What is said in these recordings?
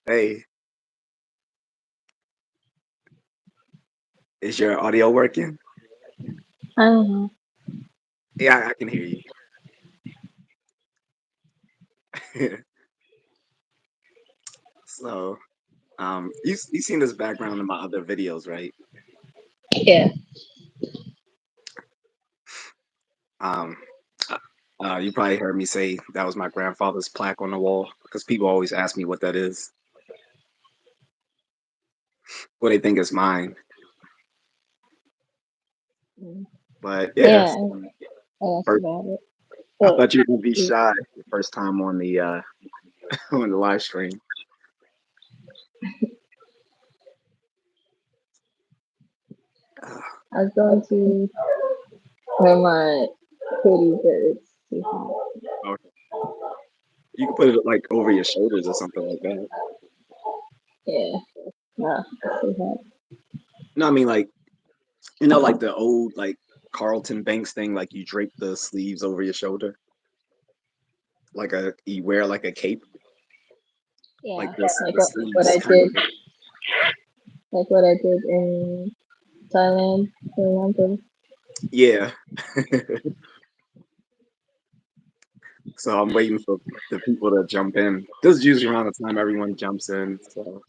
Hey, is your audio working? I don't know. Yeah, I can hear you. So, you seen this background in my other videos, right? Yeah. Um, you probably heard me say that was my grandfather's plaque on the wall because people always ask me what that is. What they think is mine. Mm. But yeah, Yeah, so I asked first, about it. I But thought you were gonna be you- shy the first time on the on the live stream. Uh, I was going to wear my hoodie, but it's too hot. okay. You can put it like over your shoulders or something like that. Yeah. No, it's too hot. No, I mean like like the old like Carlton Banks thing, like you drape the sleeves over your shoulder, like you wear like a cape, like Yeah. this Like the what sleeves I kind of. did, like what I did in Thailand, remember? Yeah. So I'm waiting for the people to jump in. This is usually around the time everyone jumps in. So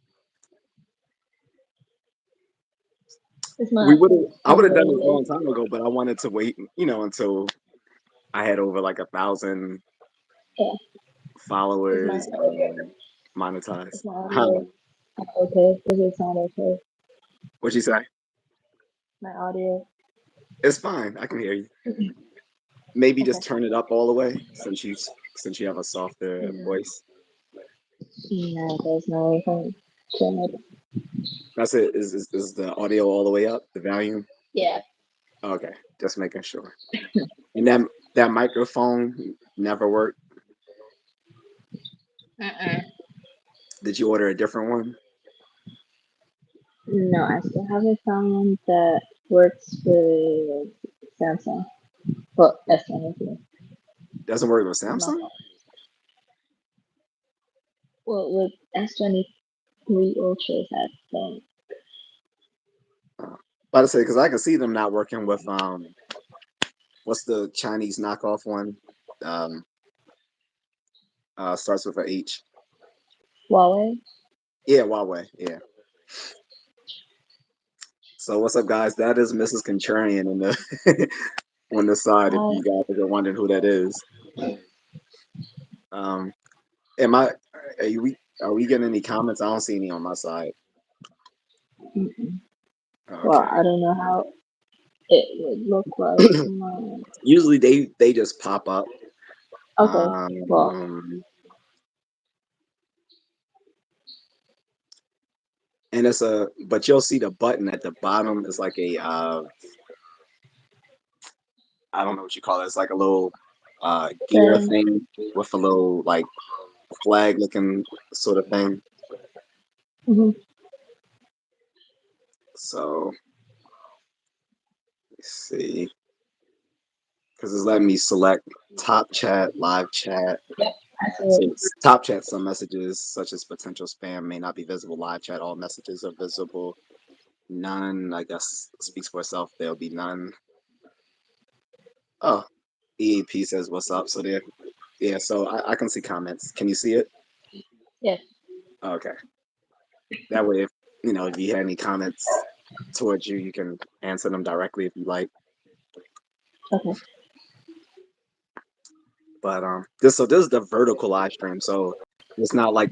It's not I would have done really this a long late. time ago, but I wanted to wait, until I had over like 1,000 Yeah. It's my followers audio. and monetized. It's my Huh? audio. Okay. Does it sound okay? What'd you say? My audio. It's fine. I can hear you. Maybe Okay. just turn it up all the way since you have a softer No, voice. no, there's no way from turn it. That's it. Is the audio all the way up? The volume? Yeah. Okay, just making sure. And that microphone never worked. Uh-uh. Did you order a different one? No, I still haven't found one that works with Samsung. Well, S23. Doesn't work with It's my Samsung? fault. Well, with S23 Ultras, I don't. Uh, about to say because I can see them not working with what's the Chinese knockoff one? Um, starts with a H. Huawei? Yeah, Huawei. Yeah. So what's up, guys? That is Mrs. Contrarian on the on the side. If Uh, you guys are wondering who that is, um, am I? Are we getting any comments? I don't see any on my side. mm-mm. Well, Okay. I don't know how it would look like from my end. Usually they just pop up. Okay. Well, Um, and but you'll see the button at the bottom is like a I don't know what you call it. It's like a little gear then, thing with a little like flag looking sort of thing. mhm. So let's see, because it's letting me select top chat, live chat. I see So it. it's top chat, some messages such as potential spam may not be visible. Live chat, all messages are visible. None, I guess, speaks for itself. There'll be none. Oh, EAP says what's up. So there, yeah. So I can see comments. Can you see it? Yes. Okay. That way, if if you had any comments towards you, you can answer them directly if you like. Okay. But this is the vertical live stream, so it's not like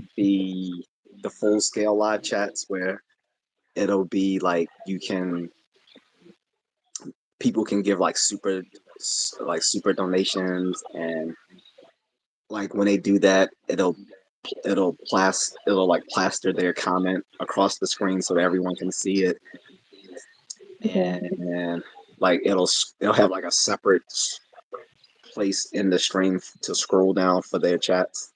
the full scale live chats where it'll be like people can give like super donations, and like when they do that it'll like plaster their comment across the screen so that everyone can see it, Okay. and like it'll have like a separate place in the stream to scroll down for their chats.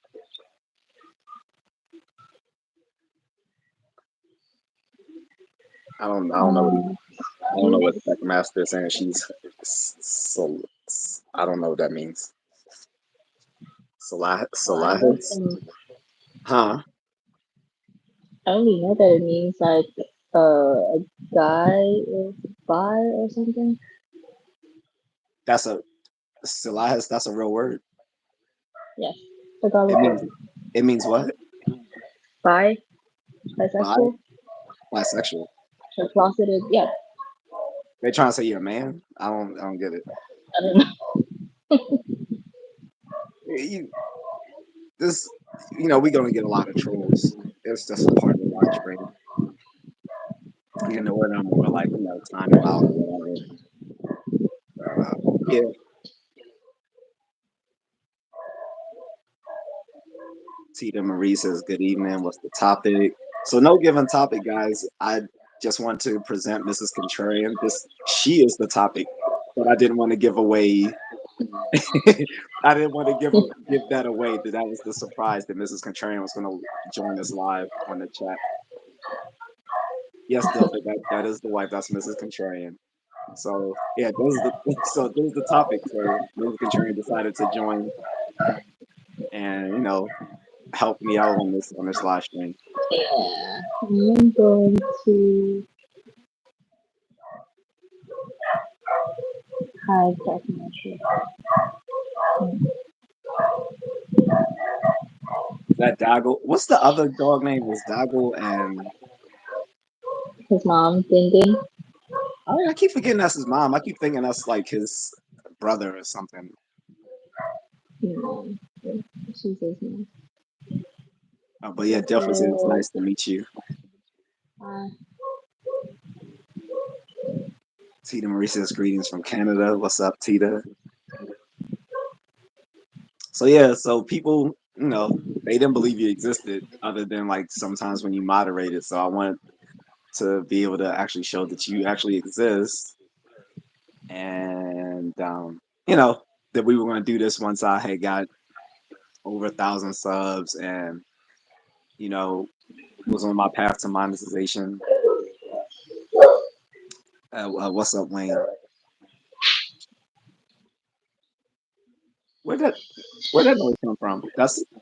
Um, I don't know what Tech Master is saying. So I don't know what that means. I have Salahis? some. Huh? I only know that it means like a guy is bi or something. That's a Elias. That's a real word. Yes, It Tagalog means word. it means what? Bi, Bi, bisexual, bisexual. or closeted. Yeah, They trying to say you're a man. I don't get it. I don't know. You, this, we're gonna get a lot of trolls. It's just a part of the live trade. Or them more like time you out or whatever. Yeah. Tita Marie says, "Good evening. What's the topic?" So no given topic, guys. I just want to present Mrs. Contrarian. She is the topic, but I didn't want to give away. I didn't want to give that away. That was the surprise that Mrs. Contrarian was going to join us live on the chat. Yes, Dilford, that is the wife. That's Mrs. Contrarian. So yeah, this is the topic. So Mrs. Contrarian decided to join and help me out on this live stream. Yeah, I'm going to hide that measure. Is that Doggle? What's the other dog name? Is Doggle and His mom, Din Din. I keep forgetting that's his mom. I keep thinking that's like his brother or something. No, she's his mom. But yeah, Dilford says it's nice to meet you. Uh, Tita Marie says greetings from Canada. What's up, Tita? So yeah, so people, they didn't believe you existed other than like sometimes when you moderated. So I wanted to be able to actually show that you actually exist and that we were going to do this once I had got over 1,000 subs and was on my path to monetization. What's up, Wayne? Where did where that noise come from?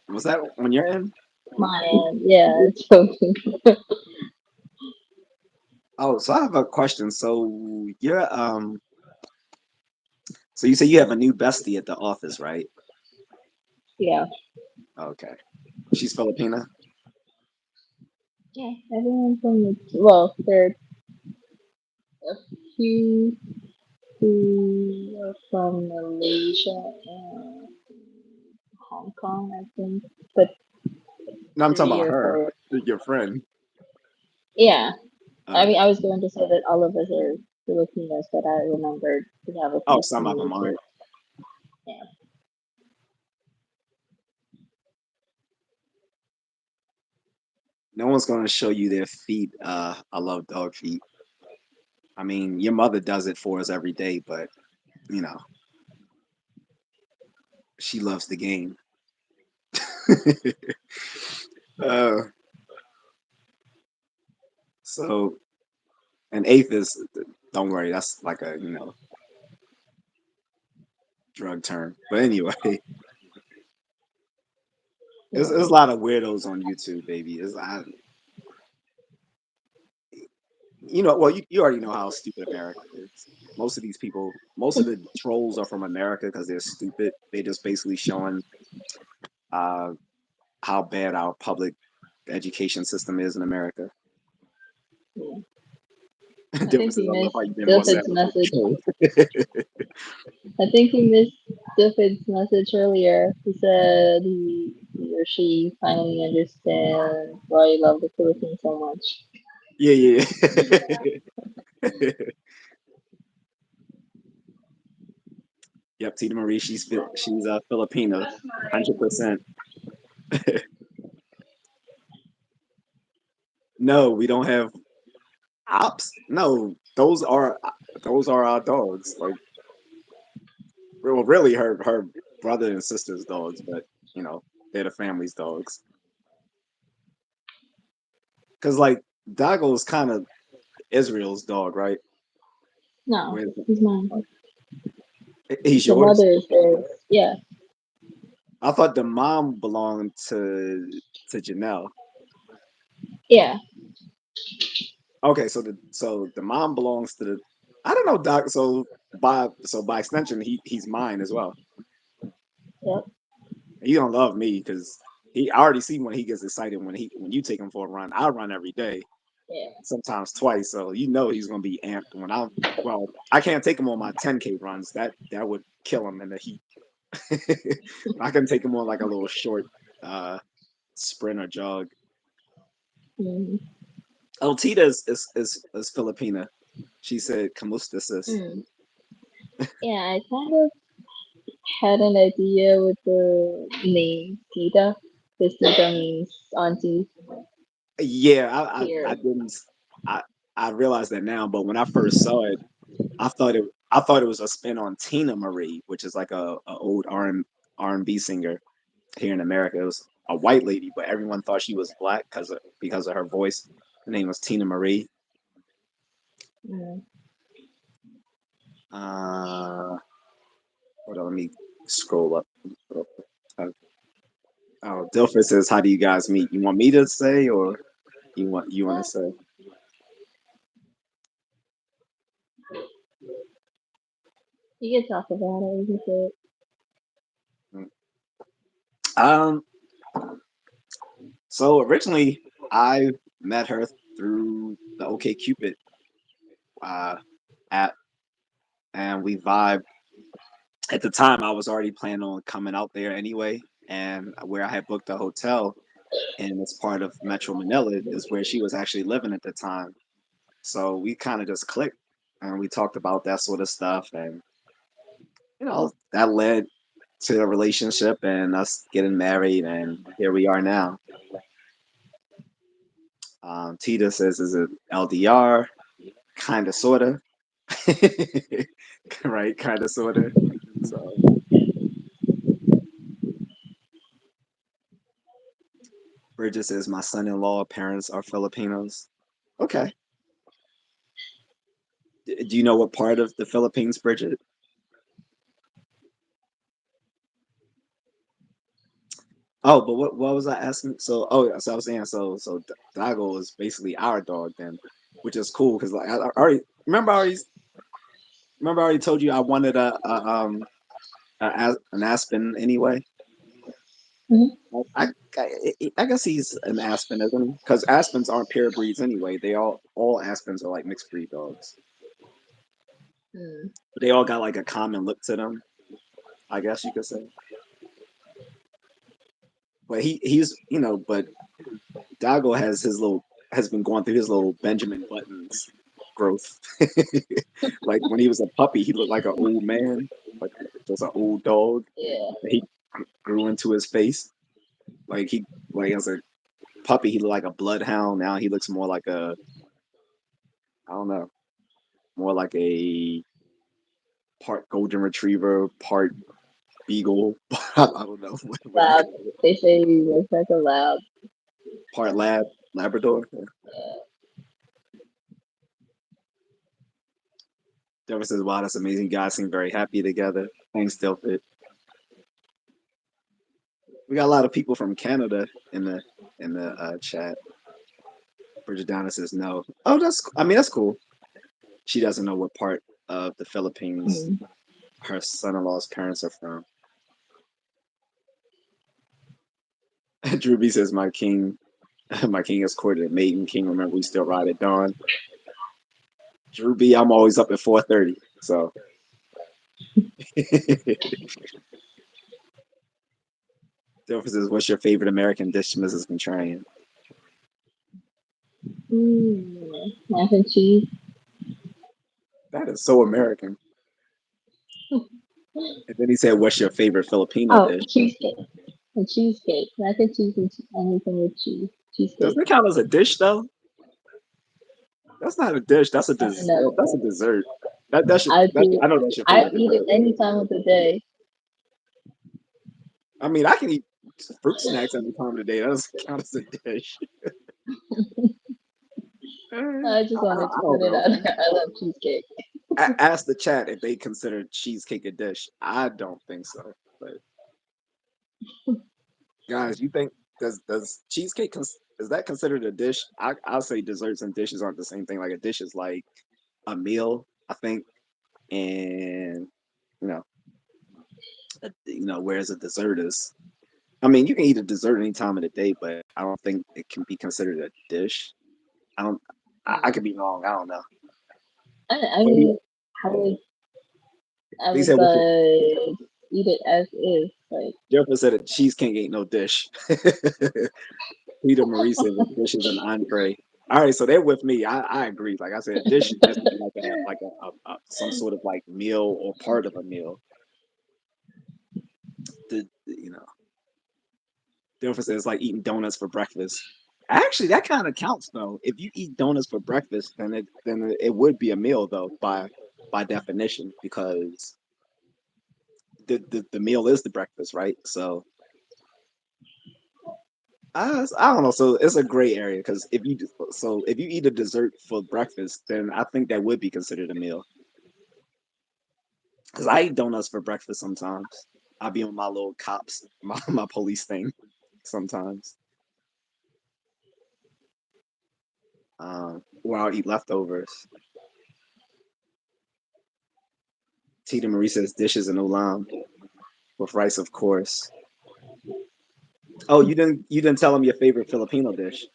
Was that on your end? mine, yeah, it's joking. Oh, so I have a question. So you say you have a new bestie at the office, right? Yeah, Okay. She's Filipina? yeah. Everyone from well, there are a few who are from Malaysia and Hong Kong, I think, but No, I'm talking three about or her, four. your friend. Yeah, I Uh, mean, I was going to say that all of us are Filipinos, but I remembered to have a oh, few some from of them you too. aren't. Yeah. No one's going to show you their feet. I love dog feet. I mean, your mother does it for us every day, but you know, she loves the game. uh, so an eighth is, don't worry, that's like a drug term. But anyway, there's a lot of weirdos on YouTube, baby. Well, you already know how stupid America is. Most of these people, most of the trolls are from America because they're stupid. They just basically showing uh, how bad our public education system is in America. Yeah. I think Differences. we I love missed how you've been more Dilford's savage with the message. troll. I think we missed Dilford's message earlier. He said he or she finally understands why you love the Philippines so much. Yeah, yeah. Yep, Tina Marie. She's a Filipina, 100%. No, we don't have ops. No, those are our dogs. Like, well, really, her brother and sister's dogs, but they're the family's dogs. Because like Dago is kind of Israel's dog, right? No, Where he's mine. he's The yours. mother is theirs. Yeah. I thought the mom belonged to Janelle. Yeah. Okay, so the mom belongs to the. I don't know, Doc. So by extension, he's mine as well. Yep. He don't love me because I already see when he gets excited when you take him for a run. I run every day, Yeah. sometimes twice. So he's gonna be amped when I. Well, I can't take him on my 10K runs. That would kill him in the heat. I can take him on like a little short uh sprint or jog. Mm. Oh, Tita is Filipina. She said "Kamusta sis." Mm. Yeah, I kind of had an idea with the name Tita, because Tita means auntie Yeah, I here. didn't. I I realized that now, but when I first saw it, I thought it was a spin on Tina Marie, which is like a old R&B singer here in America. It was a white lady, but everyone thought she was black because of her voice. Her name was Tina Marie. Mm. Uh, Hold on, let me scroll up. Uh, Oh, Dilfer says, "How do you guys meet? You want me to say, or you want to Yeah, say?" you can talk about it. You can say it. Um. So originally, I met her through the OK Cupid uh, app, and we vibed. At the time, I was already planning on coming out there anyway, and where I had booked a hotel and it's part of Metro Manila is where she was actually living at the time. So we kind of just clicked and we talked about that sort of stuff, and that led to a relationship and us getting married, and here we are now. Tita says, "Is it LDR? Kind of, sorta, right? Kind of, sorta." So Bridget says, "My son-in-law parents are Filipinos." Okay. Do you know what part of the Philippines, Bridget? Oh, but what was I asking? So I was saying, Dago is basically our dog then, which is cool because like I already remember I already told you I wanted an aspen anyway. Mhm. I guess he's an aspen, isn't he? Because aspens aren't pure breeds anyway. All aspens are like mixed breed dogs, Mm. but they all got like a common look to them. I guess you could say. But but Dago has been going through his little Benjamin Buttons growth. Like when he was a puppy, he looked like an old man, like just an old dog. Yeah. He grew into his face. Like as a puppy, he looked like a bloodhound. Now he looks more like I don't know, more like a part golden retriever, part beagle. I don't know what you Lab. call it. They say he looks like a lab. Part Labrador. Yeah. Deborah says, "Wow, that's amazing. You guys seem very happy together." Thanks, Delpit. We got a lot of people from Canada in the chat. Bridget Donna says no. Oh, I mean that's cool. She doesn't know what part of the Philippines Mm. her son-in-law's parents are from. Drew B says my king, my king is courted at Maiden King. Remember, we still ride at dawn. Drew B, I'm always up at 4:30. So Delphi says, "What's your favorite American dish, Mrs. Contrarian?" Mm. Mac and cheese. That is so American. And then he said, "What's your favorite Filipino Oh, dish?" cheesecake. A cheesecake. Mac and cheese and anything with cheese. Does Cheesecake. that count as a dish though? That's not a dish. That's a I don't know. that's a dessert. That should I that do. I know that's your I favorite eat it dessert. any time of the day. I mean, I can eat fruit snacks any time of the day. That doesn't count as a dish. I just wanted I to don't put it know. out there. I love cheesecake. Ask the chat if they consider cheesecake a dish. I don't think so. But guys, you think does cheesecake? is that considered a dish? I'll say desserts and dishes aren't the same thing. Like a dish is like a meal, I think, and you know, whereas a dessert is. I mean, you can eat a dessert any time of the day, but I don't think it can be considered a dish. I don't. I could be wrong. I don't know. I But mean, I would I he would said, "What the eat it as is. Like, Jennifer said, a cheesecake ain't no dish." Peter Marie said, "A dish is an entree." All right, so they're with me. I agree. Like I said, a dish is just like a some sort of like meal or part of a meal. Jennifer says it's like eating donuts for breakfast. Actually, that kind of counts though. If you eat donuts for breakfast, then it would be a meal though by definition because the meal is the breakfast, right? So I don't know. So it's a gray area because if you eat a dessert for breakfast, then I think that would be considered a meal. Because I eat donuts for breakfast sometimes. I'll be on my little cops, my police thing sometimes. Or I'll eat leftovers. Tita Marie says dishes and ulam with rice, of course. Oh, you didn't tell him your favorite Filipino dish.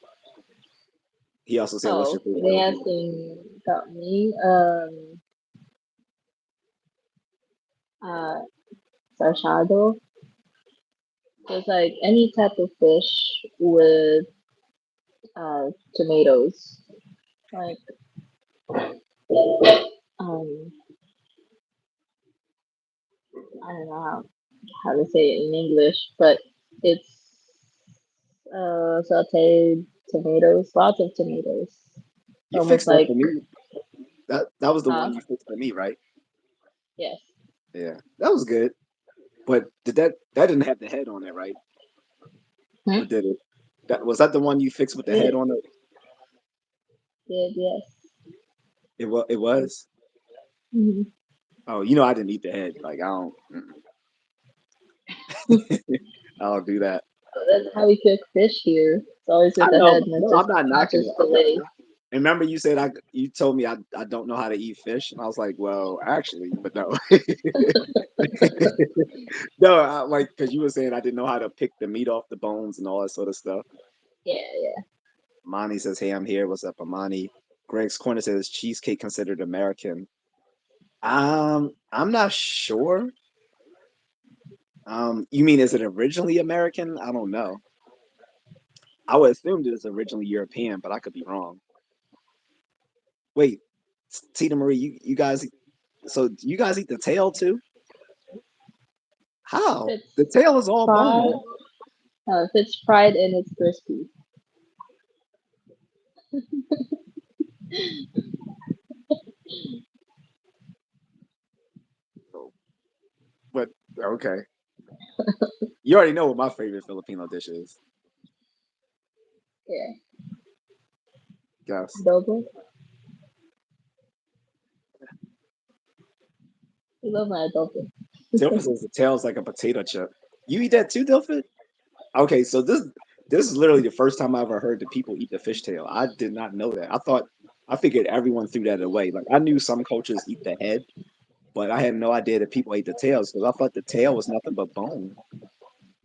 He also said, "What's oh, your favorite they Filipino dish?" asking about me. Uh, Sarchado. So it's like any type of fish with tomatoes. Like, um, I don't know how to say it in English, but it's sauteed tomatoes, lots of tomatoes. You Almost fixed that like, for me. That was the huh? one you fixed for me, right? Yes. Yeah, that was good. But that didn't have the head on it, right? Hmm? Or did it? That the one you fixed with the head Did, on it? yes. It was. Hmm. Oh, I didn't eat the head. Like I don't. I don't do that. That's how we cook fish here. It's always I with the know. head, not No, I'm just not not knocking just it. the leg. And remember, you told me I don't know how to eat fish, and I was like, well, actually, but no, no, like because you were saying I didn't know how to pick the meat off the bones and all that sort of stuff. Yeah, yeah. Monty says, "Hey, I'm here. What's up, Amani?" Greg's Corner says, "Cheesecake considered American?" I'm not sure. You mean is it originally American? I don't know. I would assume it was originally European, but I could be wrong. Wait, Tina Marie, you guys, so you guys eat the tail too? How? If The tail is it's all fried, bone. if it's fried and it's crispy. So, but okay, you already know what my favorite Filipino dish is. Yeah. Guess. Adobo. I love my adobo. Dilfer says the tail is like a potato chip. You eat that too, Dilfer? Okay, so this is literally the first time I ever heard that people eat the fishtail. I did not know that. I figured everyone threw that away. Like I knew some cultures eat the head, but I had no idea that people ate the tails because I thought the tail was nothing but bone,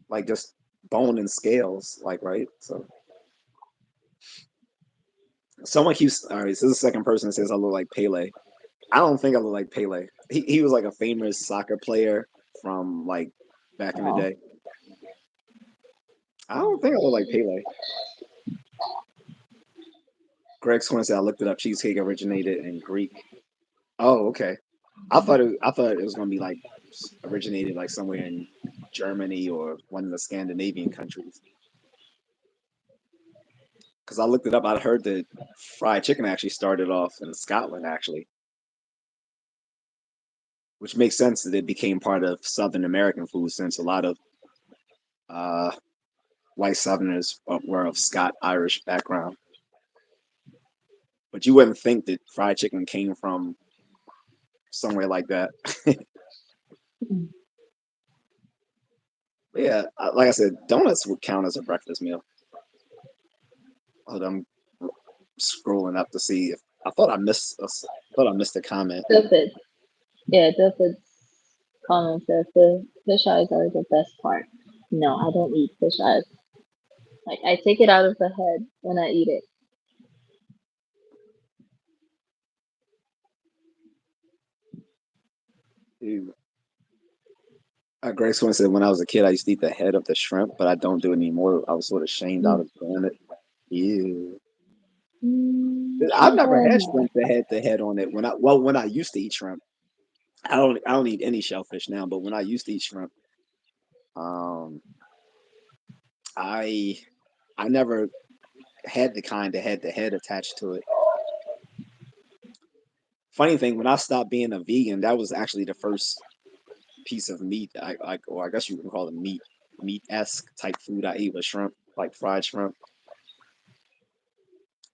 like just bone and scales, like right. So someone keeps all right. So this is the second person that says I look like Pele. I don't think I look like Pele. He was like a famous soccer player from like back in the Oh. day. I don't think I look like Pele. Greg Swan said I looked it up. Cheesecake originated in Greek. Oh, okay. I thought it was gonna be like originated like somewhere in Germany or one of the Scandinavian countries. Because I looked it up, I heard that fried chicken actually started off in Scotland, actually, which makes sense that it became part of Southern American food since a lot of uh, white Southerners were of Scot Irish background. But you wouldn't think that fried chicken came from somewhere like that. But yeah, like I said, donuts would count as a breakfast meal. Hold on, I'm scrolling up to see if I thought I missed. Thought I missed a comment. David. Yeah, David's comment says the fish eyes are the best part. No, I don't eat fish eyes. Like I take it out of the head when I eat it. Ew. Grace one said, when I was a kid, I used to eat the head of the shrimp, but I don't do it anymore. I was sort of shamed out Mm. of doing it. Ew. I've Shrimp never head, had no. shrimp that had the head on it. When I used to eat shrimp, I don't eat any shellfish now. But when I used to eat shrimp, um, I I never had the kind that had the head attached to it. Funny thing, when I stopped being a vegan, that was actually the first piece of meat or I guess you would call it meat-esque type food I ate was shrimp, like fried shrimp.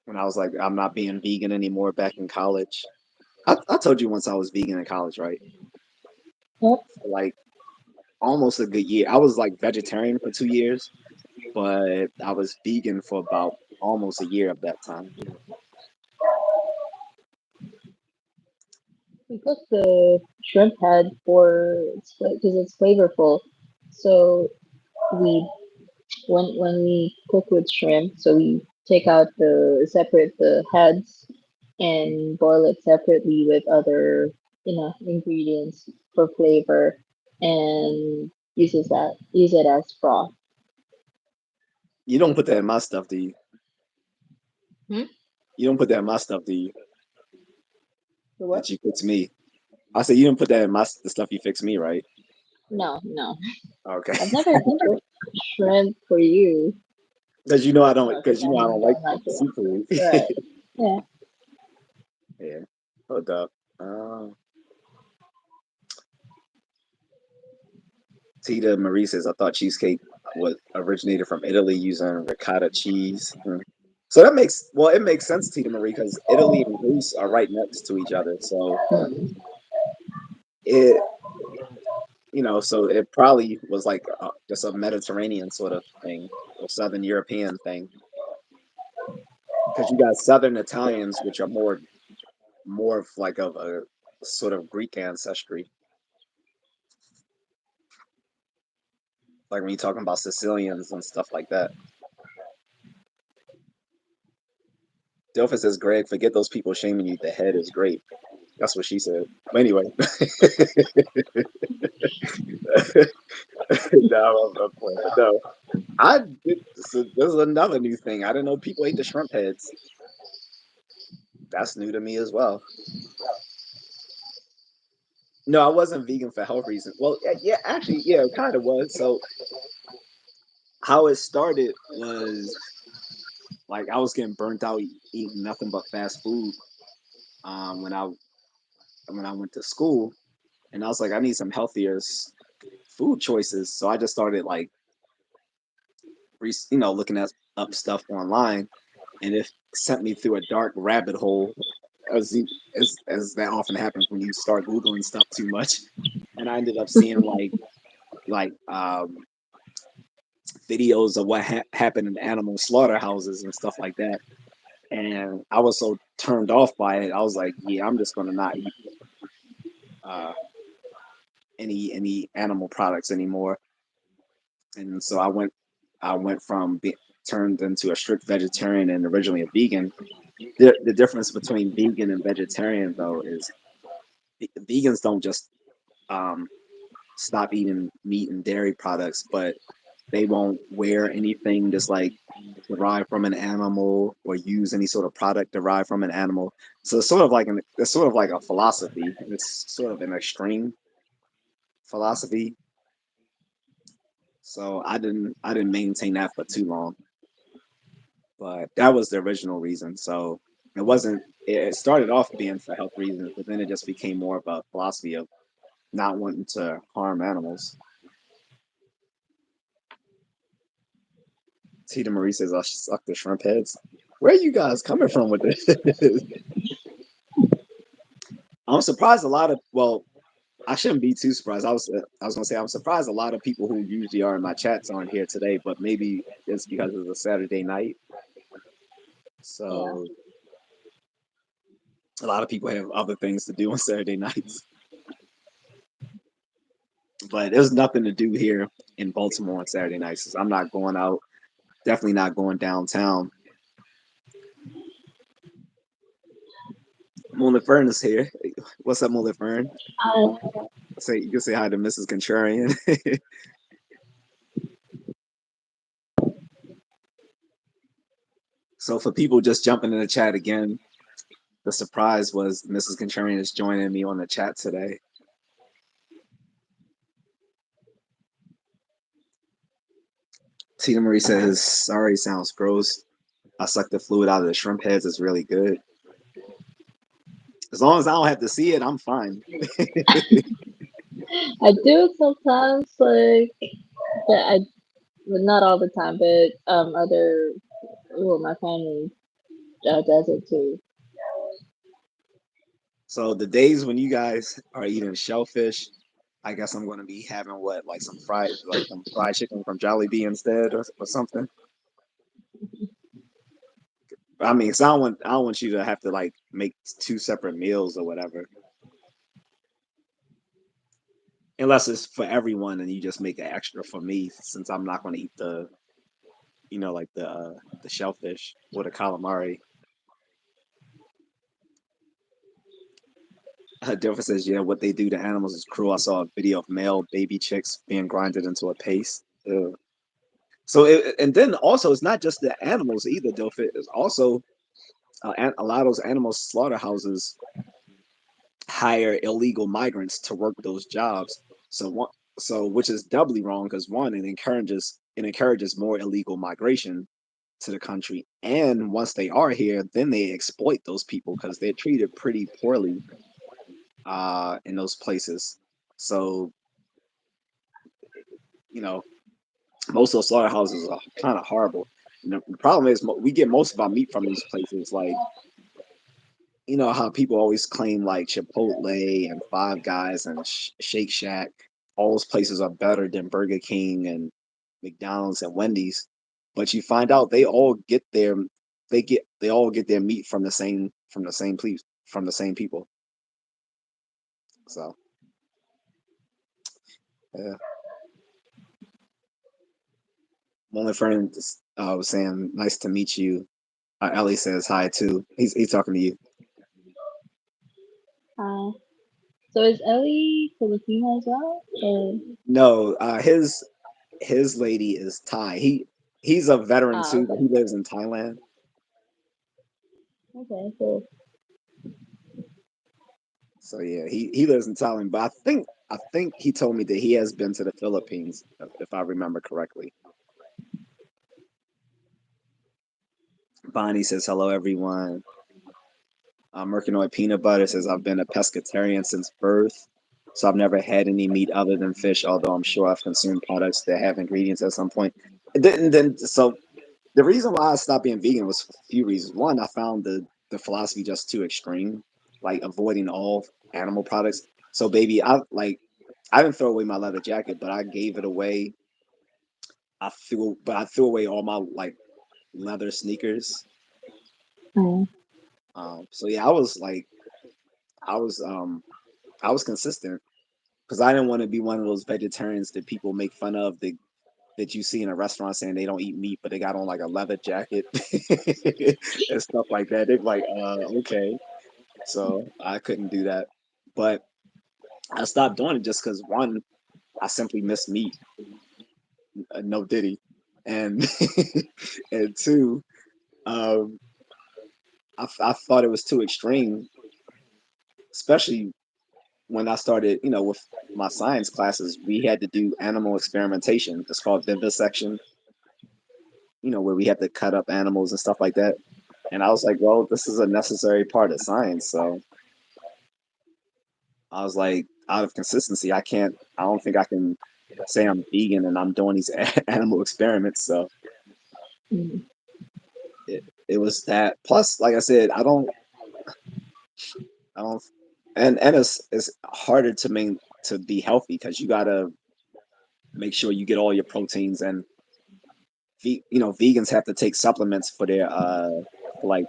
When I was like, I'm not being vegan anymore back in college. I told you once I was vegan in college, right? Yep. For like almost a good year. I was like vegetarian for 2 years, but I was vegan for about almost a year of that time. Because the shrimp head for because it's flavorful. So we when we cook with shrimp, so we take out the separate the heads and boil it separately with other ingredients for flavor and use it as broth. You don't put that in my stuff, do you? Hmm? You don't put that in my stuff, do you? The what? That you fix me. I said you didn't put that in the stuff you fix me, right? No, no. Okay. I've never cooked shrimp for you. Because you know I don't. No, because Because you I know I know you don't like don't like it. seafood. Right. Yeah. Yeah. Hold up. Uh, Tita Marie says I thought cheesecake was originated from Italy using ricotta cheese. Hmm. So that makes it makes sense, Tita Marie, because Italy and Greece are right next to each other. So Hmm. it so it probably was like just a Mediterranean sort of thing or Southern European thing. Because you got Southern Italians, which are more of like of a sort of Greek ancestry. Like when you're talking about Sicilians and stuff like that. Delphin says, Greg, forget those people shaming you. The head is great. That's what she said. But anyway, no, I'm playing. But no, I did. So this is another new thing. I didn't know people ate the shrimp heads. That's new to me as well. No, I wasn't vegan for health reasons. Well, yeah, actually, yeah, it kind of was. So how it started was like I was getting burnt out eating nothing but fast food when I went to school, and I was like, I need some healthier food choices. So I just started like looking at up stuff online, and it sent me through a dark rabbit hole, as as that often happens when you start googling stuff too much. And I ended up seeing like videos of what happened in animal slaughterhouses and stuff like that. And I was so turned off by it. I was like, yeah, I'm just gonna not eat uh, any animal products anymore. And so I went from being turned into a strict vegetarian and originally a vegan. The difference between vegan and vegetarian though is vegans don't just um, stop eating meat and dairy products, but they won't wear anything that's like derived from an animal or use any sort of product derived from an animal. So it's sort of like a philosophy. It's sort of an extreme philosophy. So I didn't maintain that for too long, but that was the original reason. So it wasn't. It started off being for health reasons, but then it just became more of a philosophy of not wanting to harm animals. Tita Marie says I should suck the shrimp heads. Where are you guys coming from with this? I'm surprised a lot of I shouldn't be too surprised. I was gonna say I'm surprised a lot of people who usually are in my chats aren't here today, but maybe it's because it's a Saturday night. Yeah. So a lot of people have other things to do on Saturday nights. But there's nothing to do here in Baltimore on Saturday nights. I'm not going out. Definitely not going downtown. Moon Fern is here. What's up, Moon Fern? I, Say you can say hi to Mrs. Contrarian. So for people just jumping in the chat again, the surprise was Mrs. Contrarian is joining me on the chat today. Tina Marie says, sorry, sounds gross. I sucked the fluid out of the shrimp heads. It's really good. As long as I don't have to see it, I'm fine. I do sometimes, like, but but not all the time, but well, my family does it too. So the days when you guys are eating shellfish, I guess I'm going to be having what, like some fried chicken from Jollibee instead, or something. I mean, so I don't want you to have to like make two separate meals or whatever, unless it's for everyone and you just make an extra for me, since I'm not going to eat like the shellfish or the calamari. Dilfer says, yeah, what they do to animals is cruel. I saw a video of male baby chicks being grinded into a paste. Ew. So, and then also, it's not just the animals either, Dilfer. It's also a lot of those animal slaughterhouses hire illegal migrants to work those jobs. So, which is doubly wrong because one, it encourages more illegal migration to the country, and once they are here, then they exploit those people because they're treated pretty poorly in those places. So you know, most of those slaughterhouses are kind of horrible. The problem is we get most of our meat from these places. Like, you know how people always claim like Chipotle and Five Guys and Shake Shack, all those places are better than Burger King and McDonald's and Wendy's, but you find out they all get their meat from the same people. So yeah. My only friend was saying nice to meet you. Ellie says hi too. He's talking to you. Uh, so is Ellie Filipino as well? Or, No, his lady is Thai. He's a veteran too, but okay. he lives in Thailand. Okay, cool. So yeah, he lives in Thailand. But I think he told me that he has been to the Philippines, if I remember correctly. Bonnie says hello everyone. Mercanoid Peanut Butter says I've been a pescatarian since birth, so I've never had any meat other than fish. Although I'm sure I've consumed products that have ingredients at some point. So the reason why I stopped being vegan was for a few reasons. One, I found the philosophy just too extreme, like avoiding all animal products. So baby, I didn't throw away my leather jacket, but I gave it away. I threw away all my like leather sneakers. Mm. So yeah, I was um I was consistent because I didn't want to be one of those vegetarians that people make fun of that you see in a restaurant saying they don't eat meat, but they got on like a leather jacket and stuff like that. They're like, okay. So I couldn't do that. But I stopped doing it just because one, I simply miss meat, no diddy. And and two, um, I thought it was too extreme, especially when I started, with my science classes, we had to do animal experimentation. It's called vivisection, where we had to cut up animals and stuff like that. And I was like, well, this is a necessary part of science. So I was like, out of consistency, I don't think I can say I'm vegan and I'm doing these animal experiments. So Mm. it was that. Plus, like I said, I don't, and it's harder to be healthy because you gotta make sure you get all your proteins and vegans have to take supplements for for like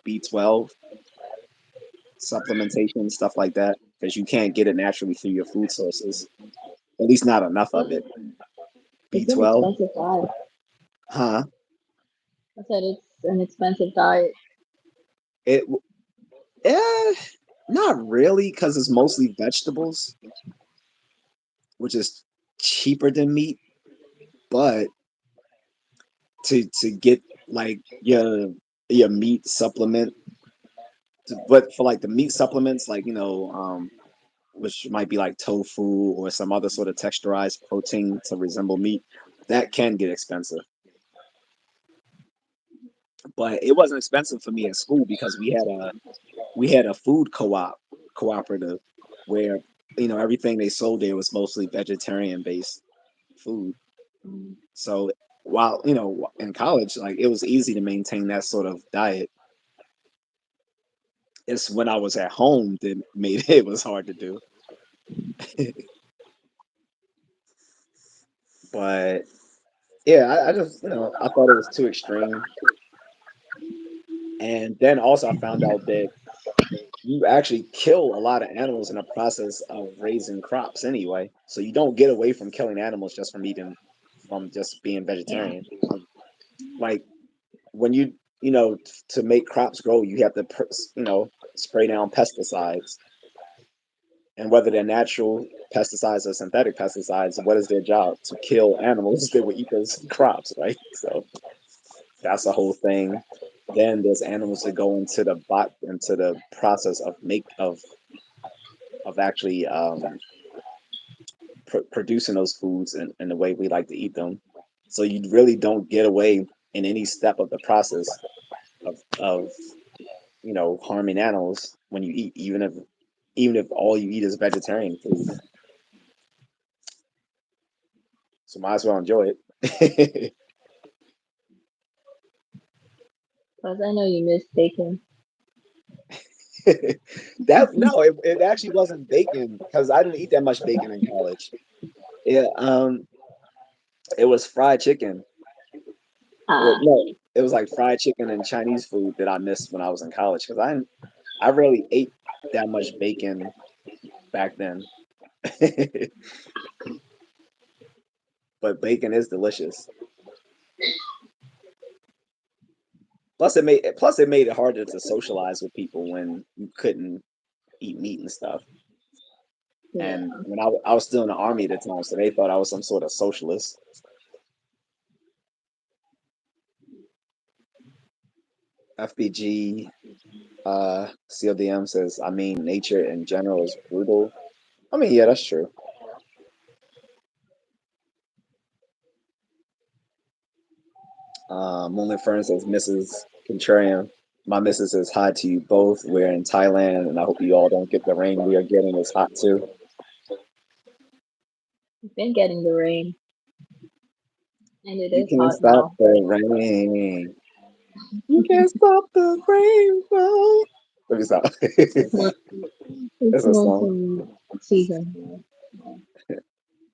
B12 supplementation, stuff like that, because you can't get it naturally through your food sources. At least not enough of Well, it. it's an B12, expensive diet. huh? I said it's an expensive diet. It, eh, not really, because it's mostly vegetables, which is cheaper than meat. But to get like your meat supplement, but for like the meat supplements, like which might be like tofu or some other sort of texturized protein to resemble meat, that can get expensive. But it wasn't expensive for me at school because we had a food cooperative where everything they sold there was mostly vegetarian based food. Mm. So while in college, like it was easy to maintain that sort of diet. It's when I was at home that made it was hard to do. But yeah, I just I thought it was too extreme. And then also I found out that you actually kill a lot of animals in the process of raising crops anyway. So you don't get away from killing animals just from just being Yeah. vegetarian. Like when to make crops grow, you have to spray down pesticides. And whether they're natural pesticides or synthetic pesticides, what is their job? To kill animals that would eat those crops, right? So that's the whole thing. Then there's animals that go into the process of actually producing those foods in the way we like to eat them. So you really don't get away in any step of the process of harming animals when you eat, even if all you eat is vegetarian food. So might as well enjoy it. Plus, I know you miss bacon. That no, it actually wasn't bacon because I didn't eat that much bacon in college. Yeah, it was fried chicken. Well, Ah, no, it was like fried chicken and Chinese food that I missed when I was in college because I rarely ate that much bacon back then. But bacon is delicious. Plus it made it harder to socialize with people when you couldn't eat meat and stuff. And yeah. when I was still in the army at the time, so they thought I was some sort of socialist. FBG CLDM says, I mean, nature in general is brutal. I mean, yeah, that's true. Moonlit Fern says, Mrs. Contrarian, my missus says hi to you both. We're in Thailand, and I hope you all don't get the rain we are getting. It's hot too. We've been getting the rain, and it You is can't hot stop now. the rain. You can't stop the rainbow. Let me stop. It's mon- it's It's a song. monsoon season here. Yeah.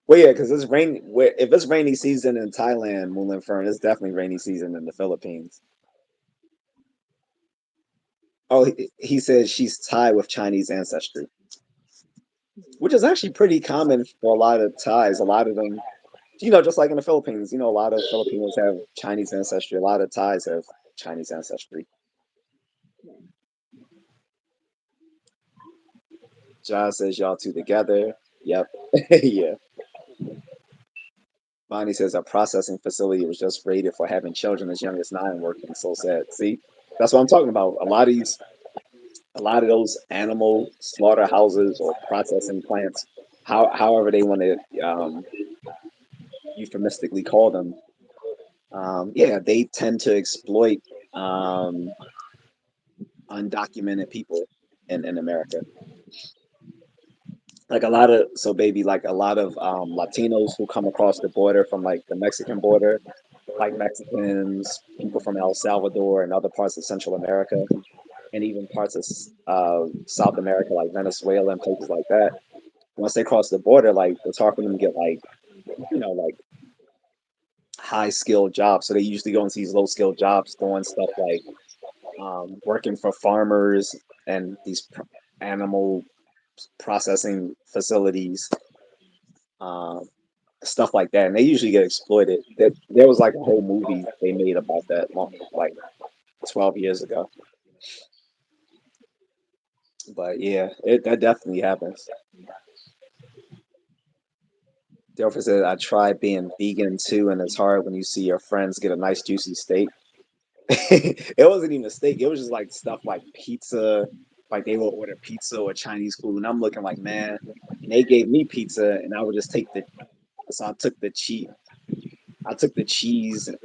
Well, yeah, because it's rain. If it's rainy season in Thailand, Moonlit Fern, it's definitely rainy season in the Philippines. Oh, he says she's Thai with Chinese ancestry, which is actually pretty common for a lot of Thais. A lot of them, just like in the Philippines, a lot of Filipinos have Chinese ancestry. A lot of Thais have Chinese ancestry. John says y'all two together. Yep. Yeah. Bonnie says a processing facility was just raided for having children as young as 9 working. So sad. See, that's what I'm talking about. A lot of those animal slaughterhouses or processing plants, however they want to euphemistically call them, yeah, they tend to exploit um, undocumented people in America. Like a lot of like a lot of Latinos who come across the border from like the Mexican border, like Mexicans, people from El Salvador and other parts of Central America, and even parts of South America, like Venezuela and places like that. Once they cross the border, like it's hard for them to get like high skilled jobs. So they usually go into these low skilled jobs doing stuff like working for farmers and these animal processing facilities, um, stuff like that. And they usually get exploited. There was like a whole movie they made about that like 12 years ago. But yeah, that definitely happens. Delphi said, I tried being vegan too, and it's hard when you see your friends get a nice juicy steak. It wasn't even a steak. It was just like stuff like pizza. Like they will order pizza or Chinese food, and I'm looking like, man. And they gave me pizza, and I would just take the. So I took the cheese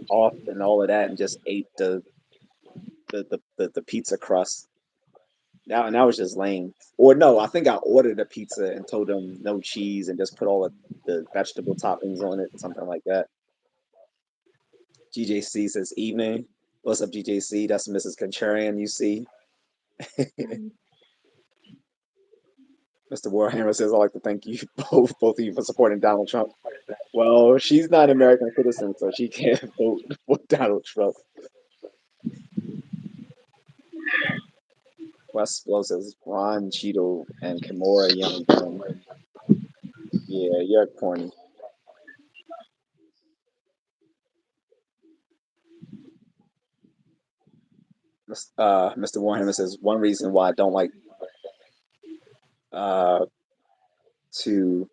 off and all of that, and just ate the pizza crust. Now and that was just lame. Or no, I think I ordered a pizza and told them no cheese and just put all of the vegetable toppings on it, something like that. GJC says evening. What's up, GJC? That's Mrs. Contrarian. You see, Mm. Mr. Warhammer says, I'd like to thank you both of you for supporting Donald Trump. Well, she's not an American citizen, so she can't vote for Donald Trump. West Blow says Ron Cheeto and Kimura Young Gun. Yeah, you're corny. Mr. Warhammer says one reason why I don't like uh to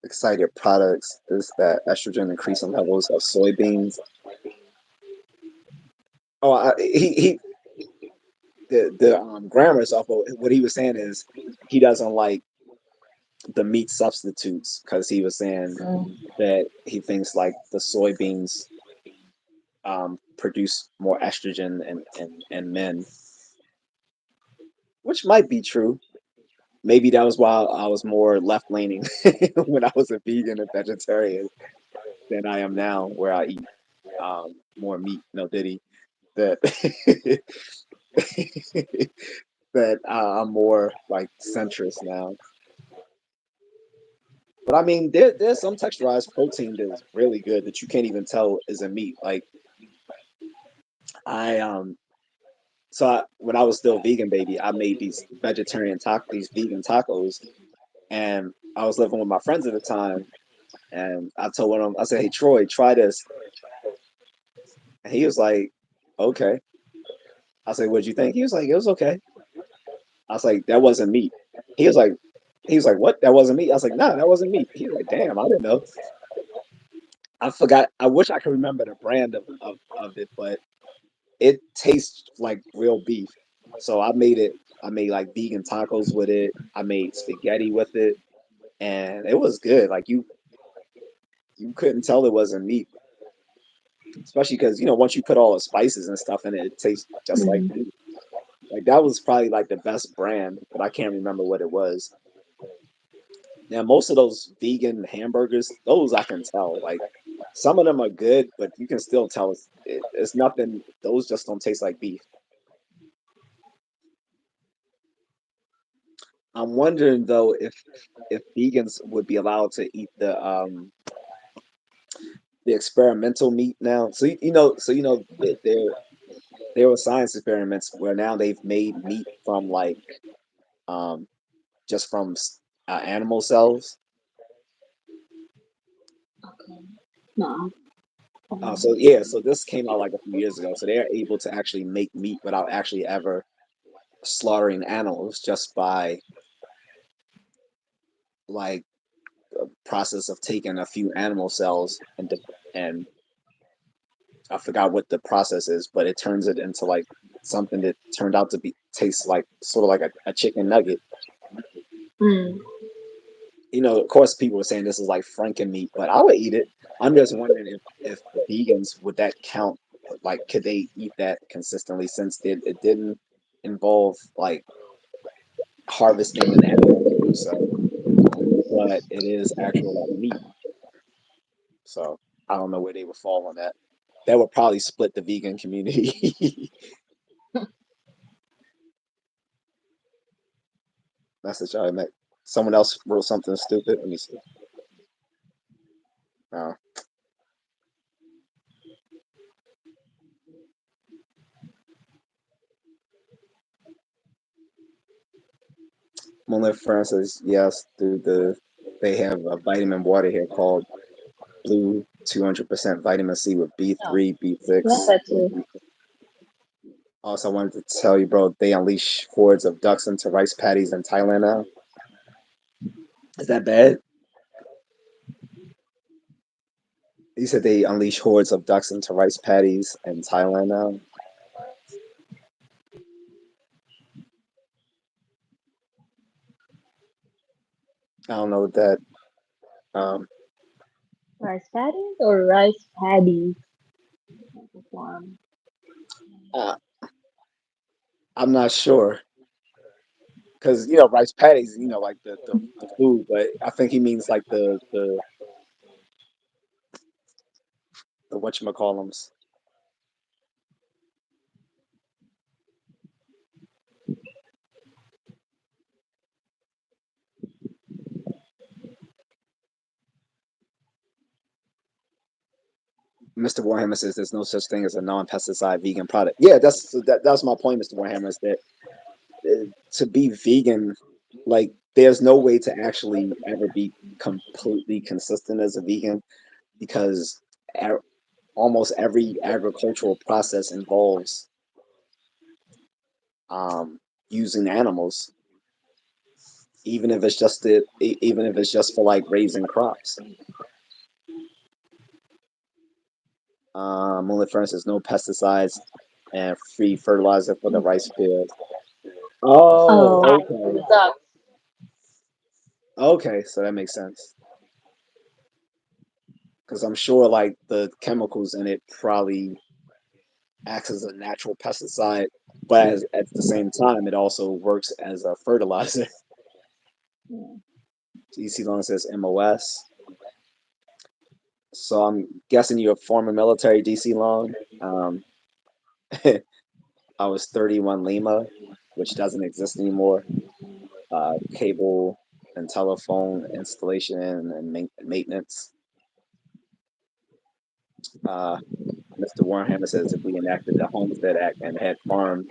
excited products is that estrogen increasing levels of soybeans. Oh, he the grammar is off. But what he was saying is he doesn't like the meat substitutes because he was saying Mm. that he thinks like the soybeans produce more estrogen in men, which might be true. Maybe that was why I was more left leaning when I was a vegan and vegetarian than I am now, where I eat more meat. No, did he? That that I'm more like centrist now. But I mean, there's some texturized protein that is really good that you can't even tell is a meat. Like I when I was still vegan, baby, I made these vegan tacos, and I was living with my friends at the time, and I told one of them, I said, "Hey Troy, try this," and he was like, "Okay." I said, "What'd you think?" He was like, "It was okay." I was like, "That wasn't meat." He was like, "What? That wasn't meat?" I was like, "Nah, that wasn't meat." He was like, "Damn, I didn't know." I forgot. I wish I could remember the brand of it, but it tastes like real beef. So I made it. I made like vegan tacos with it. I made spaghetti with it, and it was good. Like you couldn't tell it wasn't meat, especially because once you put all the spices and stuff in it, it tastes just like Mm. meat. Like that was probably like the best brand, but I can't remember what it was. Now most of those vegan hamburgers, those I can tell. Like some of them are good, but you can still tell it's nothing. Those just don't taste like beef. I'm wondering though if vegans would be allowed to eat the experimental meat now. So there were science experiments where now they've made meat from like um just from animal cells. Okay. No. So yeah, so this came out like a few years ago. So they're able to actually make meat without actually ever slaughtering animals, just by like a process of taking a few animal cells and I forgot what the process is, but it turns it into like something that turned out to be tastes like sort of like a chicken nugget. Mm. Of course, people were saying this is like Franken meat, but I would eat it. I'm just wondering if vegans would that count? Like, could they eat that consistently since it didn't involve like harvesting an animal to do so, but it is actual like meat. So I don't know where they would fall on that. That would probably split the vegan community. Message I met. Someone else wrote something stupid. Let me see. No. Moonlit Friend says yes. They have a vitamin water here called Blue 200% vitamin C with Oh, B3, yeah, B6. that too. Also, I wanted to tell you, bro, they unleash hordes of ducks into rice paddies in Thailand now. Is that bad? You said they unleash hordes of ducks into rice paddies in Thailand now. I don't know what that. Um, Rice paddies or rice paddies? Farm. uh, I'm not sure because you know rice paddies, you know, like the food, but I think he means like the whatchamacallums. Mr. Warhammer says there's no such thing as a non-pesticide vegan product. Yeah, that's my point, Mr. Warhammer, is that to be vegan, like there's no way to actually ever be completely consistent as a vegan because a- almost every agricultural process involves um, using animals, even if it's just for like raising crops. Only for instance, no pesticides and free fertilizer for the rice field. Oh, Oh, for okay. the ducks. Okay, so that makes sense. Because I'm sure like the chemicals in it probably acts as a natural pesticide, but at the same time, it also works as a fertilizer. Yeah. DC Long says MOS. So I'm guessing you're a former military, DC Long. I was 31 Lima, which doesn't exist anymore. Cable and telephone installation and maintenance. Uh, Mr. Warhammer says if we enacted the Homestead Act and had farms,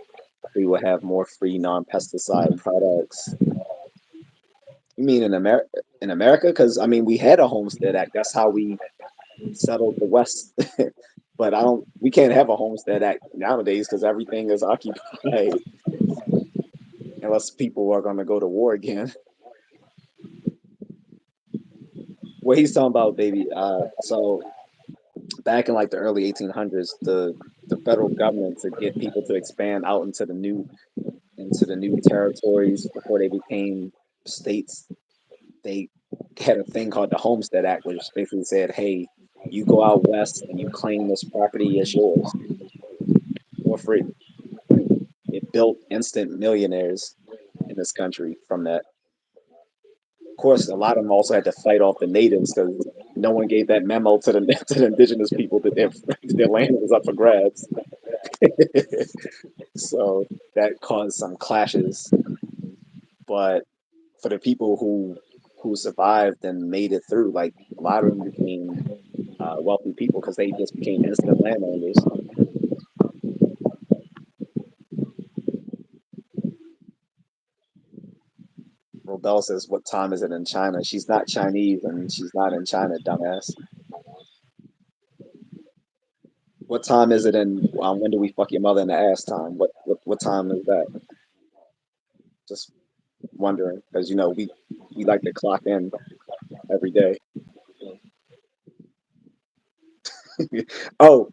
we would have more free non-pesticide products. You mean in America? In America, because I mean we had a Homestead Act. That's how we settled the West. But I don't. We can't have a Homestead Act nowadays because everything is occupied unless people are going to go to war again. What he's talking about, baby. So back in like the early 1800s, the federal government to get people to expand out into the new territories before they became states, they had a thing called the Homestead Act, which basically said, "Hey, you go out west and you claim this property as yours for free." It built instant millionaires in this country from that. Of course, a lot of them also had to fight off the natives because no one gave that memo to the to the indigenous people that their land was up for grabs. So that caused some clashes. But for the people who survived and made it through, like a lot of them became wealthy people because they just became instant landowners. Robel says, "What time is it in China?" She's not Chinese and she's not in China, dumbass. What time is it in? When do we fuck your mother in the ass time? What time is that? Just wondering because you know we like to clock in every day. Oh,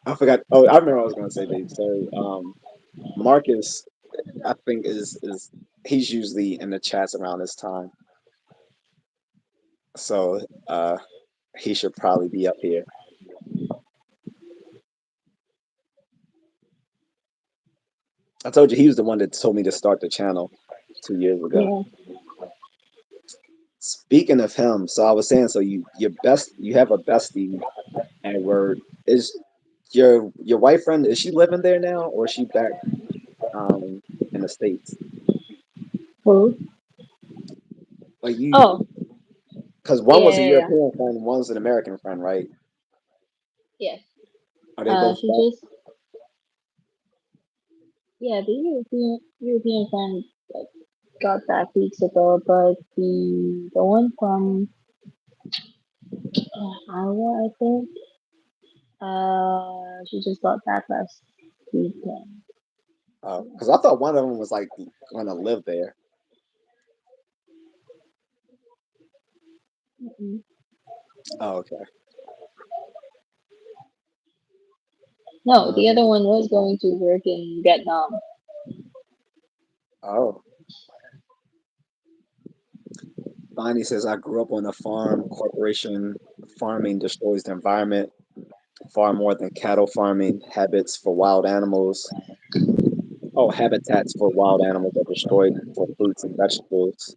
I forgot. Oh, I remember what I was gonna say, babe. So Marcus, I think is he's usually in the chats around this time, so he should probably be up here. I told you he was the one that told me to start the channel 2 years ago. Yeah. Speaking of him, so I was saying, so you have a bestie at work. Is your wife friend, is she living there now or is she back um in the States? Who? Like you, Oh, because one was a yeah. European friend, one's an American friend, right? Yes. Are they both She back? just, yeah, the European friend. Like, got that weeks ago, but the one from Iowa, I think, she just got that last weekend. Because I thought one of them was like going to live there. Mm-mm. Oh, okay. No, the other Um, one was going to work in Vietnam. oh, Bonnie says I grew up on a farm. Corporation farming destroys the environment far more than cattle farming. Habits for wild animals. Oh, habitats for wild animals are destroyed for fruits and vegetables.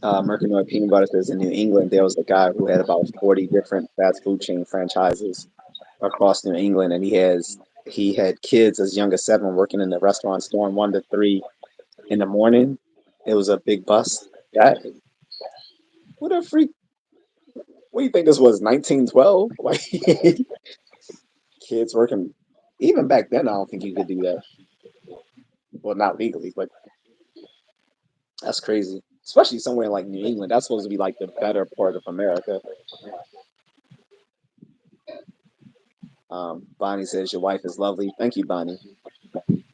Mercantile Peanut Butter says in New England there was a guy who had about 40 different fast food chain franchises across New England, and he had kids as young as 7 working in the restaurants doing 1 to 3 in the morning. It was a big bust. That what a freak! What do you think this was 1912? Like kids working. Even back then, I don't think you could do that. Well, not legally, but that's crazy. Especially somewhere like New England. That's supposed to be like the better part of America. Bonnie says your wife is lovely. Thank you, Bonnie.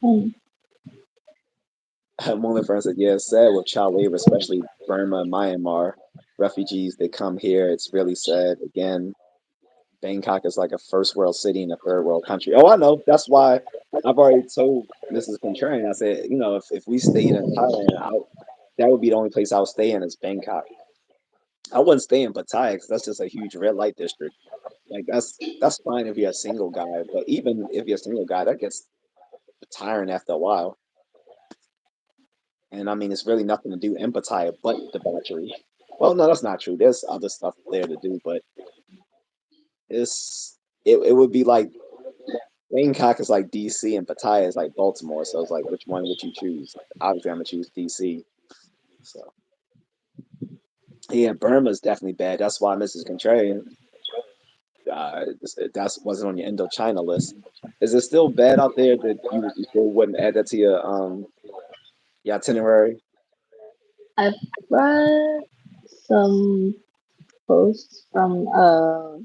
Hmm. One friend said, yeah, it's sad with child labor, especially Burma, Myanmar refugees. They come here. It's really sad. Again, Bangkok is like a first world city in a third world country. Oh, I know. That's why I've already told Mrs. Contrarian. I said, if we stayed in Thailand, that would be the only place I would stay in is Bangkok. I wouldn't stay in Pattaya because that's just a huge red light district. Like that's fine if you're a single guy, but even if you're a single guy, that gets tiring after a while. And I mean, it's really nothing to do in Pattaya but debauchery. Well, no, that's not true. There's other stuff there to do, but it would be like Bangkok is like DC and Pattaya is like Baltimore. So it's like, which one would you choose? Obviously, I'm gonna choose DC. So yeah, Burma's definitely bad. That's why Mrs. Contrarian, that's wasn't on your Indochina list. Is it still bad out there that you still wouldn't add that to your itinerary? I've read some posts from a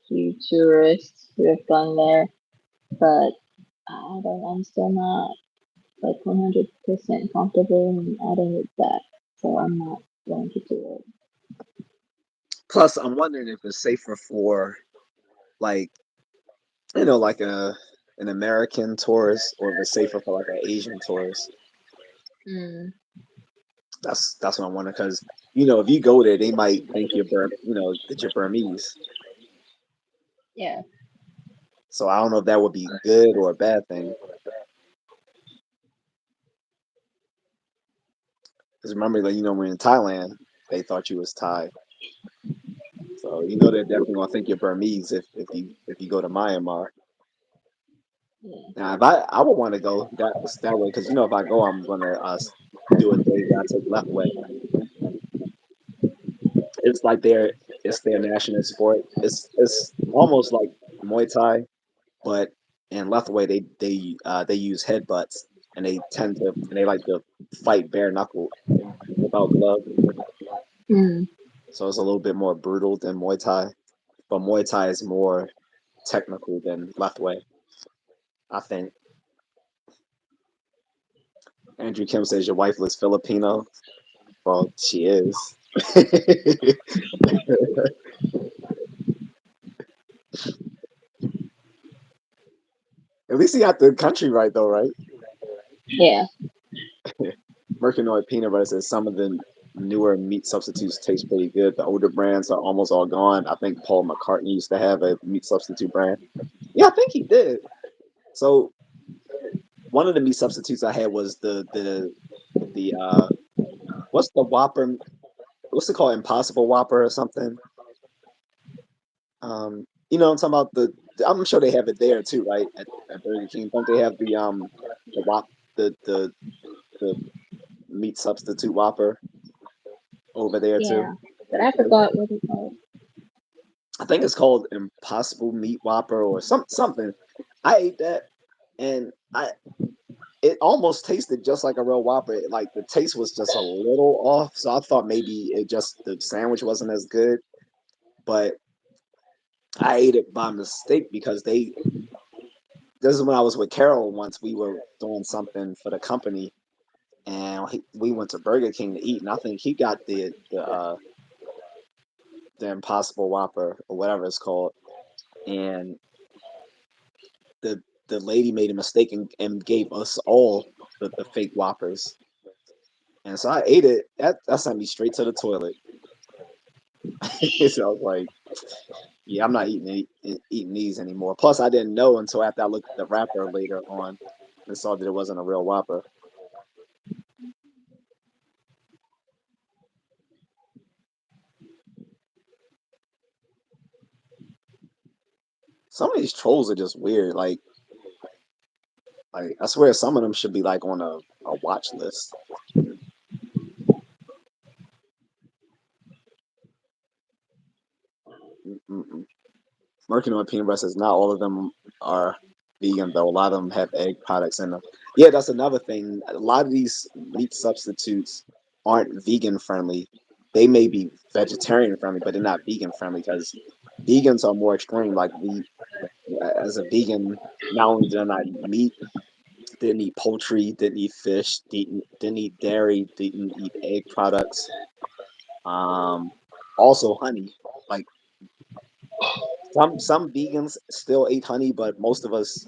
few tourists who have gone there, but I'm still not like 100% comfortable in adding it back, so I'm not going to do it. Plus, I'm wondering if it's safer for like like an American tourist or if it's safer for like an Asian tourist. Mm, That's what I wonder because if you go there, they might think that you're Burmese. yeah. So I don't know if that would be good or a bad thing. Because remember that when in Thailand, they thought you was Thai. So they're definitely gonna think you're Burmese if you go to Myanmar. Yeah. Now, if I would want to go that way because if I go, I'm gonna do a day where I take left way. It's like it's their national sport. It's almost like Muay Thai, but in Lethway they use headbutts and they like to fight bare knuckle without gloves. Mm, So it's a little bit more brutal than Muay Thai, but Muay Thai is more technical than Lethway. I think Andrew Kim says your wife looks Filipino. Well, she is. At least he got the country right though, right? yeah. Mercanoid peanut butter says some of the newer meat substitutes taste pretty good. The older brands are almost all gone. I think Paul McCartney used to have a meat substitute brand. Yeah, I think he did. So one of the meat substitutes I had was the what's the Whopper? What's it called? Impossible Whopper or something? I'm talking about I'm sure they have it there too, right? At Burger King, don't they have the Whop the meat substitute Whopper over there too? Yeah. But I forgot what it's called. I think it's called Impossible Meat Whopper or something. I ate that, and I it almost tasted just like a real Whopper. Like the taste was just a little off, so I thought maybe it just the sandwich wasn't as good. But I ate it by mistake because they. This is when I was with Carol once. We were doing something for the company, and we went to Burger King to eat, and I think he got the Impossible Whopper or whatever it's called, and the the lady made a mistake and gave us all the fake Whoppers, and so I ate it. That sent me straight to the toilet. So I was like, yeah, I'm not eating these anymore. Plus, I didn't know until after I looked at the wrapper later on and saw that it wasn't a real Whopper. Some of these trolls are just weird. Like I swear, some of them should be like on a watch list. Mm-mm. Working on peanut butter says not all of them are vegan though. A lot of them have egg products in them. Yeah, that's another thing. A lot of these meat substitutes aren't vegan friendly. They may be vegetarian friendly, but they're not vegan friendly because vegans are more extreme. Like we, as a vegan, not only did I not eat meat, didn't eat poultry, didn't eat fish, didn't eat dairy, didn't eat egg products. Um, Also honey. Like some vegans still ate honey, but most of us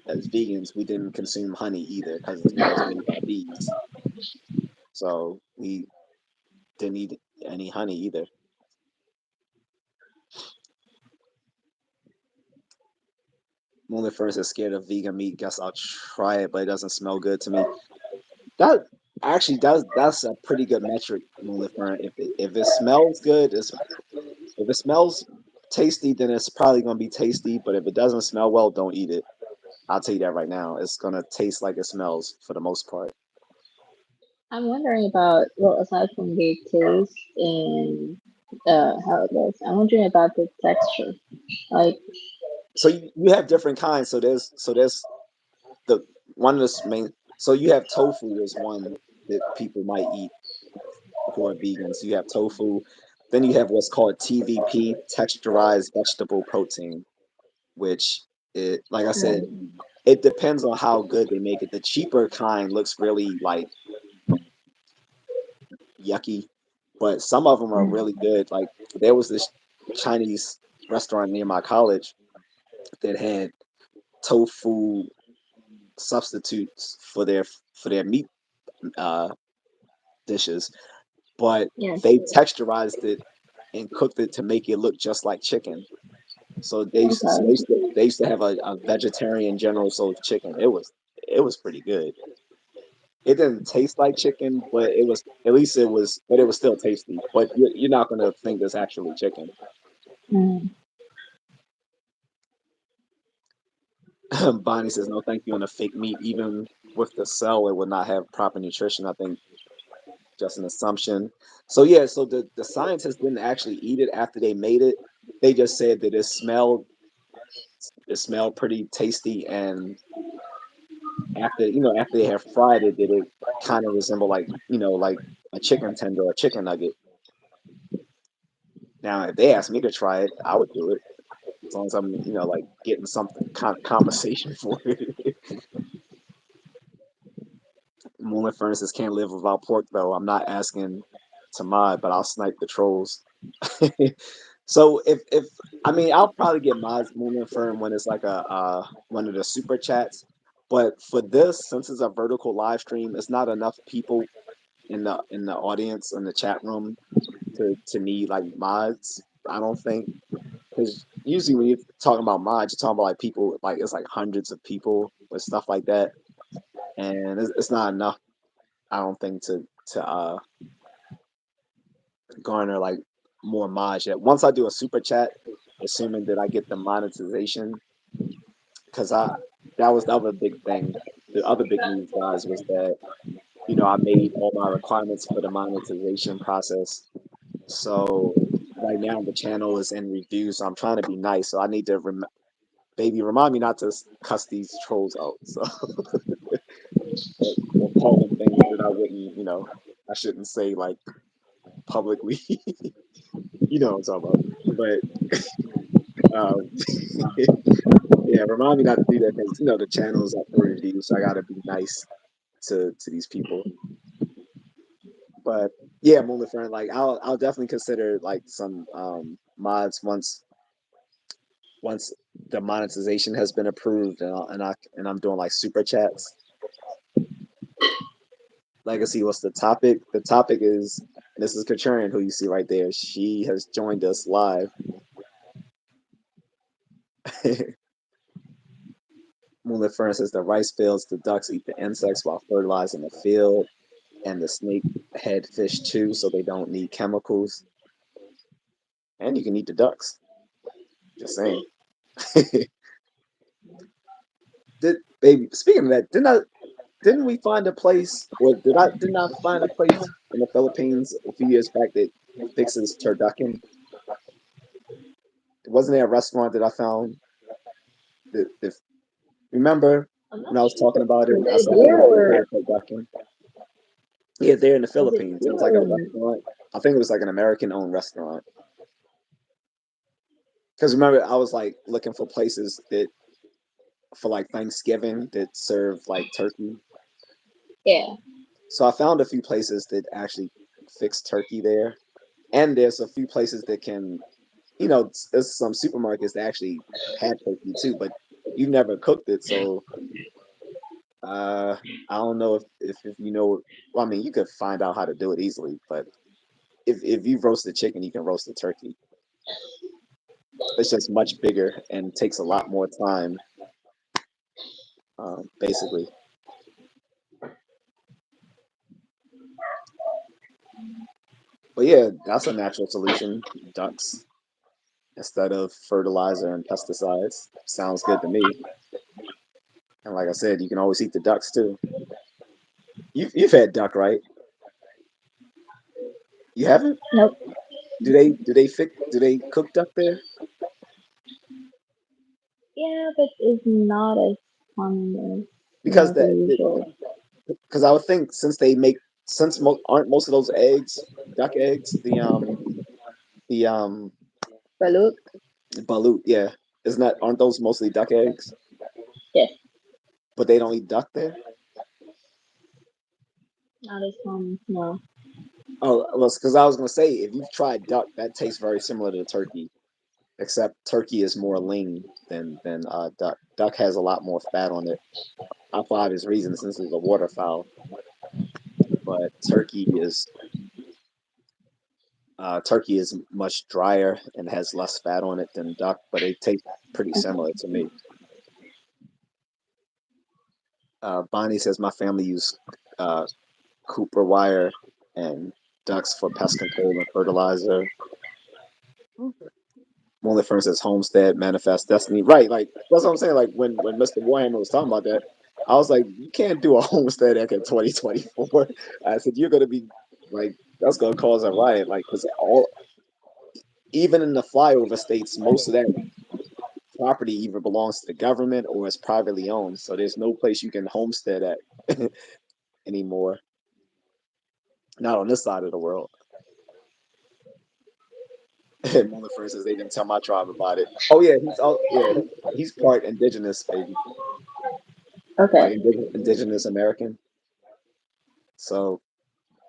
as vegans we didn't consume honey either because it's made by bees. So we didn't eat any honey either. Only first is scared of vegan meat. Guess I'll try it, but it doesn't smell good to me. That actually that's a pretty good metric, Moonlifer. If it smells good, if it smells tasty, then it's probably gonna be tasty. But if it doesn't smell well, don't eat it. I'll tell you that right now. It's gonna taste like it smells for the most part. I'm wondering about, well, aside from the taste and how it looks, I'm wondering about the texture. Like, So you have different kinds. So there's the one of the main. So you have tofu is one that people might eat who are vegans. You have tofu. Then you have what's called TVP, texturized vegetable protein, which it like I said, um, it depends on how good they make it. The cheaper kind looks really like yucky, but some of them are mm, really good. Like there was this Chinese restaurant near my college that had tofu substitutes for their meat uh, dishes, but yes. they texturized it and cooked it to make it look just like chicken. So Okay. they used to have a vegetarian General Tso's chicken. It was pretty good. It didn't taste like chicken, but it was at least it was, but it was still tasty. But you're not gonna think it's actually chicken. Mm, Bonnie says no, thank you on the fake meat. Even with the cell, it would not have proper nutrition. I think just an assumption. So yeah, so the scientists didn't actually eat it after they made it. They just said that it smelled pretty tasty, and after after they have fried it, that it kind of resembled like like a chicken tender or a chicken nugget. Now, if they asked me to try it, I would do it as long as I'm like getting something compensation for it. Moonlit Furnaces can't live without pork though. I'm not asking to mod, but I'll snipe the trolls. So if I mean I'll probably get mods Moonlit Firm when it's like a one of the super chats. But for this, since it's a vertical live stream, it's not enough people in the audience in the chat room to need like mods. I don't think because usually when you're talking about mods, you're talking about like people like it's like hundreds of people with stuff like that, and it's not enough. I don't think to garner like more mods yet. Once I do a super chat, assuming that I get the monetization, because I that was the other big thing. The other big news, guys, was that I made all my requirements for the monetization process. So right now the channel is in review, so I'm trying to be nice. So I need to baby remind me not to cuss these trolls out. So or call them things that I wouldn't, I shouldn't say like publicly. You know what I'm talking about. But yeah, remind me not to do that because the channel's up for review, so I gotta be nice to these people. But yeah, Moonlit Friend, like I'll definitely consider like some mods once the monetization has been approved and I'm doing like super chats. Legacy, what's the topic? The topic is Mrs. Contrarian, who you see right there. She has joined us live. Moonlit Fern says the rice fields, the ducks eat the insects while fertilizing the field, and the snake head fish too, so they don't need chemicals. And you can eat the ducks. Just saying. Baby, speaking of that, didn't we find a place, or didn't I find a place in the Philippines a few years back that fixes turducken? Wasn't there a restaurant that I found that if remember I'm when not I was talking sure. about it, Is I it said how they here take or care of turducken. Yeah, they're in the is it Philippines. It here was like a or restaurant. I think it was like an American-owned restaurant. Because remember, I was like looking for places that for like Thanksgiving that serve like turkey. yeah? So I found a few places that actually fix turkey there, and there's a few places that can, there's some supermarkets that actually have turkey too, but you've never cooked it, so uh, I don't know if you know. Well, I mean, you could find out how to do it easily, but if you roast the chicken, you can roast the turkey. It's just much bigger and takes a lot more time, basically. But yeah, that's a natural solution. Ducks instead of fertilizer and pesticides. Sounds good to me. And like I said, you can always eat the ducks too. You've had duck, right? You haven't? Nope. Do they cook duck there? Yeah, but it's not as common as Because the that usual. because I would think since aren't most of those eggs duck eggs the Balut? balut, yeah, isn't that aren't those mostly duck eggs? Yes, But they don't eat duck there. not as common. No. Oh, well, because I was gonna say if you've tried duck, that tastes very similar to turkey, except turkey is more lean than duck. Duck has a lot more fat on it, for obvious reasons since it's a waterfowl. But turkey is much drier and has less fat on it than duck, but they taste pretty similar to me. Bonnie says my family use uh, Cooper wire and ducks for pest control and fertilizer. Only for instance, Homestead, Manifest Destiny. Right, like that's what I'm saying. Like when Mr. Warhammer was talking about that, I was like, you can't do a Homestead Act in 2024. I said you're gonna be like that's gonna cause a riot. Like because all even in the flyover states, most of that property either belongs to the government or is privately owned. So there's no place you can homestead at anymore. Not on this side of the world. And Mona, for instance, they didn't tell my tribe about it. Oh yeah, he's part indigenous, baby, Okay. like indigenous American. So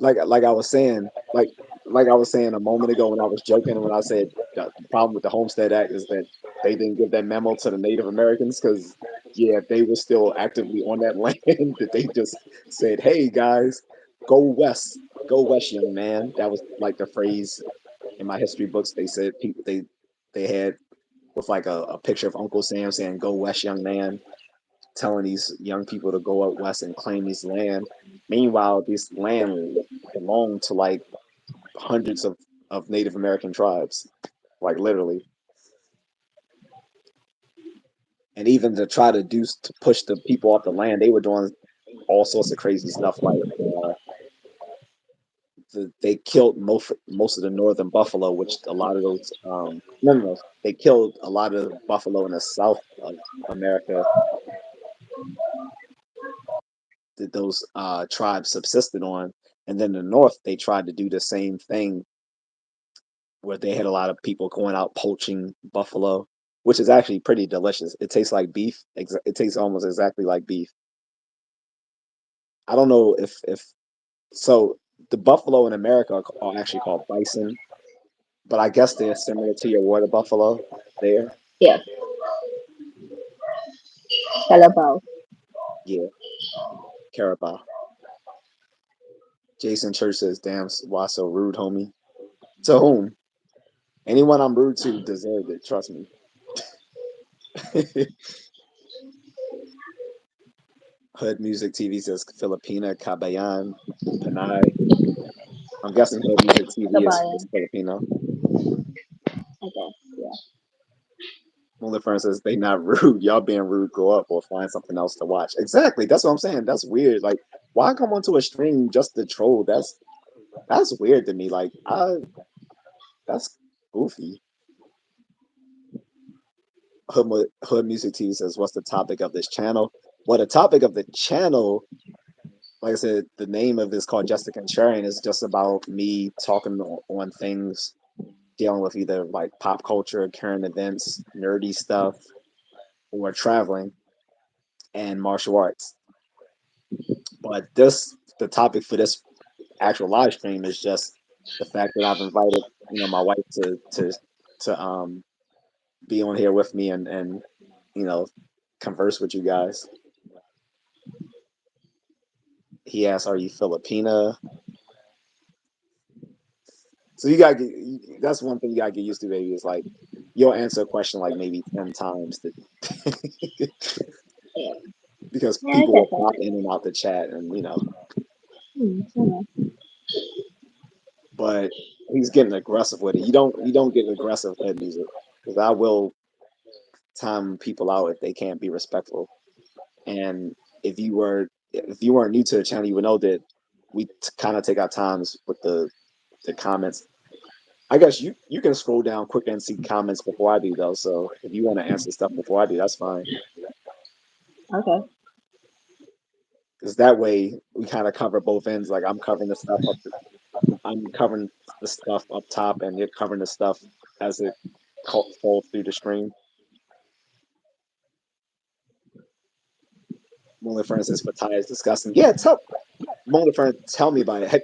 like I was saying, like I was saying a moment ago when I was joking when I said the problem with the Homestead Act is that they didn't give that memo to the Native Americans because yeah, they were still actively on that land that they just said, "Hey guys, go west, young man." That was like the phrase in my history books. They said people they had with like a picture of Uncle Sam saying "Go west, young man," telling these young people to go out west and claim this land. Meanwhile, this land belonged to like hundreds of Native American tribes, like literally. And even to try to push the people off the land, they were doing all sorts of crazy stuff, like they killed most of the northern buffalo, which a lot of those no, no, no, they killed a lot of buffalo in the south of America that those tribes subsisted on, and then the north they tried to do the same thing where they had a lot of people going out poaching buffalo, which is actually pretty delicious. It tastes like beef. It tastes almost exactly like beef. I don't know if so. The buffalo in America are actually called bison, but I guess they're similar to your water buffalo there. Yes, Calabaw. Yeah, carabao. Jason Church says, "Damn, why so rude, homie?" To whom? Anyone I'm rude to deserved it. Trust me. Hood Music TV says Filipina Kabayan Panay. I'm guessing Hood Music TV is Kabayan, Filipino. I guess. Yeah. Mulder Fern says they not rude. Y'all being rude, grow up or find something else to watch. Exactly. That's what I'm saying. That's weird. Like, why come onto a stream just to troll? That's weird to me. Like, that's goofy. Hood Music TV says, "What's the topic of this channel?" Well, the topic of the channel, like I said, the name of this called Just A Contrarian is just about me talking on things dealing with either like pop culture, current events, nerdy stuff, or traveling and martial arts. But the topic for this actual live stream is just the fact that I've invited, my wife to be on here with me and you know converse with you guys. He asked, "Are you Filipina?" So you gotta that's one thing you gotta get used to, baby. Is like you'll answer a question like maybe 10 times Yeah. because Yeah, I people guess will pop that. in and out the chat, and I but he's getting aggressive with it. You don't get aggressive head music because I will time people out if they can't be respectful. And if you weren't new to the channel, you would know that we kind of take our times with the comments. I guess you can scroll down quicker and see comments before I do though. So if you want to answer stuff before I do, that's fine. Okay. Because that way we kind of cover both ends. Like I'm covering the stuff up top, and you're covering the stuff as it falls through the stream. Only for instance, Pataya is disgusting. Yeah, Mona Fern, tell me about it. Heck,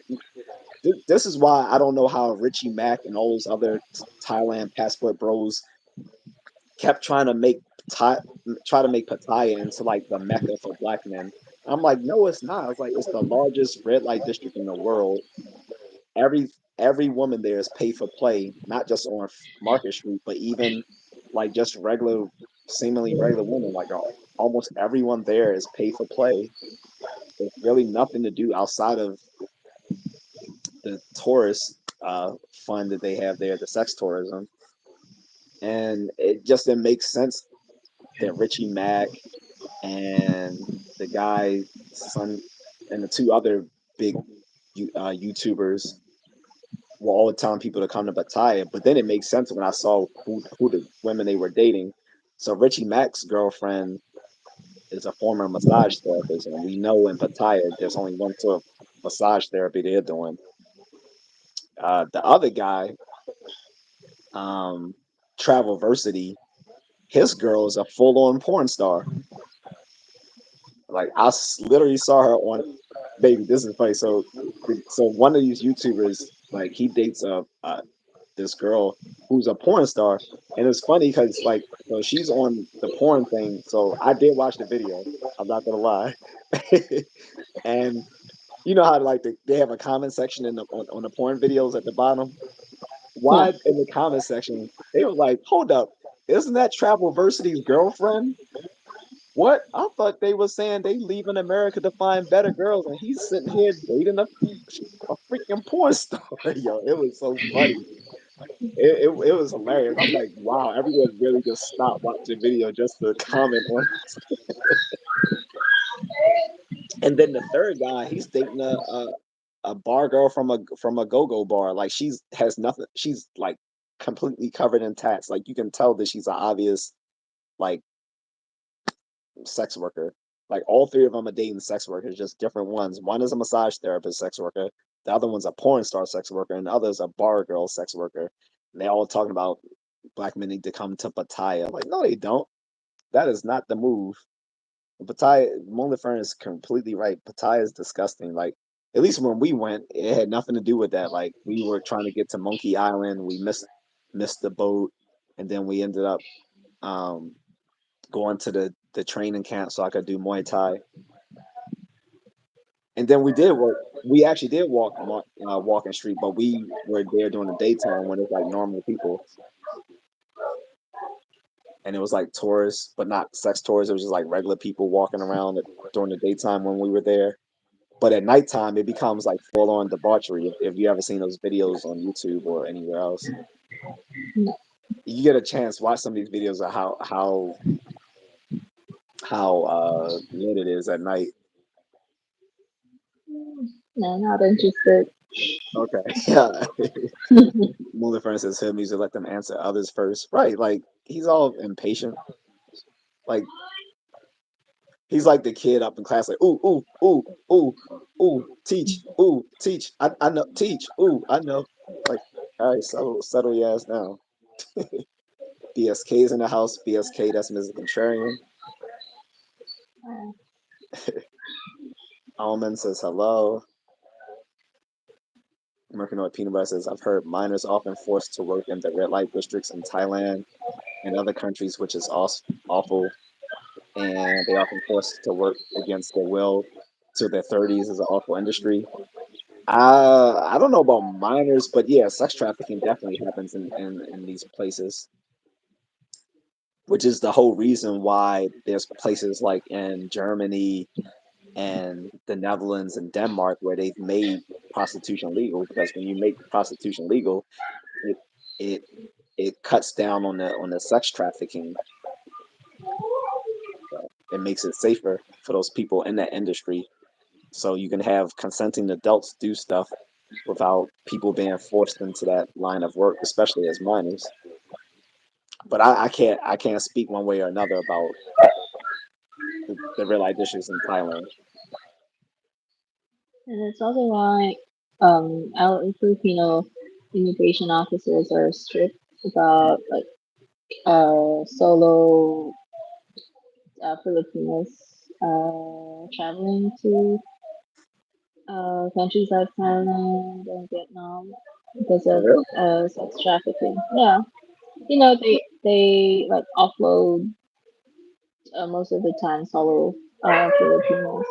this is why I don't know how Richie Mack and all those other Thailand passport bros kept try to make Pattaya into like the mecca for black men. I'm like, no, it's not. It's like it's the largest red light district in the world. Every every woman there is pay for play, not just on Market Street, but even like just seemingly regular women. Like almost everyone there is pay for play. There's really nothing to do outside of the tourist fund that they have there, the sex tourism, and it just didn't make sense that Richie Mack and the guy son and the two other big YouTubers were all telling people to come to Pattaya, but then it makes sense when I saw who the women they were dating. So Richie Mack's girlfriend is a former massage therapist, and we know in Pattaya there's only one sort of massage therapy they're doing. The other guy, um, Travelversity, his girl is a full-on porn star. Like literally saw her on. Baby, this is funny. So one of these YouTubers, like he dates this girl who's a porn star, and it's funny because like so she's on the porn thing. So I did watch the video. I'm not gonna lie, and you know how like they have a comment section on the porn videos at the bottom. Yeah. Why in the comment section they were like, "Hold up, isn't that Travelversity's girlfriend?" What? I thought they were saying they leaving America to find better girls, and he's sitting here dating a freaking porn star. Yo, it was so funny. It was hilarious. I'm like, wow, everyone really just stopped watching the video just to comment on. And then the third guy, he's dating a bar girl from a go-go bar. Like she's has nothing. She's like completely covered in tats. Like you can tell that she's an obvious like sex worker. Like all three of them are dating sex workers, just different ones. One is a massage therapist sex worker. The other one's a porn star sex worker, and the other is a bar girl sex worker. And they all talking about black men need to come to Pataya. Like, no, they don't. That is not the move. Pataya, Mona Fern is completely right. Pataya is disgusting. Like, at least when we went, it had nothing to do with that. Like, we were trying to get to Monkey Island. We missed the boat, and then we ended up um, going to the training camp so I could do Muay Thai. And then we did work. We actually did walking street, but we were there during the daytime when it's like normal people, and it was like tourists, but not sex tourists. It was just like regular people walking around during the daytime when we were there. But at nighttime, it becomes like full on debauchery. If you ever seen those videos on YouTube or anywhere else, you get a chance, watch some of these videos of how lit it is at night. No, not interested. Okay, yeah. Mulder, for instance, him used to let them answer others first. Right, like he's all impatient. Like he's like the kid up in class, like ooh ooh ooh ooh ooh teach. I know teach I know. Like all right, settle your ass down. BSK's in the house. BSK, that's Mrs. Contrarian. Almond says hello. Mercanoid Peanut Butter says, I've heard minors often forced to work in the red light districts in Thailand and other countries, which is awful. And they often forced to work against their will till their 30s is an awful industry. I don't know about minors, but yeah, sex trafficking definitely happens in these places, which is the whole reason why there's places like in Germany and the Netherlands and Denmark where they've made prostitution legal, because when you make prostitution legal, it it it cuts down on the sex trafficking. So it makes it safer for those people in that industry. So you can have consenting adults do stuff without people being forced into that line of work, especially as minors. But I can't speak one way or another about the red light districts in Thailand. And it's also why our Filipino immigration officers are strict about like solo Filipinos traveling to countries like Thailand and Vietnam because For of real? sex trafficking. Yeah, they like offload most of the time solo Filipinos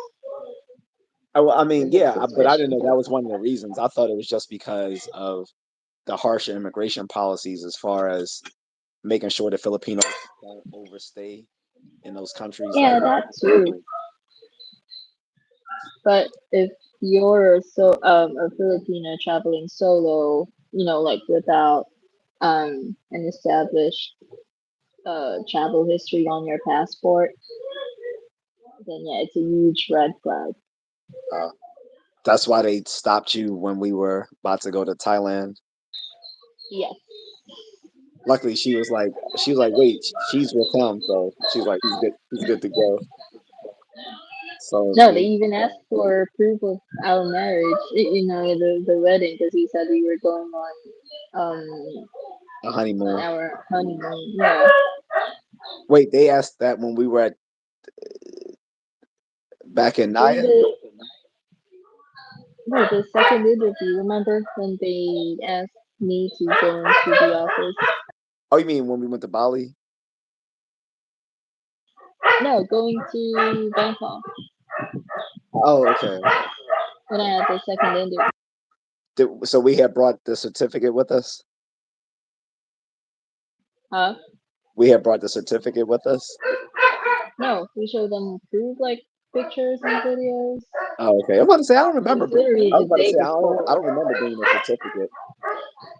I mean, because of yeah, but I didn't suspicion. know that was one of the reasons. I thought it was just because of the harsher immigration policies as far as making sure that Filipinos don't overstay in those countries Yeah, like that too. illegally. But if you're a Filipino traveling solo, like without an established travel history on your passport, then yeah, it's a huge red flag. Uh, that's why they stopped you when we were about to go to Thailand. Yes. Luckily, she was like, wait, she's with him, so she's like, he's good to go. So No, they they even asked for proof of our marriage, the wedding, because he said we were going a on honeymoon. our honeymoon. Yeah. Wait, they asked that when we were at back in During Naya. the no, the second interview, remember when they asked me to go into the office? Oh, you mean when we went to Bali? No, going to Bangkok Oh, okay, okay. when I had the second interview. So we had brought the certificate with us. Huh? We had brought the certificate with us. No, we showed them proof, like pictures and videos. Oh, okay. I'm about to say I don't It remember. was literally I was the about to day say before. I don't remember bringing a certificate.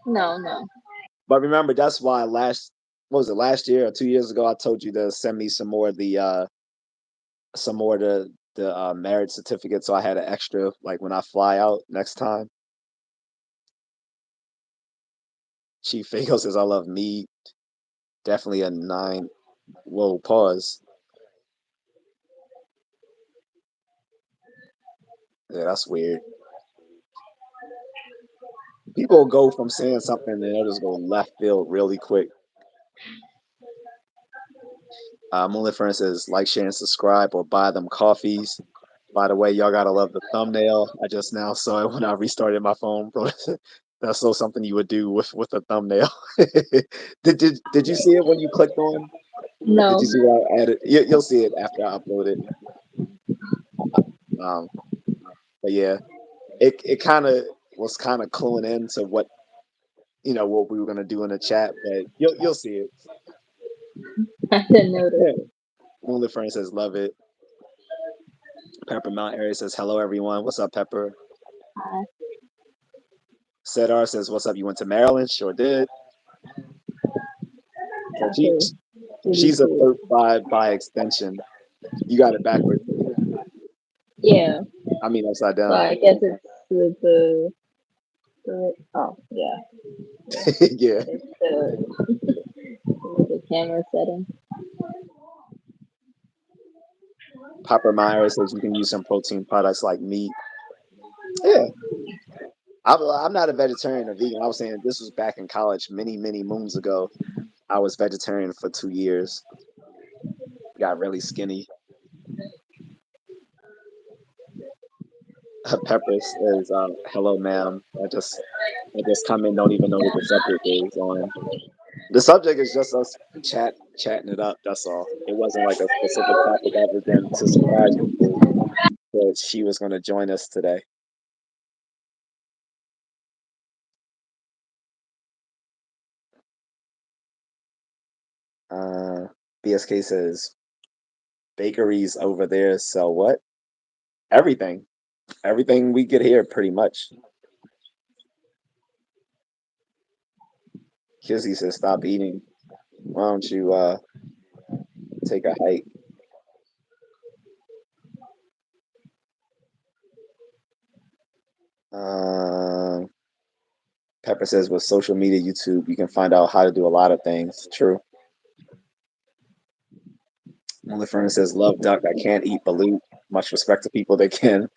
No, no. But remember, that's why what was it, last year or 2 years ago, I told you to send me some more of the the marriage certificate, so I had an extra like when I fly out next time. Chief Fago says I love meat. Definitely a 9. Whoa, pause. Yeah, that's weird. People go from saying something and they'll just go left field really quick. Moonlit Fern says like, share, and subscribe, or buy them coffees. By the way, y'all gotta love the thumbnail. I just now saw it when I restarted my phone, bro. That's so something you would do with a thumbnail. Did you see it when you clicked on? Did No, you see what I added? You'll see it after I upload it. Um, but yeah, it kind of was kind of cluing into what what we were gonna do in the chat, but you'll see it. I didn't notice. Moonlit Fern says love it. Pepper Mount Area says hello everyone. What's up, Pepper? I Sedar says what's up. You went to Maryland? Sure did. So okay, really she's a cool. 35 by extension. You got it backwards. Yeah, I mean upside but down. I guess it's with oh yeah, yeah. Yeah. It's the camera setting. Pepper Myers says you can use some protein products like meat. Yeah. I'm not a vegetarian or vegan. I was saying this was back in college many moons ago. I was vegetarian for 2 years. Got really skinny. Pepper says, "Hello, ma'am. I just come in, don't even know what the subject is on. The subject is just us chatting it up. That's all. It wasn't like a specific topic other than to surprise people that she was going to join us today." Uh, BSK says bakeries over there sell what? Everything. Everything we get here, pretty much. Kizzy says stop eating. Why don't you take a hike? Um, Pepper says with social media, YouTube, you can find out how to do a lot of things. True. Only Fern says love duck. I can't eat balut. Much respect to people that can,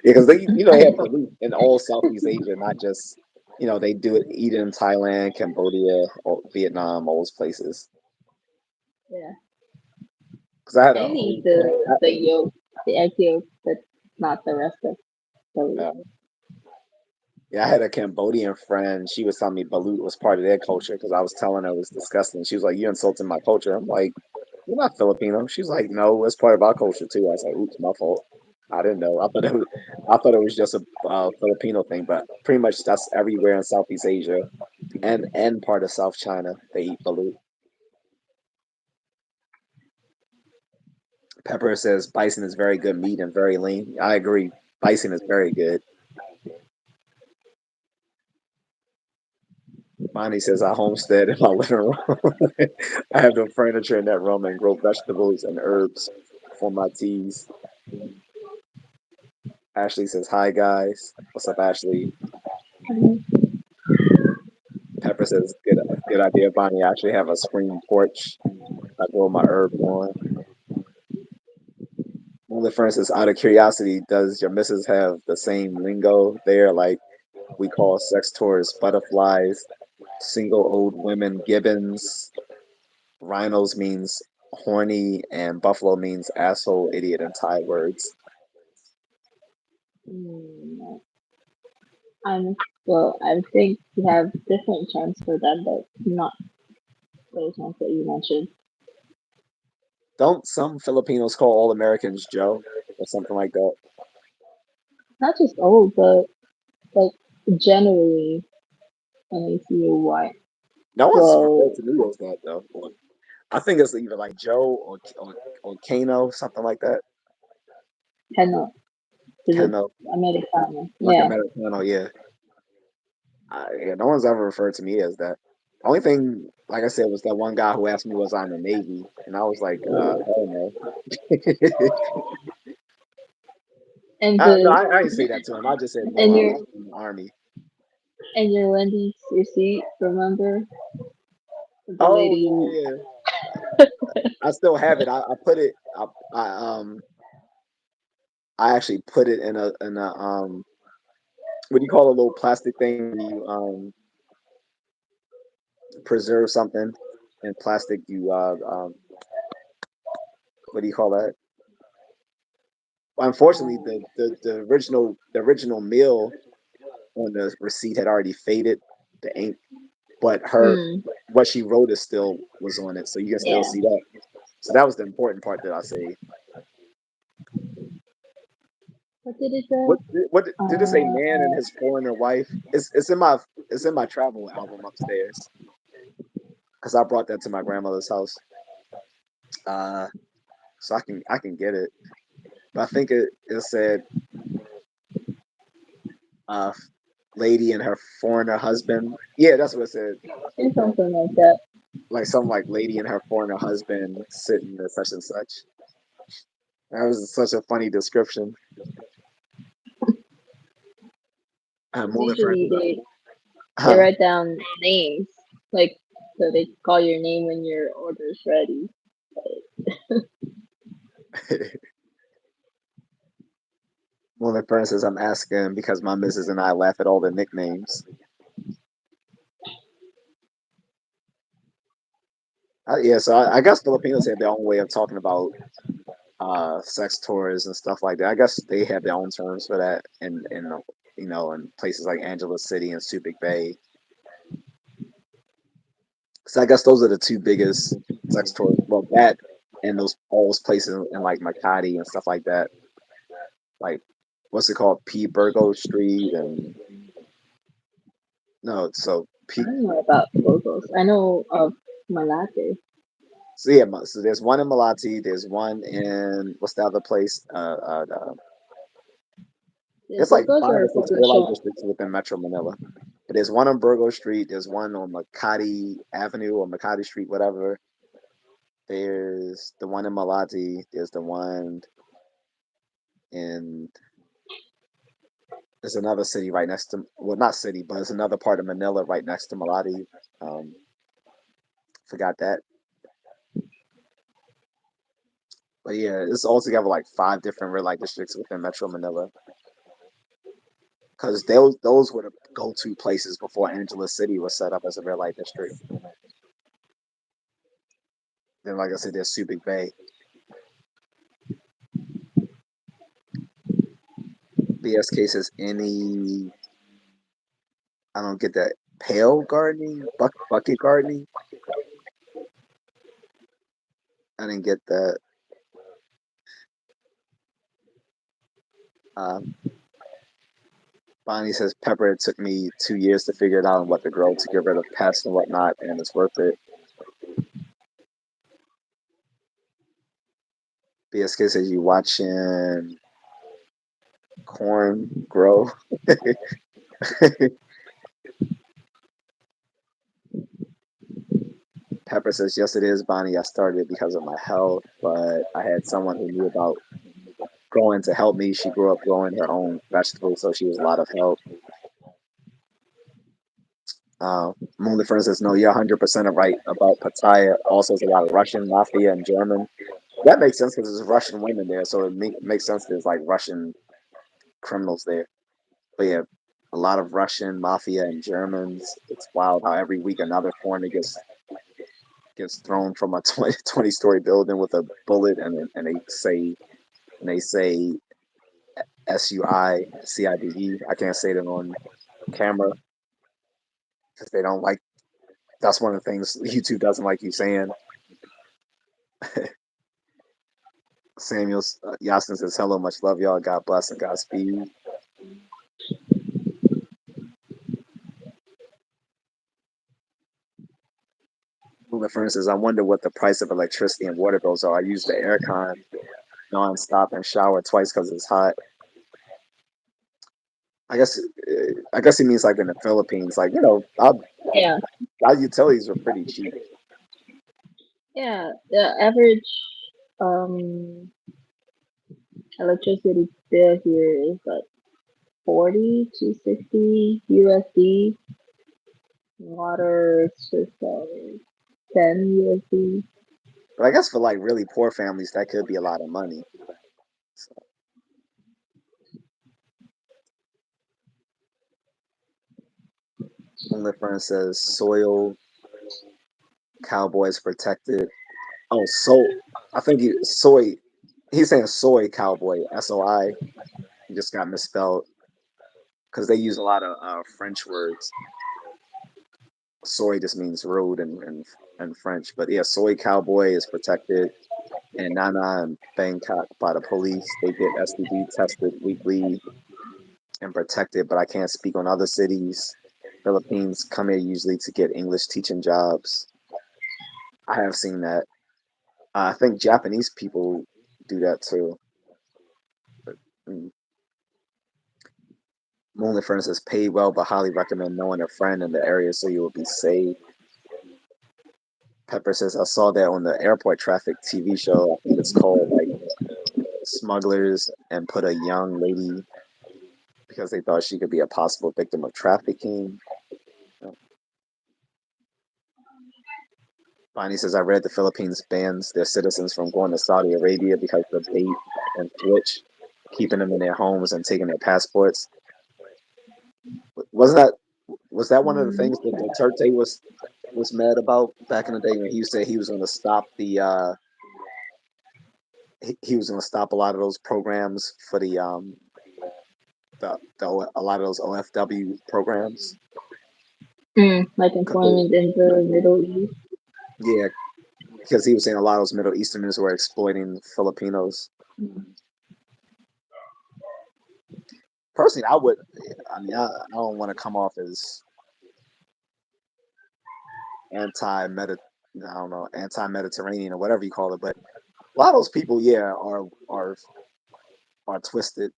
because they have balut in all Southeast Asia, not just they do it eat it in Thailand, Cambodia, or Vietnam, all those places. Yeah, Because I had I a eat home, the yolk, the egg yolk, but not the rest of the. uh, yeah, I had a Cambodian friend. She was telling me balut was part of their culture because I was telling her it was disgusting. She was like, "You insulting my culture." I'm like, "You're not Filipino." She's like, "No, it's part of our culture too." I was like, "Oops, my fault. I didn't know. I thought it was just a Filipino thing, but pretty much that's everywhere in Southeast Asia and part of South China. They eat balut." Pepper says bison is very good meat and very lean. I agree. Bison is very good. Bonnie says I homestead in my living room. I have no furniture in that room and grow vegetables and herbs for my teas. Ashley says hi guys. What's up, Ashley? Pepper says good idea, Bonnie. I actually have a screen porch I grow my herbs on. Only for instance, out of curiosity, does your missus have the same lingo there? Like we call sex tours butterflies, single old women gibbons, rhinos means horny, and buffalo means asshole, idiot, and Thai words. Mm, well, I think you have different terms for that, but not those ones that you mentioned. Don't some Filipinos call all Americans Joe or something like that? Not just old, but like generally when I see a white. No one's referred Well, to me as that though. I think it's either like Joe or Kano, something like that. Kano, because it's Kano, Americano. like Yeah, Americano, yeah. Yeah, no one's ever referred to me as that. The only thing, like I said, was that one guy who asked me was I in the Navy, and I was like, hell no. And No, the I didn't say that to him. I just said no. and I your was in the army. and your Wendy's receipt, remember? The Oh lady. yeah, yeah. I still have it. I put it. I actually put it in a what do you call a little plastic thing when you preserve something in plastic? You what do you call that? Unfortunately, the original meal on the receipt had already faded, the ink, but her Mm, what she wrote is still was on it, so you can still yeah. see that. So that was the important part that I say. What did it say? What did it say? Uh, Man and his foreigner wife. It's in my travel album upstairs because I brought that to my grandmother's house. Uh, so I can get it. But I think it said uh lady and her foreigner husband. Yeah, that's what it said. it's something like that. Like some like lady and her foreigner husband sitting in such and such. That was such a funny description. Moving for Usually they huh. write down names, like so they call your name when your order's ready. Moving for instance, I'm asking because my missus and I laugh at all the nicknames. Yeah, so I guess Filipinos have their own way of talking about sex tours and stuff like that. I guess they have their own terms for that in you know in places like Angeles City and Subic Bay. So I guess those are the two biggest sex tours. Well, that and those all those places in like Makati and stuff like that. Like what's it called? P Burgo Street and no, so I P. don't know about locals. I know of Malate. So yeah, so there's one in Malati. There's one in what's the other place? The It's like Burgos five are or six red light poblacion. districts within Metro Manila. But there's one on Burgo Street. There's one on Makati Avenue or Makati Street, whatever. There's the one in Malati. There's the one in there's another city right next to well, not city, but it's another part of Manila right next to Malati. Um, Forgot that. But yeah, it's altogether like five different red light districts within Metro Manila. Because those were the go-to places before Angeles City was set up as a red light district. Then, like I said, there's Subic Bay. BS cases any I don't get that pail gardening, bucket gardening. I didn't get that. Um, Bonnie says pepper. It took me 2 years to figure it out and what to grow to get rid of pests and whatnot, and it's worth it. BSK says you watching corn grow. Pepper says yes, it is, Bonnie. I started it because of my health, but I had someone who knew about growing to help me. She grew up growing her own vegetables, so she was a lot of help. Moonly Friend says, no, you're 100% right about Pataya. Also, there's a lot of Russian mafia and German. That makes sense because there's Russian women there, so it makes sense there's like Russian criminals there. But yeah, a lot of Russian mafia and Germans. It's wild how every week another foreigner gets thrown from a 20-story building with a bullet, and they say SUICIDE. I can't say that on camera because they don't like. That's one of the things YouTube doesn't like you saying. Samuel Yasin says, hello, much love, y'all. God bless and Godspeed. Moving for instance, I wonder what the price of electricity and water bills are. I use the aircon nonstop and shower twice because it's hot. I guess he means like in the Philippines, like Yeah, our utilities are pretty cheap. yeah. The average um Electricity bill here is like 40 to 60 USD. Water is just 10 USD. But I guess for like really poor families, that could be a lot of money. So, only friend says soil cowboys protected. Oh, so I think soy. He's saying soy cowboy, SOI. He just got misspelled because they use a lot of French words. Soy just means road in French, but yeah, soy cowboy is protected. And Nana and Bangkok by the police. They get STD tested weekly and protected, but I can't speak on other cities. Philippines come here usually to get English teaching jobs. I have seen that. I think Japanese people do that too. Mm. Moonlit Furnace says paid well, but highly recommend knowing a friend in the area so you will be safe. Pepper says I saw that on the airport traffic TV show. I think it's called like Smugglers, and put a young lady because they thought she could be a possible victim of trafficking. Bonnie says, I read the Philippines bans their citizens from going to Saudi Arabia because of bait and switch, keeping them in their homes and taking their passports. Was that one of the Mm, things that Duterte was mad about back in the day when he said he was going to stop he was going to stop a lot of those programs for a lot of those OFW programs? like employment in the Middle East. Yeah, because he was saying a lot of those Middle Easterners were exploiting Filipinos. Mm. Personally, I would. I mean, I don't want to come off as anti-Medi, I don't know, anti-Mediterranean or whatever you call it, but a lot of those people, yeah, are twisted,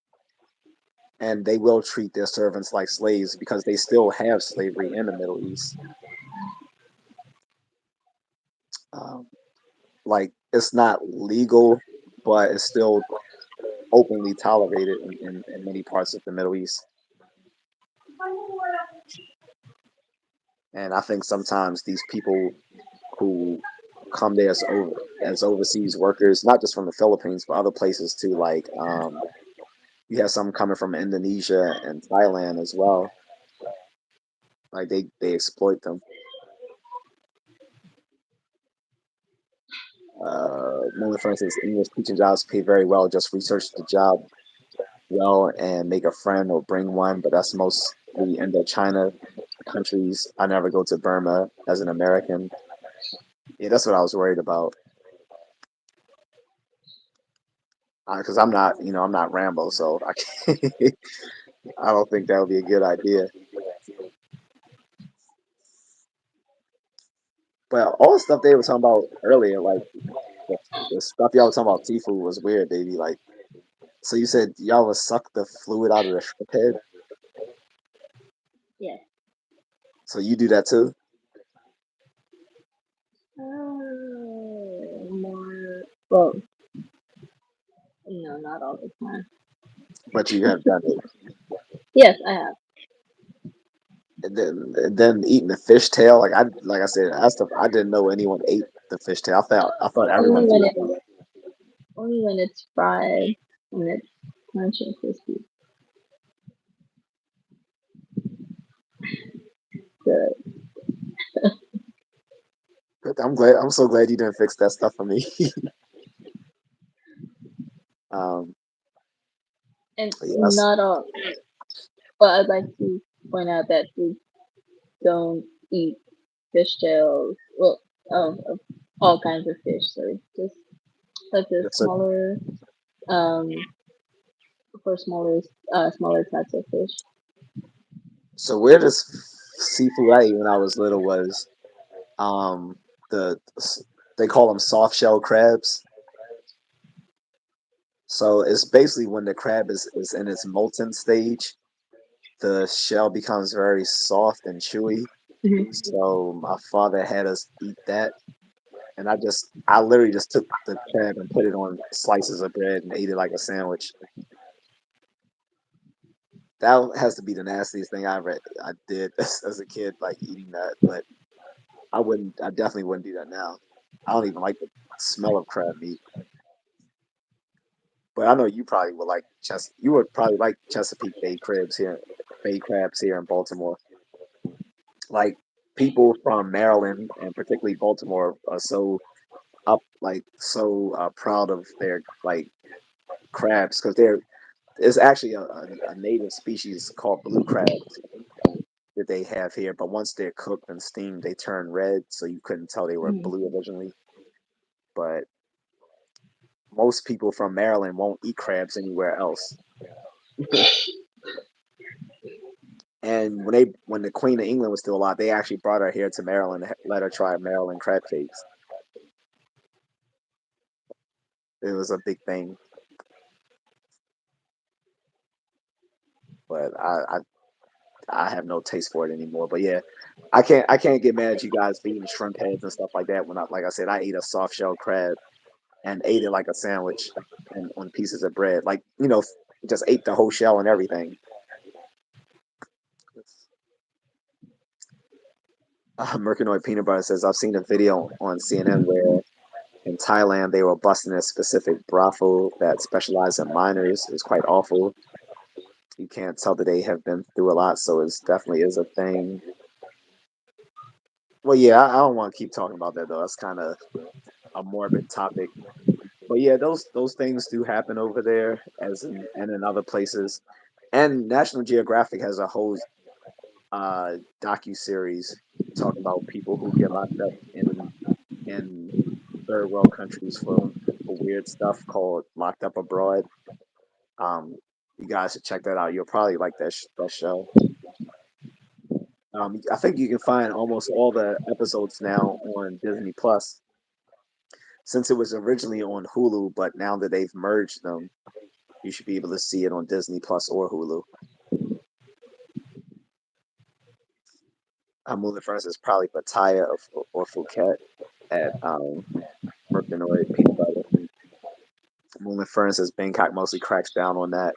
and they will treat their servants like slaves because they still have slavery in the Middle East. Um, like it's not legal, but it's still openly tolerated in many parts of the Middle East. And I think sometimes these people who come there as overseas workers, not just from the Philippines, but other places too, like you have some coming from Indonesia and Thailand as well. Like they exploit them. One for instance, English teaching jobs pay very well. Just research the job well and make a friend or bring one. But that's mostly Indochina countries. I never go to Burma as an American. Yeah, that's what I was worried about. Because I'm not, I'm not Rambo, so I can't, I don't think that would be a good idea. But all the stuff they were talking about earlier, like the stuff y'all were talking about seafood was weird, baby. Like, so you said y'all would suck the fluid out of the shrimp head. Yeah. So you do that too, More, well, not all the time. but you have done it. Yes, I have. And then eating the fish tail, like I said, that stuff I didn't know anyone ate the fish tail. I thought everyone Only when threw it it's away. only when it's fried and it's crunchy and crispy. Good. But I'm so glad you didn't fix that stuff for me. um, And yes. not all, but I'd like to point out that we don't eat fish tails. Well, of all kinds of fish. So just like the So um, for smaller types of fish. so weirdest seafood I ate when I was little was um the they call them soft shell crabs. So it's basically when the crab is in its molten stage, the shell becomes very soft and chewy. Mhm. So my father had us eat that, and I literally just took the crab and put it on slices of bread and ate it like a sandwich. That has to be the nastiest thing I did as a kid, like eating that. But I definitely wouldn't do that now. I don't even like the smell of crab meat. But I know you probably would like you would probably like Chesapeake Bay crabs here in Baltimore. Like people from Maryland and particularly Baltimore are so proud of their like crabs because there's actually a native species called blue crabs that they have here, but once they're cooked and steamed, they turn red, so you couldn't tell they were Mm. blue originally. But most people from Maryland won't eat crabs anywhere else. And when the Queen of England was still alive, they actually brought her here to Maryland and let her try Maryland crab cakes. It was a big thing, but I have no taste for it anymore. But yeah, I can't get mad at you guys for eating shrimp heads and stuff like that. When like I said, I ate a soft shell crab and ate it like a sandwich and on pieces of bread, like just ate the whole shell and everything. Mercanoid Peanut Butter says I've seen a video on CNN where in Thailand they were busting a specific brothel that specialized in minors. It's quite awful. You can't tell that they have been through a lot, so it definitely is a thing. Well, yeah, I don't want to keep talking about that though. That's kind of a morbid topic. But yeah, those things do happen over there, as and in other places. And National Geographic has a whole docu series talking about people who get locked up in third world countries for weird stuff called Locked Up Abroad. Um, you guys should check that out. You'll probably like that show. I think you can find almost all the episodes now on Disney Plus, since it was originally on Hulu, but now that they've merged them, you should be able to see it on Disney Plus or Hulu. Moving first is probably Pataya or Phuket at Mercanoid Peanut Butter. Moving first says Bangkok mostly cracks down on that.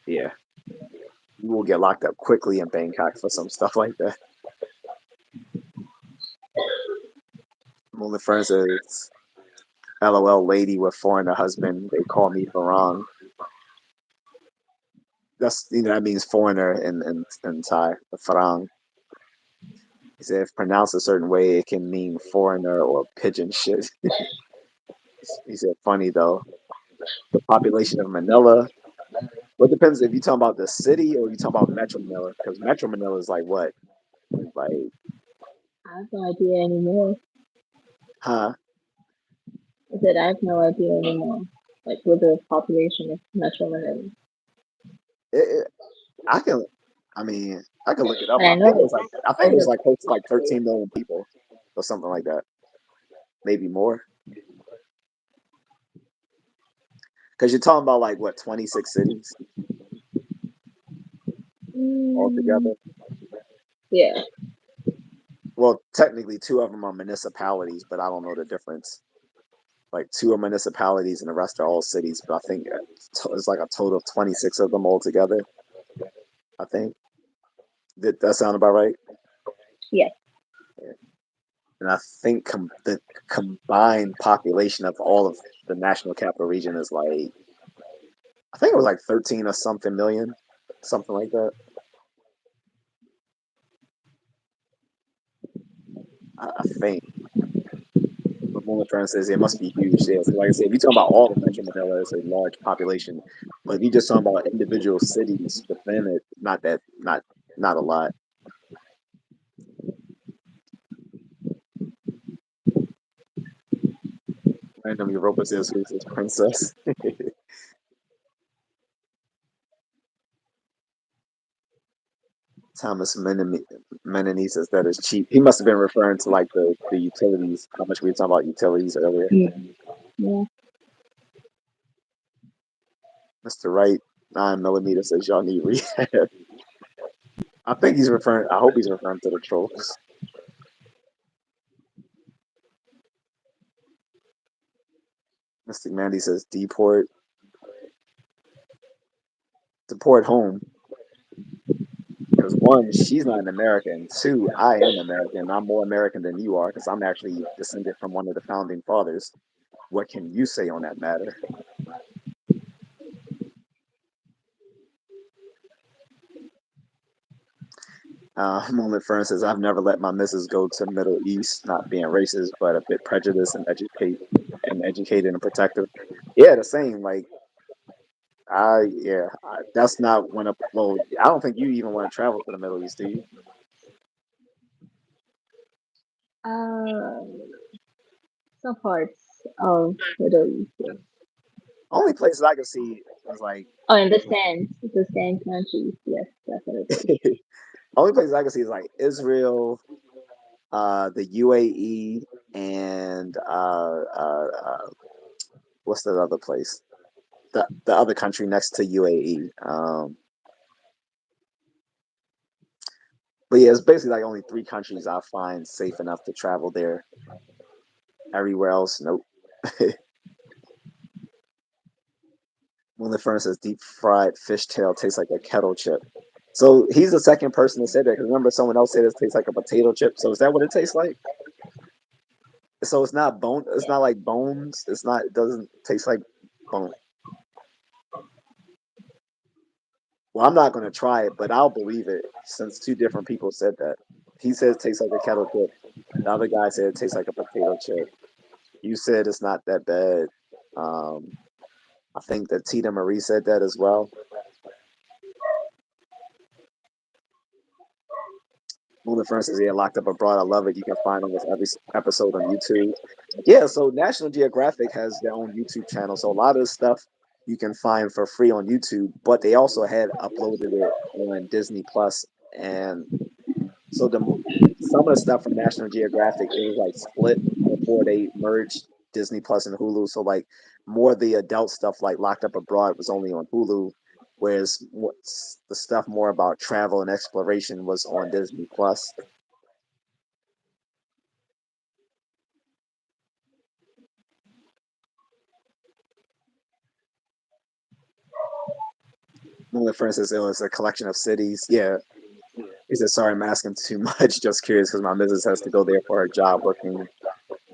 Yeah, you will get locked up quickly in Bangkok for some stuff like that. Moving first says LOL lady with foreigner husband. They call me Farang. That's that means foreigner in Thai. Farang. He said if pronounced a certain way, it can mean foreigner or pigeon shit. He said funny though. The population of Manila. Well, it depends if you're talking about the city or you talking about Metro Manila. Because Metro Manila is like what? Like, I have no idea anymore. huh? I said I have no idea anymore. Like with the population of Metro Manila. It, I can. I mean, I can look it up. And I know that I think it was like close to like 13 million people or something like that. Maybe more. Because you're talking about like what 26 cities mm, altogether. yeah. Well, technically, two of them are municipalities, but I don't know the difference. Like two are municipalities and the rest are all cities. But I think it's like a total of 26 of them altogether. I think. Did that sound about right? Yes. Yeah. And I think the combined population of all of the national capital region is like, I think it was like 13 or something million, something like that. I think. But Mona Fern says it must be huge. Yeah, so like I said, if you're talking about all of Metro Manila, it's a large population. But if you're just talking about individual cities within it, not a lot. Random Europa says who's this princess? Thomas Menini says that is cheap. He must have been referring to like the utilities, how much we were talking about utilities earlier. Yeah. Mr. Wright, 9mm says y'all need rehab. I hope he's referring to the trolls. Mystic Mandy says deport home. Because one, she's not an American. Two, I am American. I'm more American than you are because I'm actually descended from one of the founding fathers. What can you say on that matter? Moment Fern says, I've never let my missus go to Middle East, not being racist, but a bit prejudiced and educated and protective. Yeah, the same. Like that's not one of. Well, I don't think you even want to travel to the Middle East, do you? Uh, some parts of Middle East. Yes. Only places I can see is like Oh, in the sand countries. Yes, definitely. only places I can see is like Israel, the UAE, and what's that other place? The other country next to UAE. But yeah, it's basically like only three countries I find safe enough to travel there. Everywhere else, nope. When the furnace says deep fried fishtail tastes like a kettle chip. So he's the second person to say that. Because remember, someone else said it tastes like a potato chip. So is that what it tastes like? So it's not bone. It's not like bones. It's not. It doesn't taste like bone. Well, I'm not going to try it, but I'll believe it since two different people said that. He says it tastes like a kettle chip. The other guy said it tastes like a potato chip. You said it's not that bad. Um, I think that Tita Marie said that as well. Mona Friends says, yeah, Locked Up Abroad. I love it. You can find almost every episode on YouTube. Yeah, so National Geographic has their own YouTube channel. So a lot of the stuff you can find for free on YouTube, but they also had uploaded it on Disney Plus. And so some of the stuff from National Geographic, it was like split before they merged Disney Plus and Hulu. So like more of the adult stuff like Locked Up Abroad was only on Hulu, whereas what's the stuff more about travel and exploration was on Disney Plus. One of the friends says it was a collection of cities. Yeah. He said, sorry, I'm asking too much. Just curious because my missus has to go there for her job working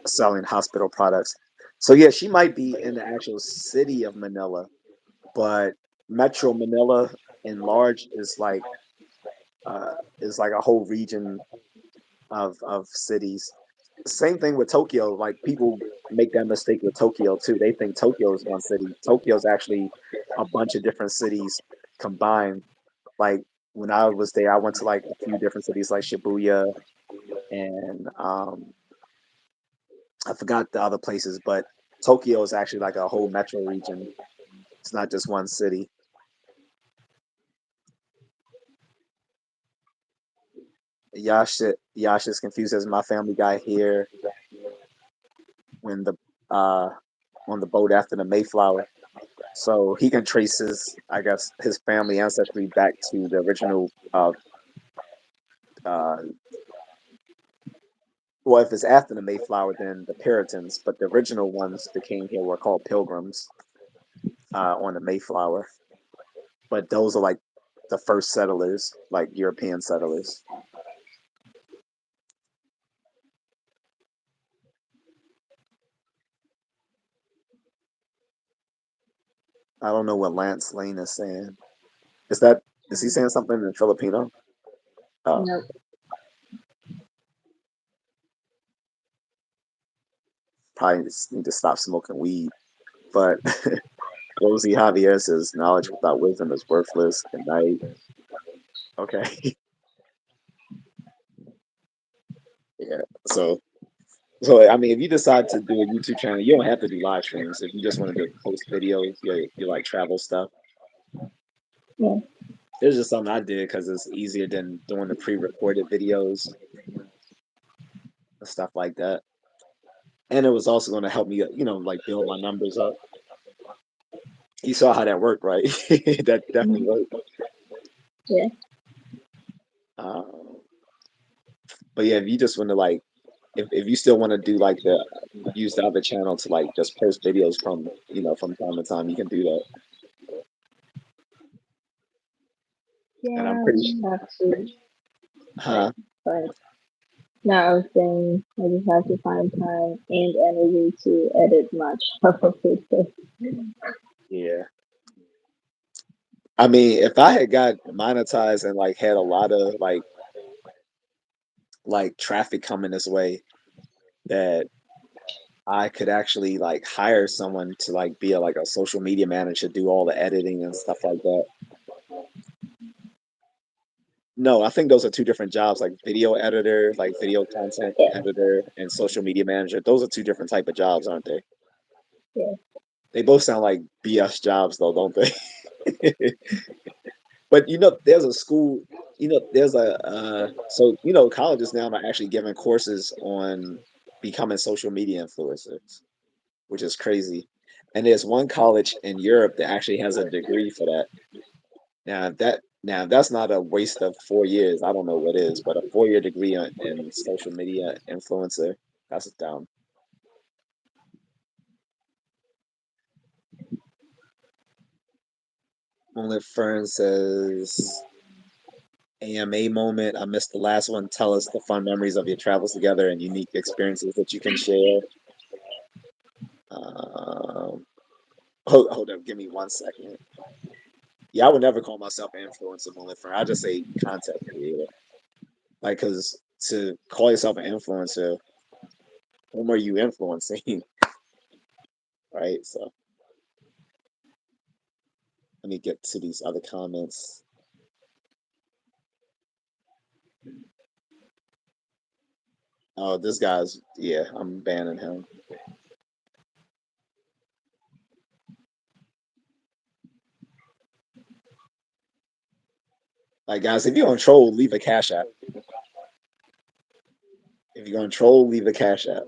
selling hospital products. So yeah, she might be in the actual city of Manila, but Metro Manila in large uh, is like a whole region of cities. Same thing with Tokyo. Like people make that mistake with Tokyo too. They think Tokyo is one city. Tokyo is actually a bunch of different cities combined. Like when I was there, I went to like a few different cities like Shibuya and I forgot the other places, but Tokyo is actually like a whole metro region. It's not just one city. Yash is confused as my family got here when the uh on the boat after the Mayflower. So he can trace his, I guess, his family ancestry back to the original uh well, if it's after the Mayflower, then the Puritans, but the original ones that came here were called Pilgrims on the Mayflower. But those are like the first settlers, like European settlers. I don't know what Lance Lane is saying. Is he saying something in Filipino? Oh, Nope. probably just need to stop smoking weed. But Rosie Javier says knowledge without wisdom is worthless. Good night. Okay. Yeah. So I mean, if you decide to do a YouTube channel, you don't have to do live streams. If you just want to post videos, you like travel stuff. Yeah. It's just something I did because it's easier than doing the pre-recorded videos and stuff like that. And it was also going to help me, like build my numbers up. You saw how that worked, right? That definitely Mhm. worked. Yeah. Um, but yeah, if you just want to like if you still want to do like the use the other channel to like just post videos from from time to time, you can do that. And I'm Yeah, pretty we have to. huh? But no, I was saying I just have to find time and energy to edit much of it. Yeah. I mean, if I had got monetized and like had a lot of like traffic coming this way, that I could actually like hire someone to like be like a social media manager, do all the editing and stuff like that. No, I think those are two different jobs, like video editor, like video content Yeah, editor, and social media manager. Those are two different type of jobs, aren't they? yeah, They both sound like BS jobs though, don't they? But there's a school, there's a so colleges now are actually giving courses on becoming social media influencers, which is crazy. And there's one college in Europe that actually has a degree for that. Now if that's not a waste of 4 years, I don't know what is, but a 4 year degree in social media influencer, that's dumb. Only Fern says AMA moment. I missed the last one. Tell us the fun memories of your travels together and unique experiences that you can share. Um, hold up, give me 1 second. Yeah, I would never call myself an influencer, only Fern. I just say content creator. Like, cause to call yourself an influencer, whom are you influencing, right? So let me get to these other comments. Oh, this guy's yeah, I'm banning him. Like guys, if you're gonna troll, leave a cash app. If you're gonna troll, leave a cash app.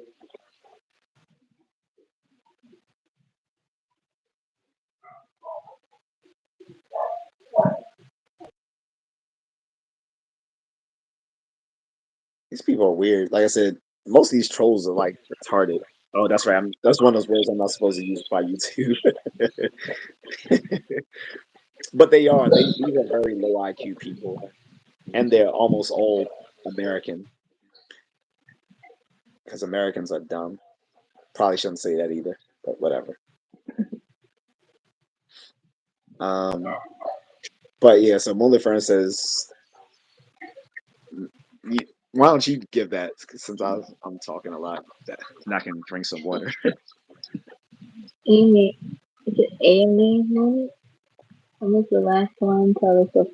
These people are weird. Like I said, most of these trolls are like retarded. Oh, that's right. That's one of those words I'm not supposed to use by YouTube. But they are. These are very low IQ people, and they're almost all American because Americans are dumb. Probably shouldn't say that either, but whatever. Um, but yeah. So Mulder Fern says, "Why don't you give that since I'm talking a lot? And I can drink some water." AMA. Is it AMA moment? When was the last one? Tell us the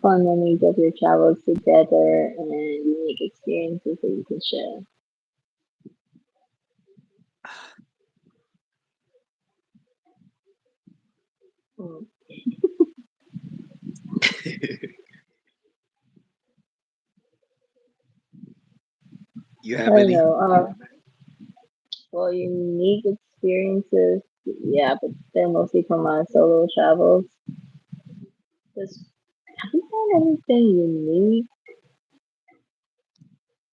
fun memories of your travels together and unique experiences that you can share. Hmm. You I have don't any? know. Well, unique experiences, yeah, but they're mostly from my solo travels. Just have you found anything unique?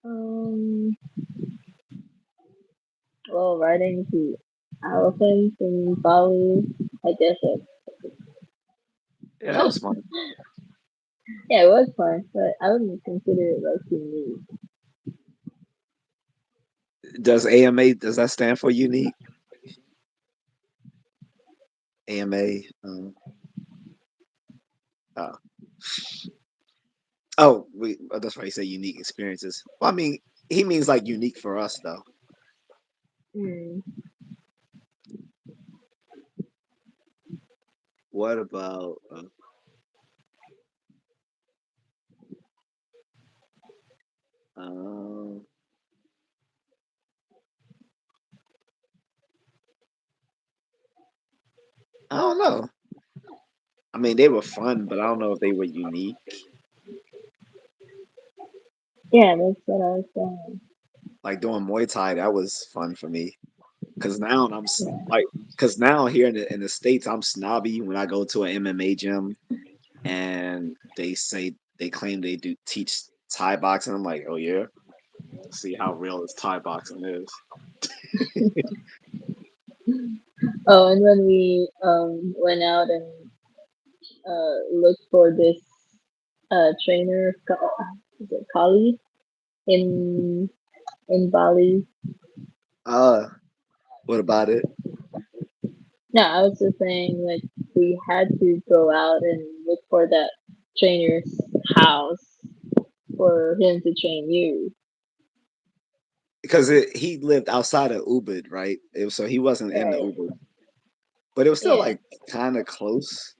Um, well, riding the elephants in Bali, I guess it. Yeah, that was fun. Yeah, it was fun, but I wouldn't consider it like unique. Does AMA does that stand for unique? AMA. Uh, that's why he said unique experiences. Well, I mean, he means like unique for us though. Hmm. What about? Um, I don't know. I mean, they were fun, but I don't know if they were unique. Yeah, that's what I was saying. Like doing Muay Thai, that was fun for me. Cause now like, cause now here in the States, I'm snobby when I go to an MMA gym and they say they claim they do teach Thai boxing. I'm like, oh yeah. See how real this Thai boxing is. Oh, and when we went out and looked for this trainer, is it Kali in Bali? Uh, what about it? No, I was just saying like we had to go out and look for that trainer's house for him to train you. Because he lived outside of Ubud, right? So he wasn't in the Right. Ubud, but it was still Yeah. like kind of close.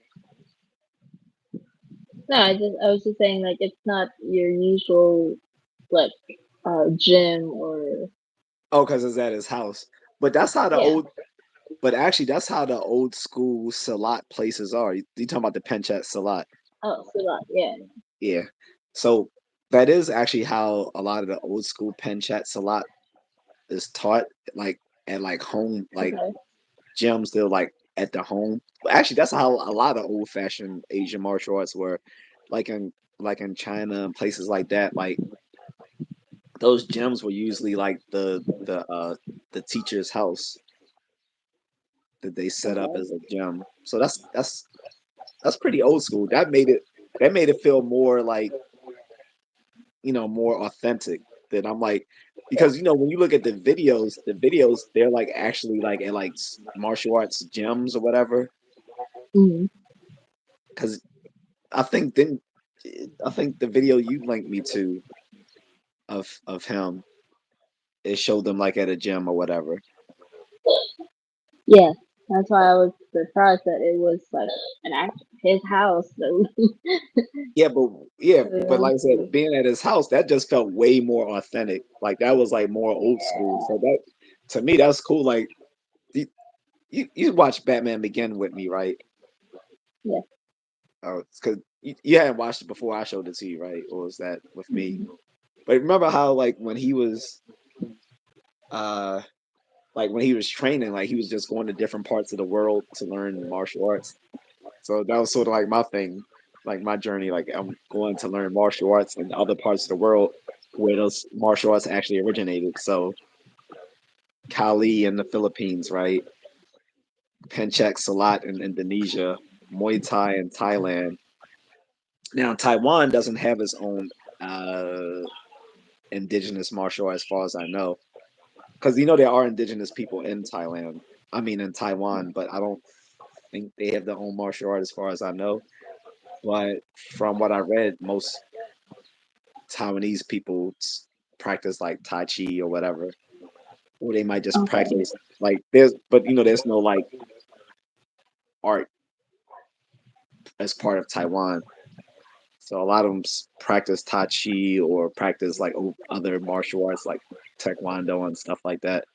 No, I was just saying like it's not your usual like gym or Oh, because it's at his house. But that's how the yeah. old. But actually, that's how the old school Salat places are. You talking about the Penchat Salat? Oh, so that yeah. Yeah. So that is actually how a lot of the old school Penchat Salat is taught, like at like home, like Okay. gyms. They're like at the home. But actually, that's how a lot of old fashioned Asian martial arts were, like in China and places like that. Like those gyms were usually like the teacher's house that they set up Okay. as a gym. So that's pretty old school. That made it feel more like, more authentic. That I'm like, because when you look at the videos they're like actually like at like martial arts gyms or whatever. Mm. Because I think then I think the video you linked me to of him, it showed them like at a gym or whatever. Yeah. That's why I was surprised that it was like an act his house that Yeah, but yeah, we but like went I said, to. being at his house, that just felt way more authentic. Like that was like more old school. So that to me, that's cool. Like you watched Batman Begin with me, right? Yeah. Oh, because you hadn't watched it before I showed it to you, right? Or was that with me? Mhm. But remember how like when he was uh when he was training, like he was just going to different parts of the world to learn martial arts. So that was sort of like my thing, like my journey. Like I'm going to learn martial arts in other parts of the world where those martial arts actually originated. So Kali in the Philippines, right? Pencak Silat in Indonesia, Muay Thai in Thailand. Now Taiwan doesn't have its own uh, indigenous martial art, as far as I know, because there are indigenous people in Thailand. I mean in Taiwan, but I don't think they have their own martial art, as far as I know. But from what I read, most Taiwanese people practice like Tai Chi or whatever, or they might just Okay. practice like there's no like art as part of Taiwan. So a lot of them practice Tai Chi or practice like other martial arts like Taekwondo and stuff like that.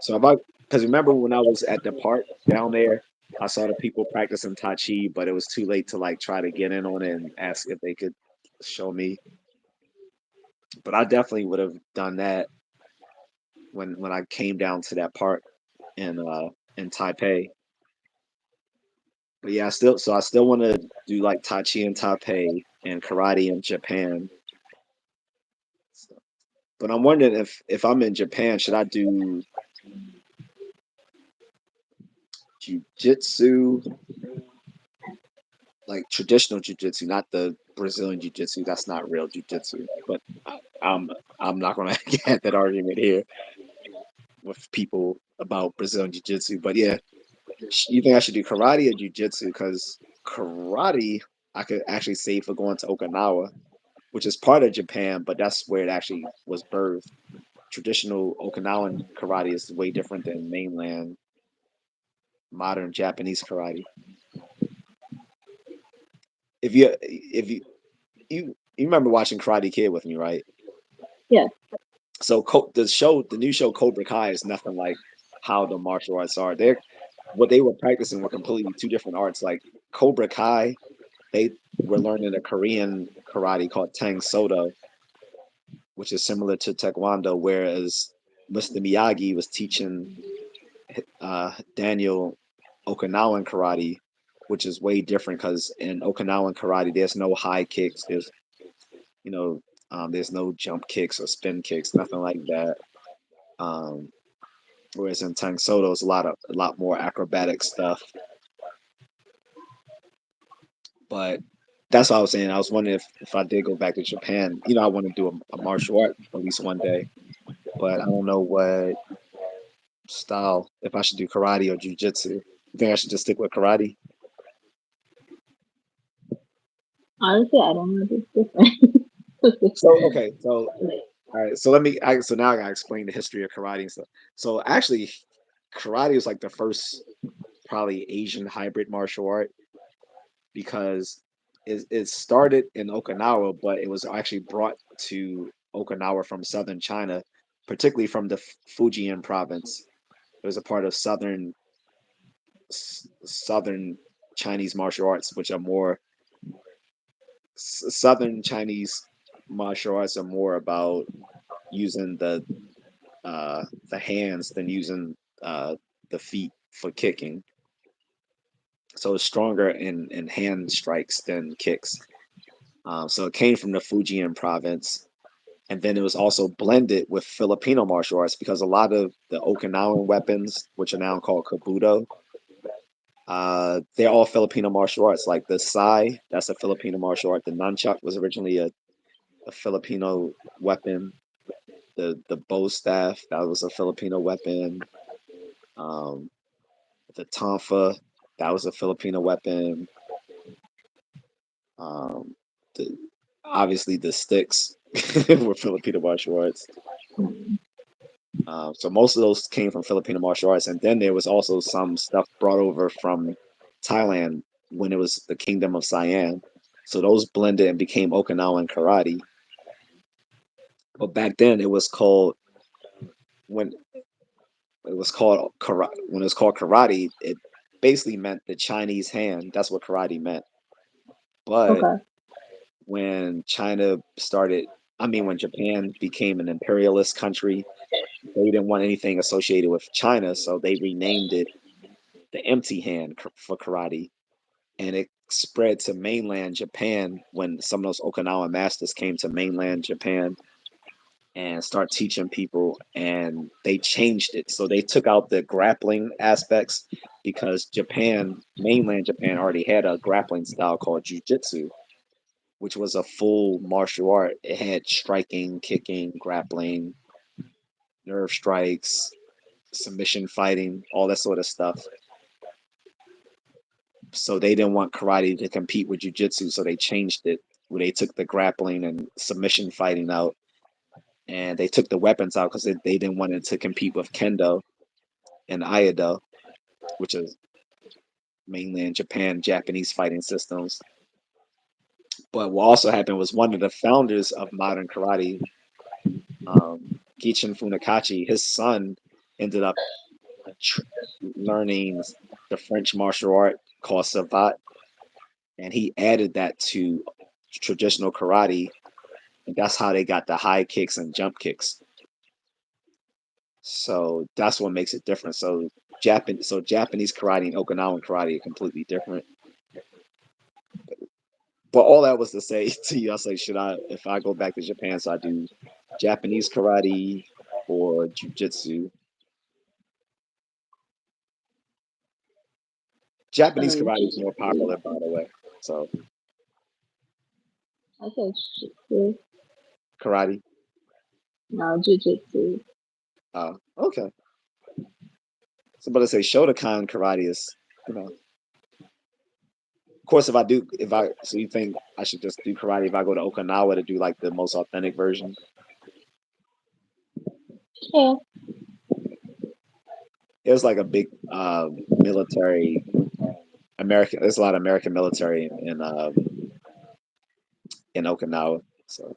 So because remember when I was at the park down there, I saw the people practicing Tai Chi, but it was too late to like try to get in on it and ask if they could show me. But I definitely would have done that when I came down to that park in Taipei. But yeah, I still want to do like Tai Chi in Taipei and karate in Japan. So, but I'm wondering if I'm in Japan, should I do jujitsu, like traditional jujitsu, not the Brazilian jujitsu? That's not real jujitsu. But I'm not gonna get that argument here with people about Brazilian jiu-jitsu. But yeah, you think I should do karate or jiu-jitsu? Because karate, I could actually save for going to Okinawa, which is part of Japan, but that's where it actually was birthed. Traditional Okinawan karate is way different than mainland modern Japanese karate. If you remember watching Karate Kid with me, right? Yeah. So the new show Cobra Kai is nothing like how the martial arts are. What they were practicing were completely two different arts. Like Cobra Kai, they were learning a Korean karate called Tang Sodo, which is similar to Taekwondo, whereas Mr. Miyagi was teaching Daniel Okinawan karate, which is way different because in Okinawan karate, there's no high kicks. There's, you know, There's no jump kicks or spin kicks, nothing like that. Um, Whereas in Tang Sodo, it's a lot more acrobatic stuff. But that's what I was saying. I was wondering if I did go back to Japan, I want to do a martial art at least one day. But I don't know what style, if I should do karate or jujitsu. You think I should just stick with karate? Honestly, I don't know if it's different. So okay, so all right, so so now I gotta explain the history of karate and stuff. So actually, karate was like the first probably Asian hybrid martial art because it started in Okinawa, but it was actually brought to Okinawa from southern China, particularly from the Fujian province. It was a part of southern Chinese martial arts, which are more southern Chinese martial arts are more about using the hands than using the feet for kicking. So it's stronger in hand strikes than kicks. So it came from the Fujian province, and then it was also blended with Filipino martial arts because a lot of the Okinawan weapons, which are now called kabuto, they're all Filipino martial arts. Like the sai, that's a Filipino martial art. The nunchuck was originally a Filipino weapon. The bow staff, that was a Filipino weapon. Um, the tonfa, that was a Filipino weapon. Um, the, Obviously the sticks were Filipino martial arts. So most of those came from Filipino martial arts, and then there was also some stuff brought over from Thailand when it was the Kingdom of Siam. So those blended and became Okinawan karate. But back then when it was called karate. When it was called karate, it basically meant the Chinese hand. That's what karate meant. But Okay. when China started, I mean, when Japan became an imperialist country, they didn't want anything associated with China, so they renamed it the empty hand for karate, and it spread to mainland Japan when some of those Okinawa masters came to mainland Japan and start teaching people, and they changed it. So they took out the grappling aspects because mainland Japan already had a grappling style called jujitsu, which was a full martial art. It had striking, kicking, grappling, nerve strikes, submission fighting, all that sort of stuff. So they didn't want karate to compete with jujitsu, so they changed it where they took the grappling and submission fighting out, and they took the weapons out because they didn't want it to compete with kendo and aikido, which is mainly in Japan, Japanese fighting systems. But what also happened was one of the founders of modern karate, Gichin Funakachi, his son ended up tr- learning the French martial art called savate, and he added that to traditional karate, and that's how they got the high kicks and jump kicks. So that's what makes it different. So Japanese karate and Okinawan karate are completely different. But all that was to say to you, I say, if I go back to Japan, so I do Japanese karate or jujitsu. Japanese karate is more Jujitsu. popular, by the way. So I said jujitsu. karate. No, jujitsu. Okay. So, but I say Shotokan karate is, of course, so you think I should just do karate if I go to Okinawa to do like the most authentic version? Yeah. It was like a big military American. There's a lot of American military in Okinawa, so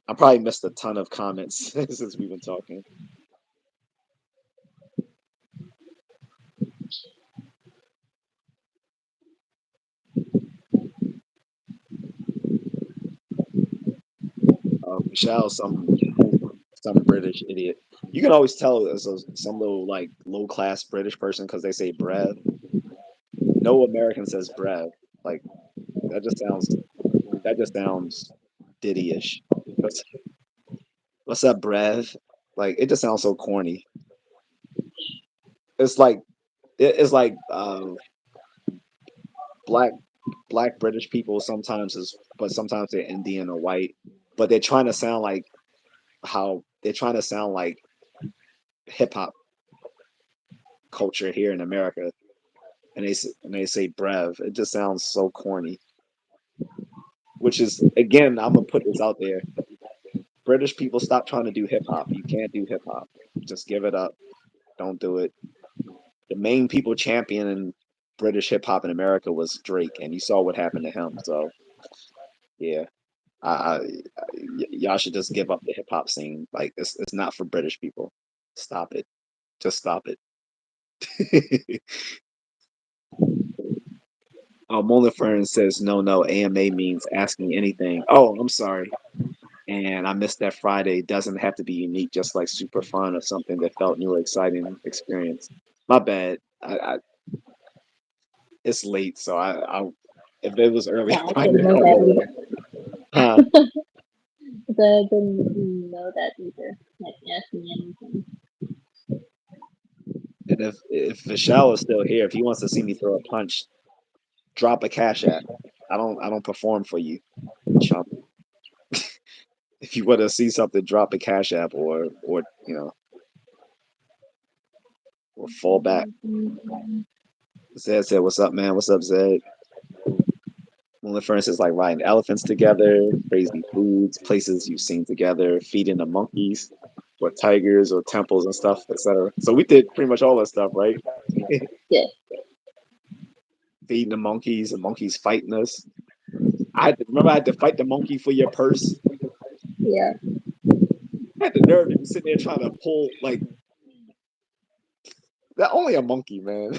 I probably missed a ton of comments since we've been talking. Michelle, some British idiot. You can always tell as some little like low class British person because they say brev. No American says brev. Like that just sounds. that just sounds Diddy-ish. What's what's up, Brev? Like it just sounds so corny. It's like it's like black black British people sometimes is, but sometimes they're Indian or white, but they're trying to sound like how they're trying to sound like hip hop culture here in America, and and they say brev. It just sounds so corny. Which is again, I'm gonna put this out there. British people, stop trying to do hip hop. You can't do hip hop. Just give it up. Don't do it. The main people championing British hip hop in America was Drake, and you saw what happened to him. So yeah, y'all should just give up the hip hop scene. Like it's not for British people. Stop it. Just stop it. Oh, Molifern says no. AMA means asking anything. Oh, I'm sorry. And I missed that Friday. Doesn't have to be unique, just like super fun or something that felt new or exciting experience. My bad. It's late, so if it was early, Yeah, I I probably didn't would know have that wrote it. Huh? either. I didn't know that either. Like ask me anything. And if Vishal is still here, if he wants to see me throw a punch, drop a cash app. I don't perform for you, chump. If you want to see something, drop a cash app or or fall back. Zed said, "What's up, man? What's up, Zed?" Well, for instance, like riding elephants together, crazy foods, places you've seen together, feeding the monkeys, or tigers, or temples and stuff, etc. So we did pretty much all that stuff, right? Yeah, Feeding the monkeys fighting us. Remember I had to fight the monkey for your purse. yeah. I had the nerve to be sitting there trying to pull like that. Only a monkey, man.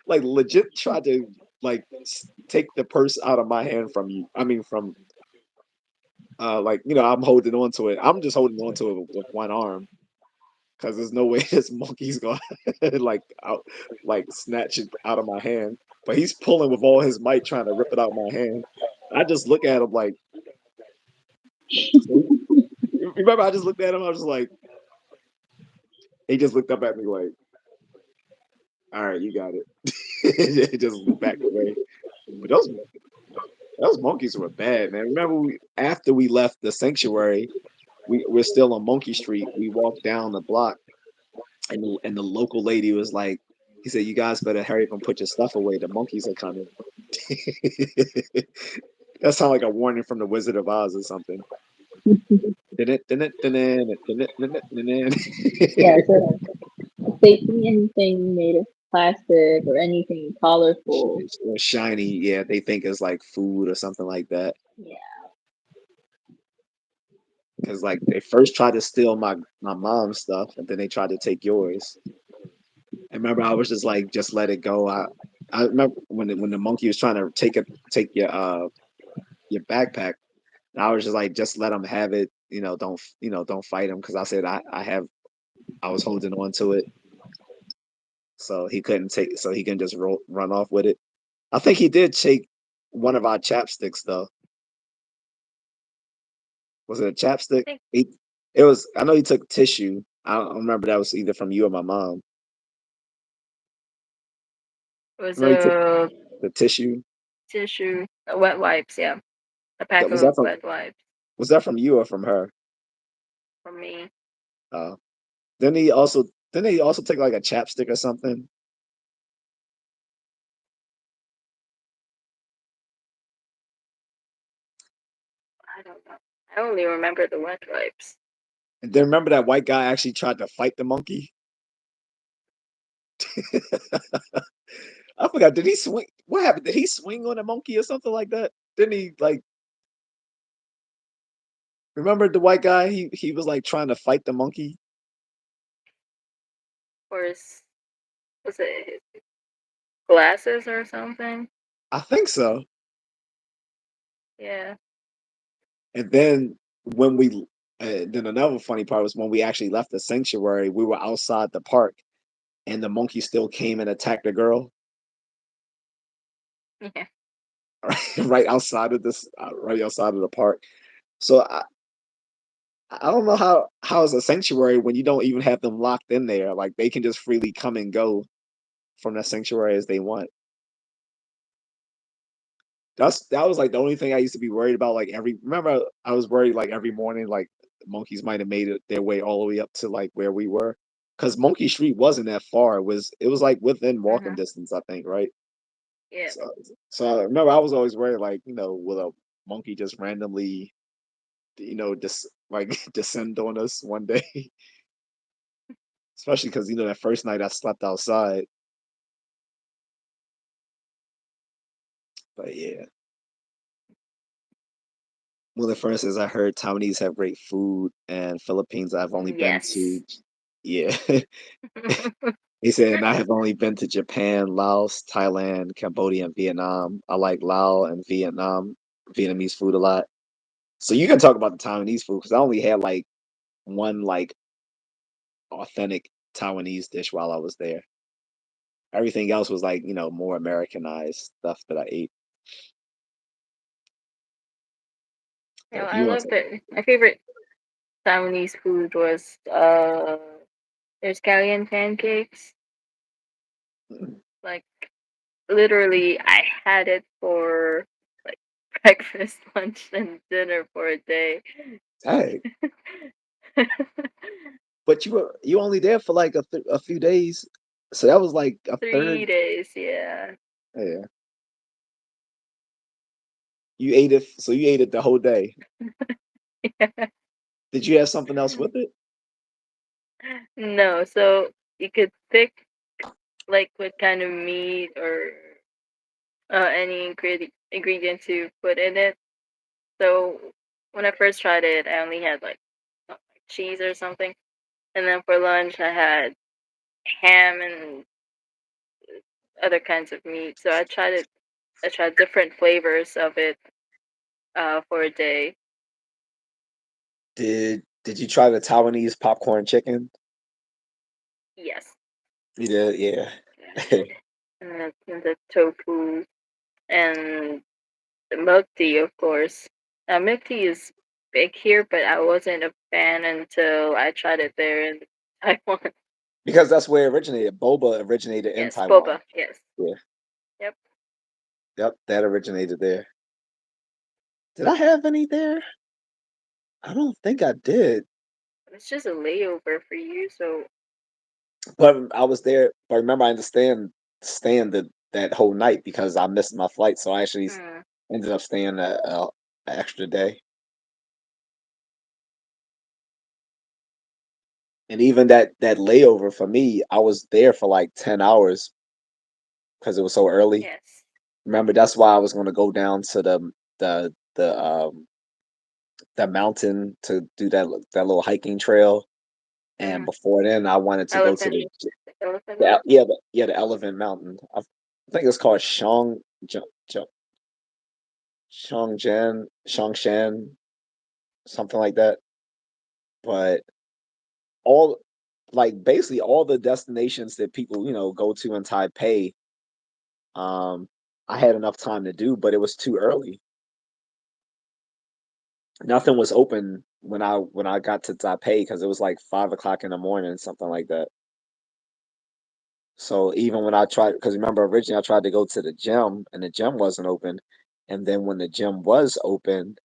Like legit tried to like take the purse out of my hand from you. I mean, from like I'm holding on to it. I'm just holding on to it with one arm because there's no way this monkey's gonna like out like snatch it out of my hand. But he's pulling with all his might, trying to rip it out of my hand. I just look at him like, so remember, I just looked at him. I was like, he just looked up at me like, "All right, you got it." He just backed away. But those monkeys were bad, man. Remember, after we left the sanctuary, we're still on Monkey Street. We walked down the block, and the local lady was like, he said, "You guys better hurry up and put your stuff away. The monkeys are coming." That sounds like a warning from the Wizard of Oz or something. Yeah, so if they see anything made of plastic or anything colorful, Shiny, yeah, they think it's like food or something like that. yeah. Because like they first tried to steal my mom's stuff, and then they tried to take yours. I remember I was just like, just let it go. I remember when the monkey was trying to take your backpack. And I was just like, just let him have it. Don't fight him because I said I was holding on to it, so he couldn't take, so he can just run off with it. I think he did take one of our chapsticks though. Was it a chapstick? think It was. I know he took tissue. I don't remember that was either from you or my mom. it was I know he took a the tissue. tissue, wet wipes. Yeah, a pack That was of that from wet wipes was that from you or from her? for me. Uh, then he also didn't he also take like a chapstick or something? I don't know. I only remember the wet wipes. And then remember that white guy actually tried to fight the monkey. I forgot. Did he swing? What happened? Did he swing on a monkey or something like that? Didn't he like? Remember the white guy? He was like trying to fight the monkey. Or was it his glasses or something? I think so. Yeah. And then when then another funny part was when we actually left the sanctuary. We were outside the park, and the monkey still came and attacked the girl. Yeah. right outside of this, right outside of the park. So I don't know how is a sanctuary when you don't even have them locked in there. Like they can just freely come and go from that sanctuary as they want. That was like the only thing I used to be worried about. Like remember I was worried like every morning like monkeys might have made it their way all the way up to like where we were, because Monkey Street wasn't that far. It was like within walking Uh-huh. distance, I think, right? Yeah. So so I remember I was always worried like will a monkey just randomly just like descend on us one day, especially because that first night I slept outside. But yeah, well, the first is I heard Taiwanese have great food, and Philippines I've only been Yes. to. Yeah. He said, and I have only been to Japan, Laos, Thailand, Cambodia, and Vietnam. I like Laos and Vietnamese food a lot. So you can talk about the Taiwanese food because I only had like one like authentic Taiwanese dish while I was there. Everything else was like, more Americanized stuff that I ate. But if I you want love it. My favorite Taiwanese food was there's scallion pancakes. to, Like literally, I had it for like breakfast, lunch, and dinner for a day. hey, but you only there for like a few days, so that was like a third. 3 days, yeah. Yeah, you ate it, so you ate it the whole day. Did you have something else with it? No, so you could pick like what kind of meat or any ingredient to put in it. So when I first tried it, I only had like cheese or something, and then for lunch I had ham and other kinds of meat. So I tried it. I tried different flavors of it for a day. Did you try the Taiwanese popcorn chicken? Yes, You did, yeah. I did. And the tofu and the milk tea, of course. Milk tea is big here, but I wasn't a fan until I tried it there in Taiwan. Because that's where it originated. Boba originated in Yes, Taiwan. boba. Yes. Yeah. Yep. Yep, that originated there. Did I have any there? I don't think I did. It's just a layover for you, so But I was there. But remember, I understand staying that whole night because I missed my flight, so I actually hmm. ended up staying an extra day. And even that layover for me, I was there for like 10 hours because it was so early. Yes. Remember, that's why I was going to go down to the mountain to do that little hiking trail. And Hmm. before then, I wanted to go to Elephant. Elephant the Mountain. the Elephant Mountain. I think it's called Shongshan, something like that. But all like basically all the destinations that people go to in Taipei, um, I had enough time to do, but it was too early. Nothing was open when I got to Taipei because it was like 5 o'clock in the morning, something like that. So even when I tried, because remember originally I tried to go to the gym and the gym wasn't open, and then when the gym was open,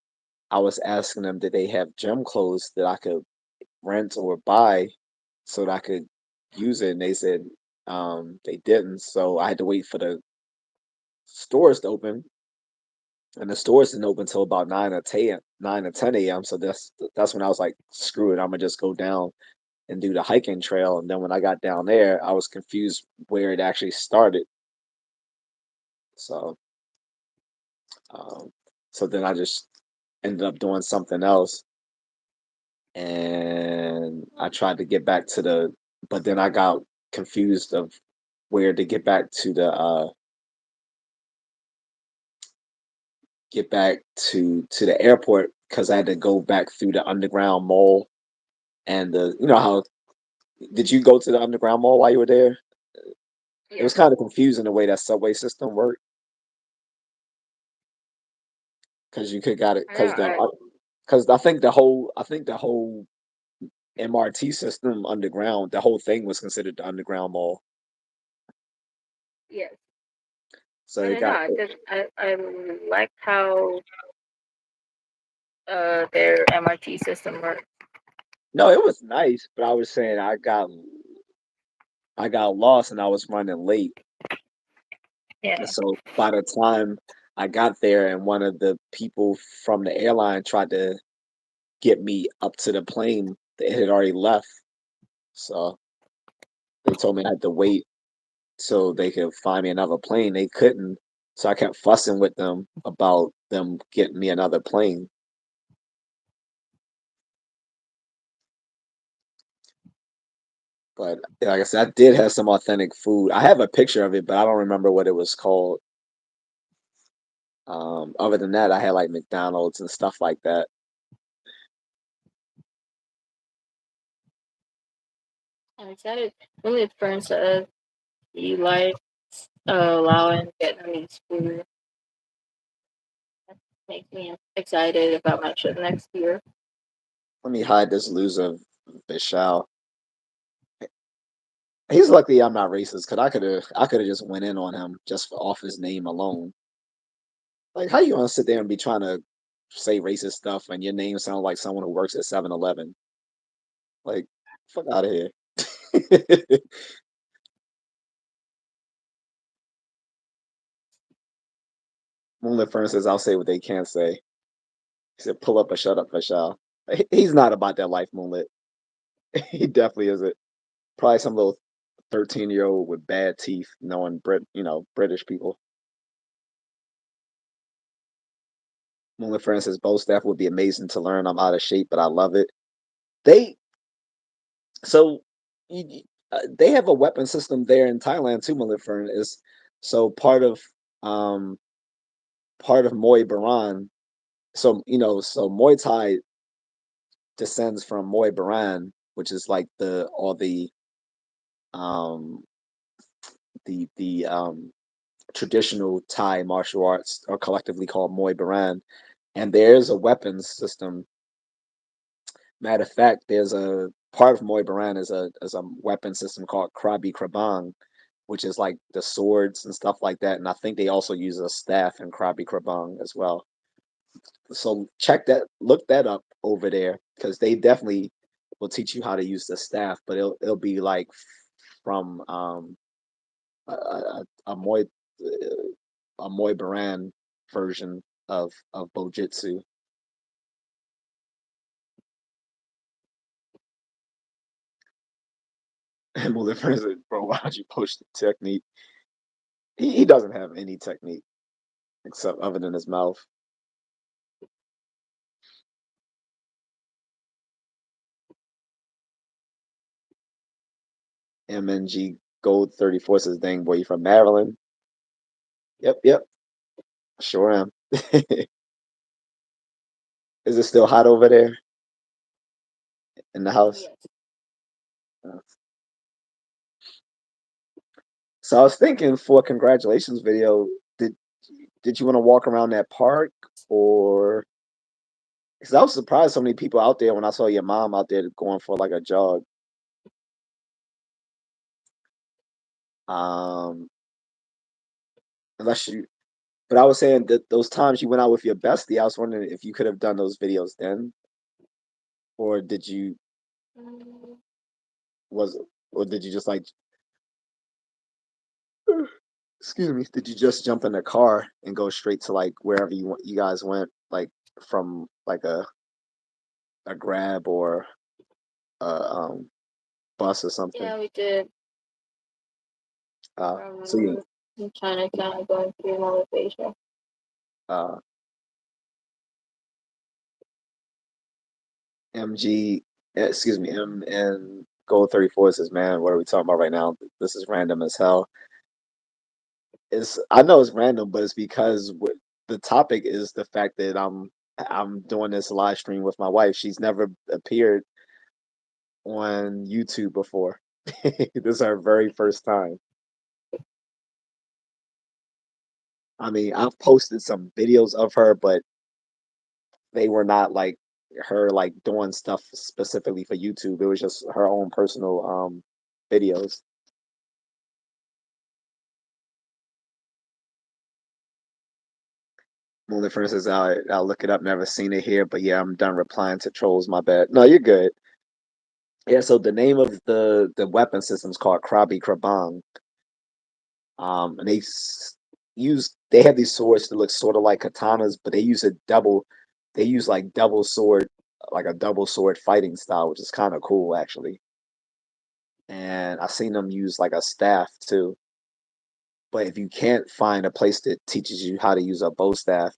I was asking them did they have gym clothes that I could rent or buy so that I could use it, and they said they didn't. So I had to wait for the stores to open, and the stores didn't open until about 9 or 10 a.m. So that's when I was like, screw it, I'm gonna just go down and do the hiking trail. And then when I got down there, I was confused where it actually started. So um, so then I just ended up doing something else, and I tried to get back to but then I got confused of where to get back to the airport because I had to go back through the underground mall and how did you go to the underground mall while you were there? It was Yes. kind of confusing the way that subway system worked. because you could got it I know. because I think the whole MRT system underground, the whole thing was considered the underground mall. Yes, So I it don't know. got I like how their MRT system works. no, it was nice, but I was saying I got lost and I was running late. And Yeah. so by the time I got there and one of the people from the airline tried to get me up to the plane, it had already left. So they told me I had to wait so they could find me another plane. They couldn't. So I kept fussing with them about them getting me another plane. But like I said, I did have some authentic food. I have a picture of it, but I don't remember what it was called. Other than that, I had like McDonald's and stuff like that. I'm excited. Really, at first, you like allowing Vietnamese food. That makes me excited about my trip next year. Let me hide this loser Vishal. He's lucky I'm not racist because I could have just went in on him just off his name alone. Like, how you gonna sit there and be trying to say racist stuff and your name sound like someone who works at 7-Eleven? Like, fuck out of here. Moonlit Fern says, I'll say what they can't say. He said, pull up or shut up, Vishal. He's not about that life, Moonlit. He definitely isn't. Probably some little 13-year-old with bad teeth, knowing British people. Moonlit Fern says, both staff would be amazing to learn. I'm out of shape, but I love it. They so they have a weapon system there in Thailand too. Moonlit Fern is so um part of Muay Baran. So so Muay Thai descends from Muay Baran, which is like um the traditional Thai martial arts are collectively called Muay Baran, and there's a weapons system. Matter of fact, there's a part of Muay Baran is a weapon system called Krabi Krabang, which is like the swords and stuff like that. And I think they also use a staff in Krabi Krabang as well. So look that up over there because they definitely will teach you how to use the staff, but it'll be like from a Muay Baran version of Bojitsu. And Mulder said, "Bro, why'd you post the technique? He doesn't have any technique except other than his mouth." MNG Gold 34 says, "Dang boy, you from Maryland?" Yep, yep, sure am. Is it still hot over there in the house? Yes. Uh, So I was thinking for a congratulations video, did did you want to walk around that park or because I was surprised so many people out there when I saw your mom out there going for like a jog. Um, unless you, but I was saying that those times you went out with your bestie, I was wondering if you could have done those videos then, or did you Mm, was or did you just like excuse me, did you just jump in the car and go straight to like wherever you guys went, like from like a grab or a bus or something? yeah, we did. So you I'm trying to kind of going through motivation. uh MG, excuse me, M and Gold 34 says, man, what are we talking about right now? This is random as hell. I know it's random, but it's because the topic is the fact that I'm doing this live stream with my wife. She's never appeared on YouTube before. This is her very first time. I mean, I've posted some videos of her, but they were not like her like doing stuff specifically for YouTube. It was just her own personal videos. Only for instance, I'll look it up. Never seen it here, but yeah, I'm done replying to trolls. My bad. No, you're good. Yeah. So the name of the weapon system is called Krabi Krabang. And they have these swords that look sort of like katanas, but they use a double. They use like double sword, like a double sword fighting style, which is kind of cool actually. And I've seen them use like a staff too. But if you can't find a place that teaches you how to use a bow staff,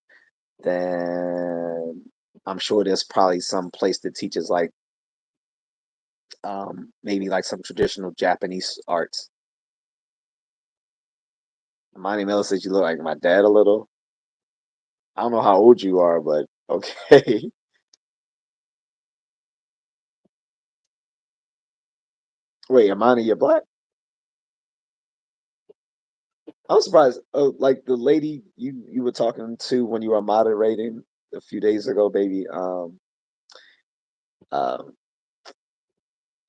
then I'm sure there's probably some place that teaches like maybe like some traditional Japanese arts. My name says you look like my dad a little. I don't know how old you are, but okay. Wait, Amani, you're black? I'm surprised. Oh, like the lady you were talking to when you were moderating a few days ago, baby. Uh,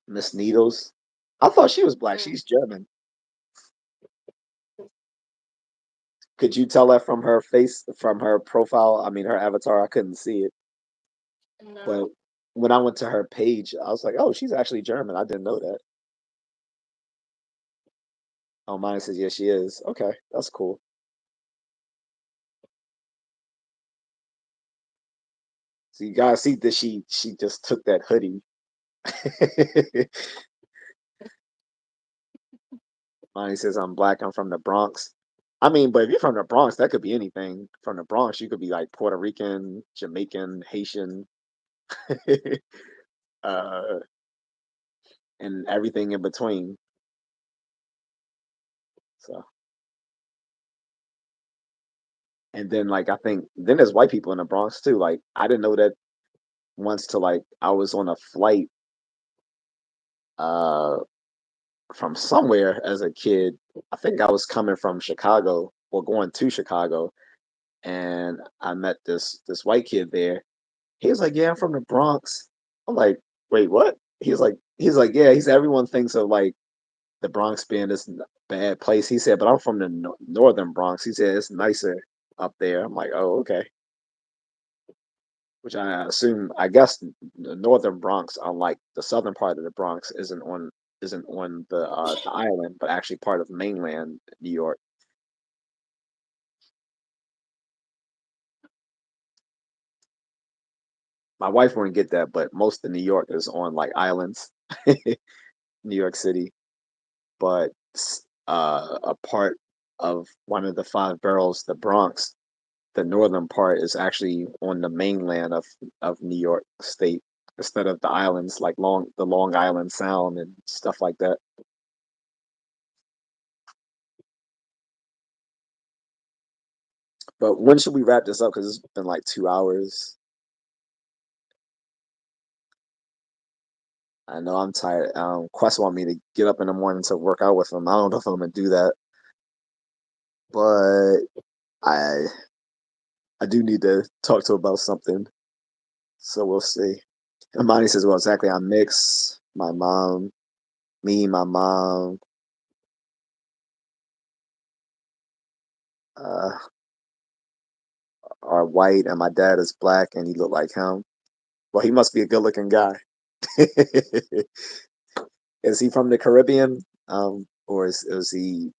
Miss Needles. I thought she was black. Mm, She's German. Could you tell that from her face, from her profile? I mean, her avatar. I couldn't see it, but no. when I went to her page, I was like, "Oh, she's actually German." I didn't know that. Oh, mine says, "Yeah, she is." Okay, that's cool. So you guys see that she just took that hoodie. Mine says, "I'm black. I'm from the Bronx." I mean, but if you're from the Bronx, that could be anything. From the Bronx, you could be like Puerto Rican, Jamaican, Haitian, uh, and everything in between. So, and then like I think then there's white people in the Bronx too. Like I didn't know that once till like I was on a flight uh from somewhere as a kid. I think I was coming from Chicago or going to Chicago, and I met this white kid there. He was like, "Yeah, I'm from the Bronx." I'm like, "Wait, what?" He's like, "Yeah." He said, "Everyone thinks of like the Bronx being this bad place." He said, "But I'm from the northern Bronx." He said, "It's nicer up there." I'm like, "Oh, okay." Which I assume, I guess, the northern Bronx, unlike the southern part of the Bronx, isn't on the island, but actually part of mainland New York. My wife wouldn't get that, but most of New York is on like islands, New York City. But a part of one of the five boroughs, the Bronx, the northern part is actually on the mainland of New York State instead of the islands like Long Island Sound and stuff like that. But when should we wrap this up? Because it's been like 2 hours. I know I'm tired. Quest want me to get up in the morning to work out with him. I don't know if I'm gonna do that, but I I do need to talk to him about something. So we'll see. Imani says, "Well, exactly. I'm mixed. My mom, uh, are white, and my dad is black, and he look like him. Well, he must be a good-looking guy. Is he from the Caribbean? Or is he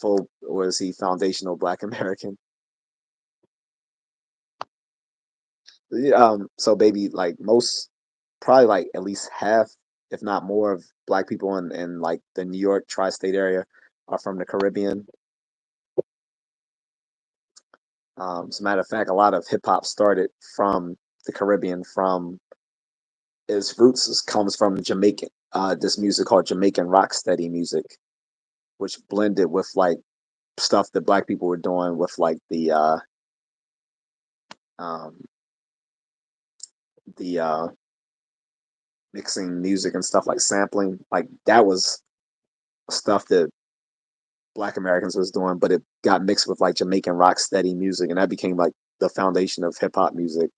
full, or is he foundational Black American?" Yeah, so baby, like most, probably like at least half, if not more, of Black people in like the New York tri-state area are from the Caribbean. As a matter of fact, a lot of hip hop started from the Caribbean. From its roots comes from Jamaican. This music called Jamaican rocksteady music, which blended with like stuff that Black people were doing with like um, the mixing music and stuff like sampling. Like that was stuff that Black Americans was doing, but it got mixed with like Jamaican rock steady music, and that became like the foundation of hip hop music.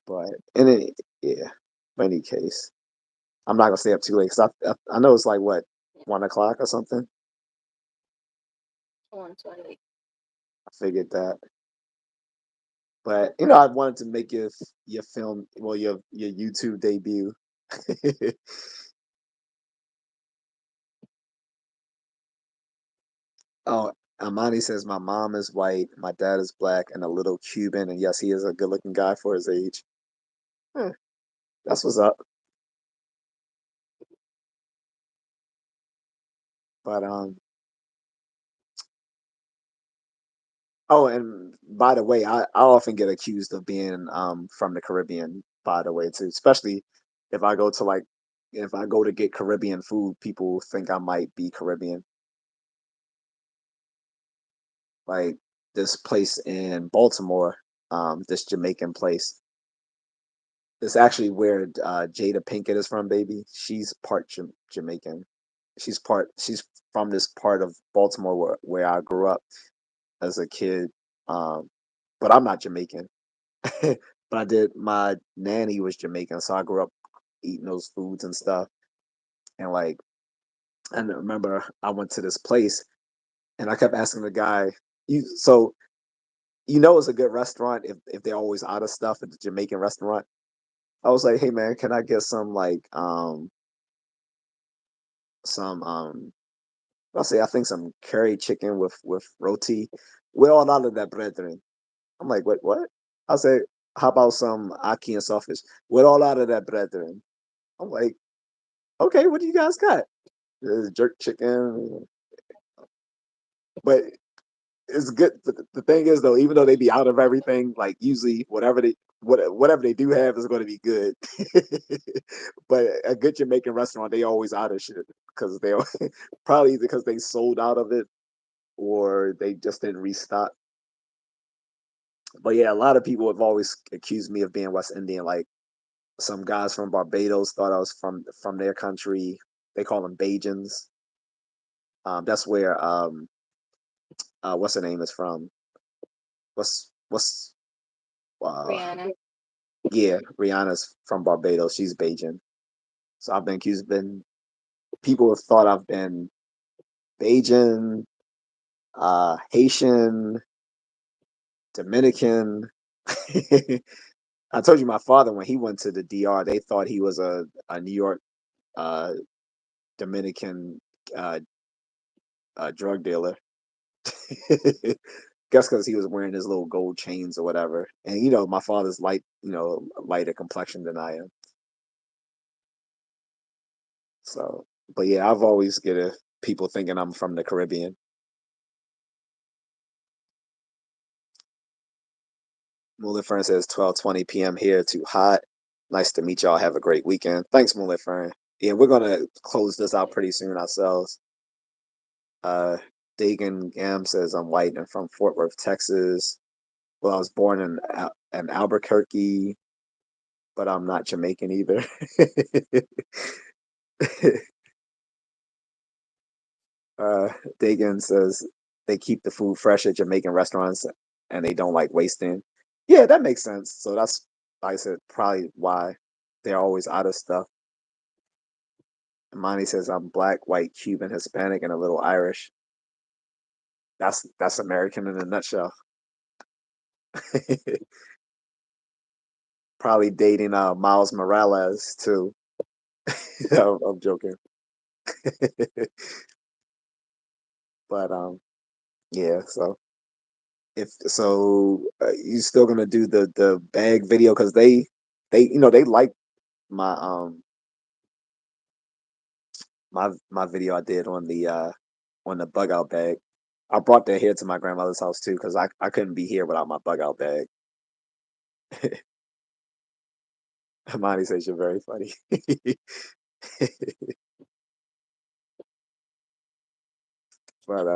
But in any yeah, in any case, I'm not gonna stay up too late because I know it's like what 1 o'clock or something. 1:20. I figured that, but I wanted to make your film, well, your YouTube debut. Oh, Amani says my mom is white, my dad is black, and a little Cuban, and yes, he is a good-looking guy for his age. Eh, that's what's up. But oh, and by the way, I often get accused of being from the Caribbean, by the way, too. Especially if I go to like if I go to get Caribbean food, people think I might be Caribbean. Like this place in Baltimore, this Jamaican place. It's actually where Jada Pinkett is from, baby. She's part Jamaican. She's from this part of Baltimore where I grew up as a kid. Um, but I'm not Jamaican. But I did. My nanny was Jamaican, so I grew up eating those foods and stuff. And like, I remember I went to this place, and I kept asking the guy, "You so it's a good restaurant if they're always out of stuff at the Jamaican restaurant." I was like, "Hey man, can I get some like some I'll say I think some curry chicken with roti. We're all out of that brethren." I'm like, "Wait, what?" I said, "How about some aki and sausage? We're all out of that brethren." I'm like, "Okay, what do you guys got?" There's jerk chicken, but it's good. The thing is, though, even though they be out of everything, like usually whatever they do have is going to be good. But a good Jamaican restaurant, they always out of shit because they probably either because they sold out of it or they just didn't restock. But yeah, a lot of people have always accused me of being West Indian. Like some guys from Barbados thought I was from their country. They call them Bajans. That's where what's her name is from. What's uh Rihanna. yeah, Rihanna's from Barbados. She's Bajan. So I've been accused. Been People have thought I've been Bajan, Haitian, Dominican. I told you my father when he went to the DR, they thought he was a New York uh, Dominican uh, drug dealer. Guess because he was wearing his little gold chains or whatever. And my father's lighter complexion than I am. So, but yeah, I've always get people thinking I'm from the Caribbean. Mullet Fern says 12:20 p.m. here, too hot. Nice to meet y'all. Have a great weekend. Thanks, Mullet Fern. Yeah, we're gonna close this out pretty soon ourselves. Uh, Dagan Gam says I'm white and from Fort Worth, Texas. Well, I was born in Albuquerque, but I'm not Jamaican either. uh, Dagan says they keep the food fresh at Jamaican restaurants and they don't like wasting. Yeah, that makes sense. So that's, like I said, probably why they're always out of stuff. Imani says I'm black, white, Cuban, Hispanic, and a little Irish. That's American in a nutshell. Probably dating Miles Morales too. I'm joking. But yeah. So if so, you still gonna do the bag video because they like my my video I did on the bug out bag. I brought that here to my grandmother's house too because I couldn't be here without my bug out bag. Monty says you're very funny. But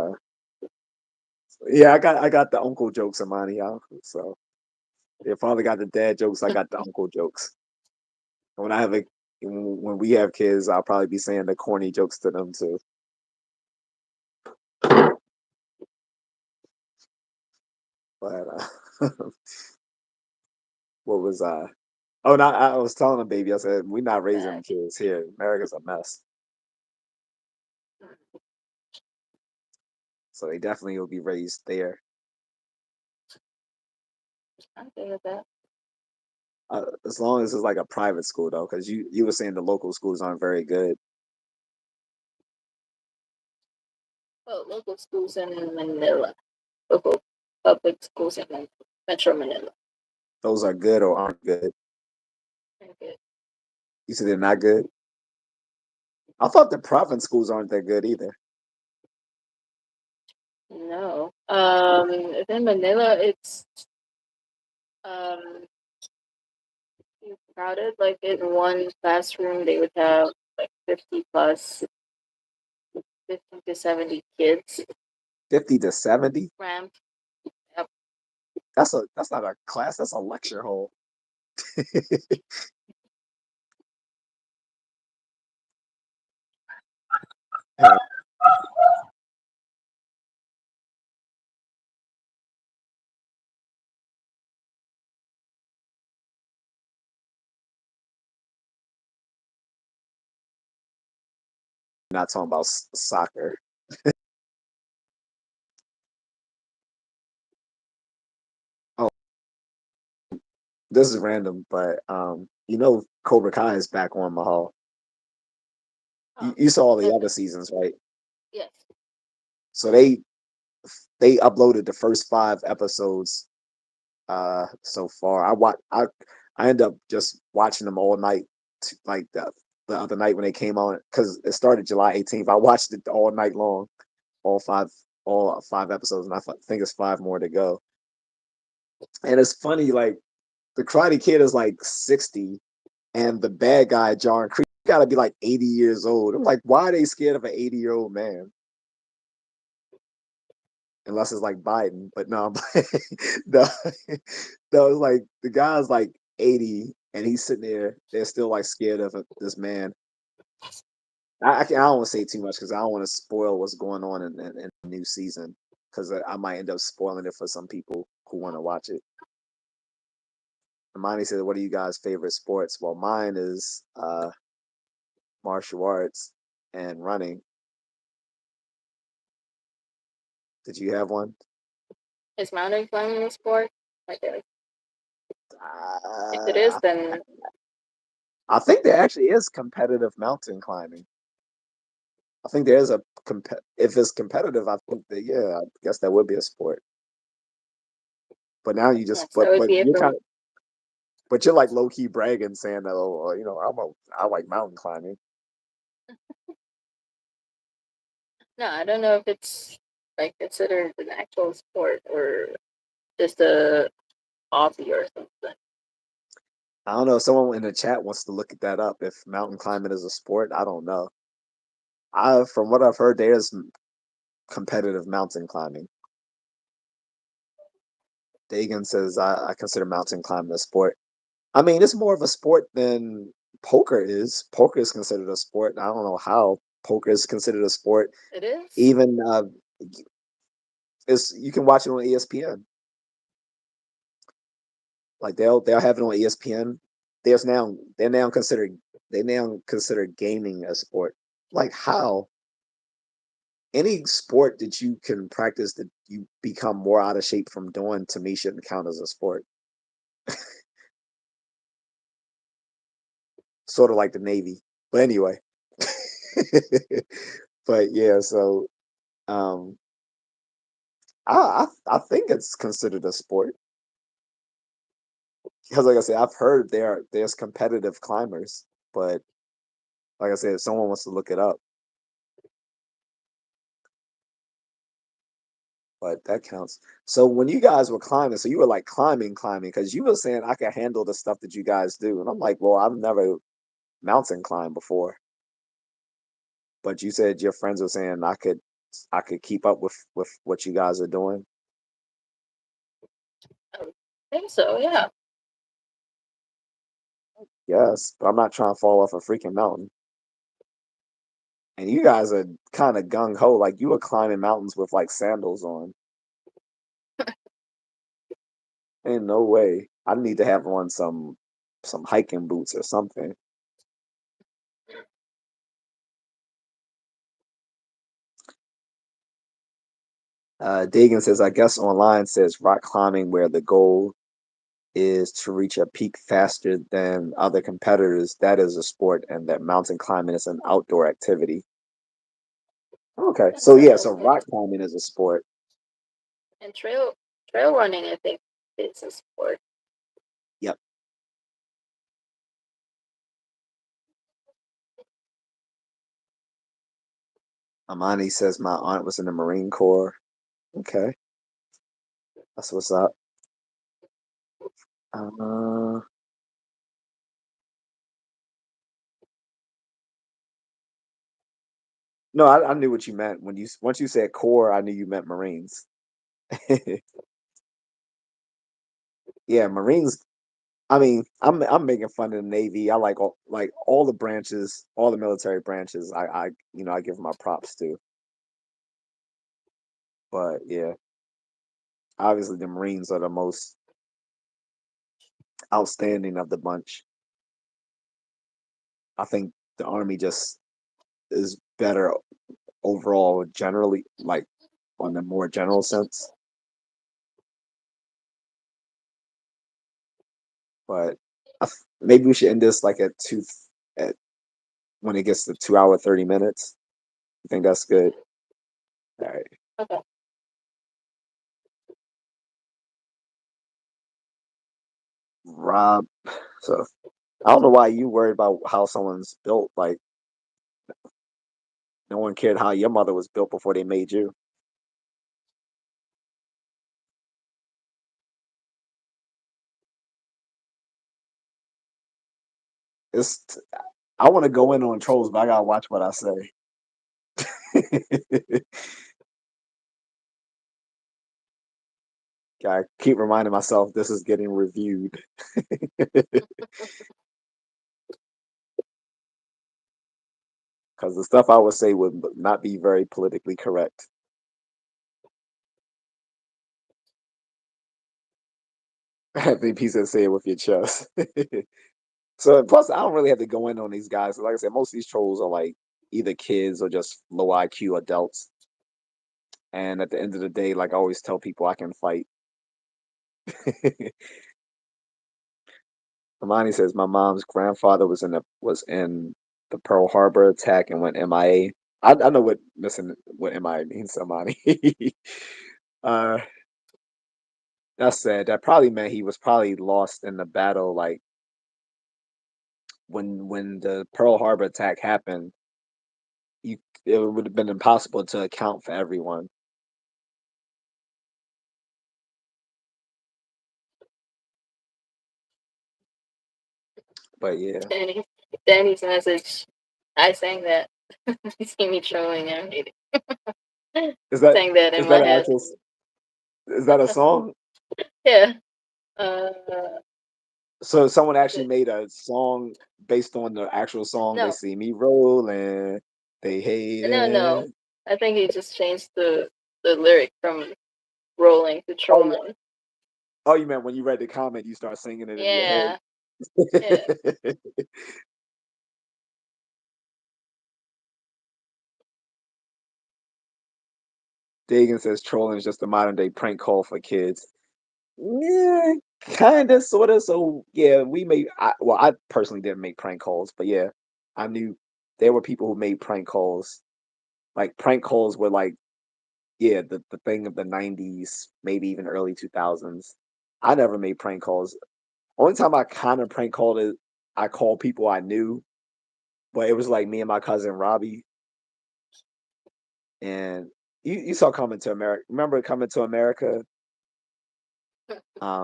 yeah, I got the uncle jokes, Amani. So if father got the dad jokes, I got the uncle jokes. When I have a when we have kids, I'll probably be saying the corny jokes to them too. But what was I? Oh, no, I was telling the baby, I said, we're not raising That kids here. America's a mess. So they definitely will be raised there. I'm good with that. As long as it's like a private school, though, because you were saying the local schools aren't very good. Well, local schools in Manila, local public schools in Metro Manila. Those are good or aren't good. Very good. You said they're not good? I thought the private schools aren't that good either. No. In Manila, it's um too crowded. Like in one classroom, they would have like 50 plus, 50 to 70 kids 50 to 70? cramped. Yep. That's not a class, that's a lecture hall. Yeah, not talking about soccer. Oh, this is random, but Cobra Kai is back on Mahal. You, Oh, you saw all the other okay. seasons, right? Yes. So they uploaded the first 5 episodes so far. I end up just watching them all night, like the other night when they came on, because it started July 18th. I watched it all night long, all five all 5 episodes, and I think it's 5 more to go. And it's funny, like the Karate Kid is like 60, and the bad guy John Creed got to be like 80 years old. I'm like, why are they scared of an 80-year-old man? Unless it's like Biden, but no, no, no, it's like the guy's like 80 and he's sitting there. They're still like scared of this man. I don't want to say too much because I don't want to spoil what's going on in the new season, because I might end up spoiling it for some people who want to watch it. Hermione said, "What are you guys' favorite sports?" Well, mine is martial arts and running. Did you have one? Is mountain climbing a sport? Like, if it is, Uh, then I think there actually is competitive mountain climbing. I think there is if it's competitive, I think that, yeah, I guess that would be a sport. But now you just yes, that would but be it you're for me. kind of but you're like low key bragging, saying that, oh, I like mountain climbing. No, I don't know if it's like considered an actual sport or just a hobby or something. I don't know if someone in the chat wants to look at that up. If mountain climbing is a sport, I don't know. I From what I've heard, there's competitive mountain climbing. Dagan says I consider mountain climbing a sport. I mean, it's more of a sport than poker is. Poker is considered a sport. I don't know how poker is considered a sport. It is? Even it's you can watch it on ESPN. Like they'll have it on ESPN. They now consider gaming a sport. Like how any sport that you can practice that you become more out of shape from doing, to me, shouldn't count as a sport. Sort of like the Navy. But anyway. But yeah, so um I think it's considered a sport, because like I said, I've heard there's competitive climbers, but like I said, if someone wants to look it up, but that counts. So when you guys were climbing, so you were like climbing, because you were saying I can handle the stuff that you guys do, and I'm like, well, I've never mountain climbed before, but you said your friends were saying I could keep up with what you guys are doing. I would think so, yeah. Yes, but I'm not trying to fall off a freaking mountain. And you guys are kind of gung ho, like you were climbing mountains with like sandals on. Ain't no way. I need to have on some. some hiking boots or something. Dagan says, I guess online says rock climbing where the goal is to reach a peak faster than other competitors. That is a sport, and that mountain climbing is an outdoor activity. Okay, so yeah, so rock climbing is a sport. And trail running, I think, is a sport. Yep. Amani says my aunt was in the Marine Corps. Okay, that's what's up. No, I knew what you meant when once you said Corps, I knew you meant Marines. Yeah, Marines. I mean, I'm making fun of the Navy. I like all the branches, all the military branches. I give my props to. But yeah, obviously the Marines are the most outstanding of the bunch. I think the Army just is better overall, generally, like on the more general sense. But maybe we should end this like at when it gets to 2 hour 30 minutes. You think that's good? All right. Okay. Rob, so I don't know why you worried about how someone's built. Like no one cared how your mother was built before they made you. It's I want to go in on trolls, but I gotta watch what I say. I keep reminding myself this is getting reviewed. Because the stuff I would say would not be very politically correct. I think he said say it with your chest. So plus I don't really have to go in on these guys. Like I said, most of these trolls are like either kids or just low IQ adults. And at the end of the day, like I always tell people I can fight. Amani says my mom's grandfather was in the Pearl Harbor attack and went MIA. I know what MIA means, Amani. uh that's sad. That probably meant he was probably lost in the battle, like when the Pearl Harbor attack happened, you it would have been impossible to account for everyone. But yeah. Danny's message. I sang that. You see me trolling him. Is that Sang that is in that my an head. actual is that a song? Yeah. So someone actually made a song based on the actual song. They No, see me rolling, they hate no. it. I think he just changed the lyric from rolling to Oh, yeah. trolling. Oh, you meant when you read the comment, you start singing it in your Yeah. Yeah. head. Dagan says trolling is just a modern day prank call for kids. Yeah, kind of, sort of. So yeah, I personally didn't make prank calls, but yeah, I knew there were people who made prank calls. Like prank calls were like, yeah, the thing of the '90s, maybe even early 2000s. I never made prank calls. Only time I kind of prank called it, I called people I knew, but it was like me and my cousin Robbie, and you saw Coming to America. Remember Coming to America? Yes.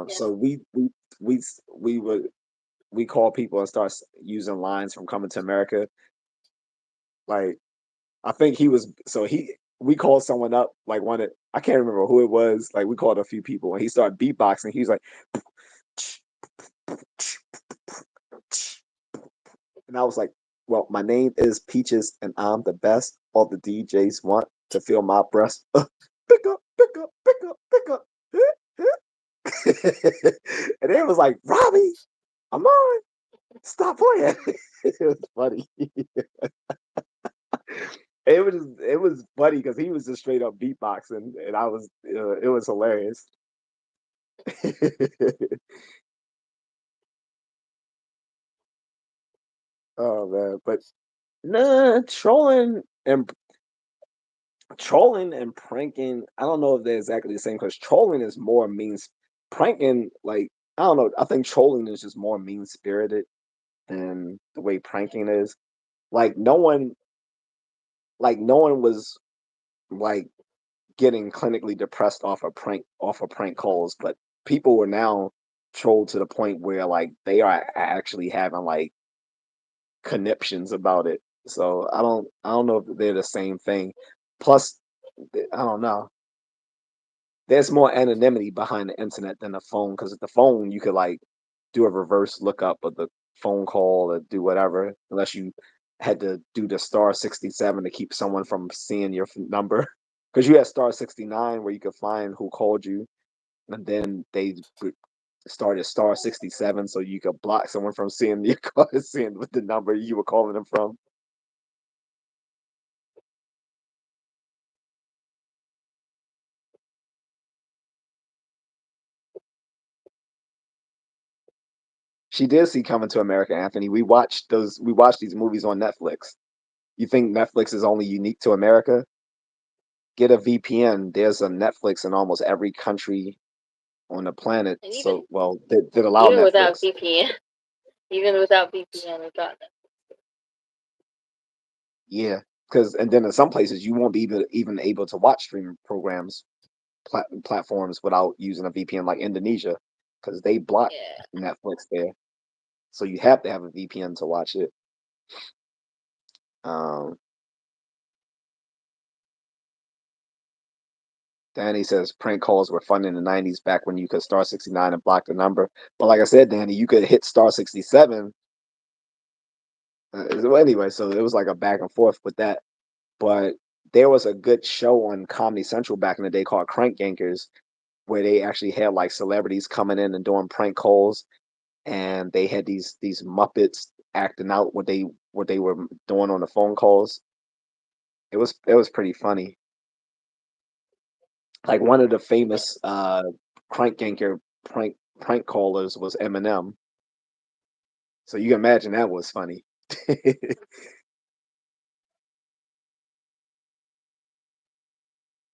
So we we would we call people and start using lines from Coming to America. Like I think we called someone up like I can't remember who it was. Like we called a few people and he started beatboxing. He was like, and I was like, well, my name is Peaches and I'm the best. All the DJs want to feel my breast. Pick up, pick up, pick up, pick up. And it was like, Robbie. on, stop playing. It was funny. It was funny because he was just straight up beatboxing, and I was it was hilarious. Oh man, but nah, trolling and pranking. I don't know if they're exactly the same because trolling is more means. Pranking, like I don't know. I think trolling is just more mean spirited than the way pranking is. Like no one was like getting clinically depressed off of prank calls, but people were now trolled to the point where like they are actually having like conniptions about it. So I don't know if they're the same thing. Plus, I don't know. There's more anonymity behind the internet than the phone because at the phone you could like do a reverse lookup of the phone call or do whatever, unless you had to do the star 67 to keep someone from seeing your number. Because you had star 69 where you could find who called you, and then they started star 67 so you could block someone from seeing your call, seeing what the number you were calling them from. She did see Coming to America, Anthony. We watched those. We watched these movies on Netflix. You think Netflix is only unique to America? Get a VPN. There's a Netflix in almost every country on the planet. And So, well, that allow even without Netflix. VPN, even without VPN, we got that. Yeah, because and then in some places you won't be even able to watch streaming programs platforms without using a VPN, like Indonesia, because they block Yeah. Netflix there. So you have to have a VPN to watch it. Um, Danny says prank calls were fun in the '90s, back when you could star 69 and block the number. But like I said, Danny, you could hit star 67. Well, anyway, so it was like a back and forth with that. But there was a good show on Comedy Central back in the day called Crank Yankers, where they actually had like celebrities coming in and doing prank calls, and they had these Muppets acting out what they were doing on the phone calls. It was pretty funny. Like one of the famous crank yanker prank callers was Eminem. So you can imagine that was funny.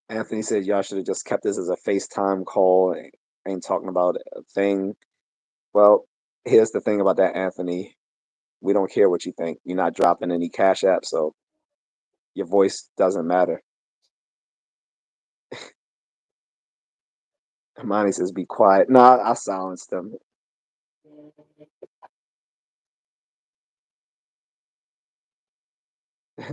Anthony said y'all should have just kept this as a FaceTime call. Ain't talking about a thing. Well, here's the thing about that, Anthony. We don't care what you think. You're not dropping any cash app, so your voice doesn't matter. Hermione says, "Be quiet." No, I silenced them.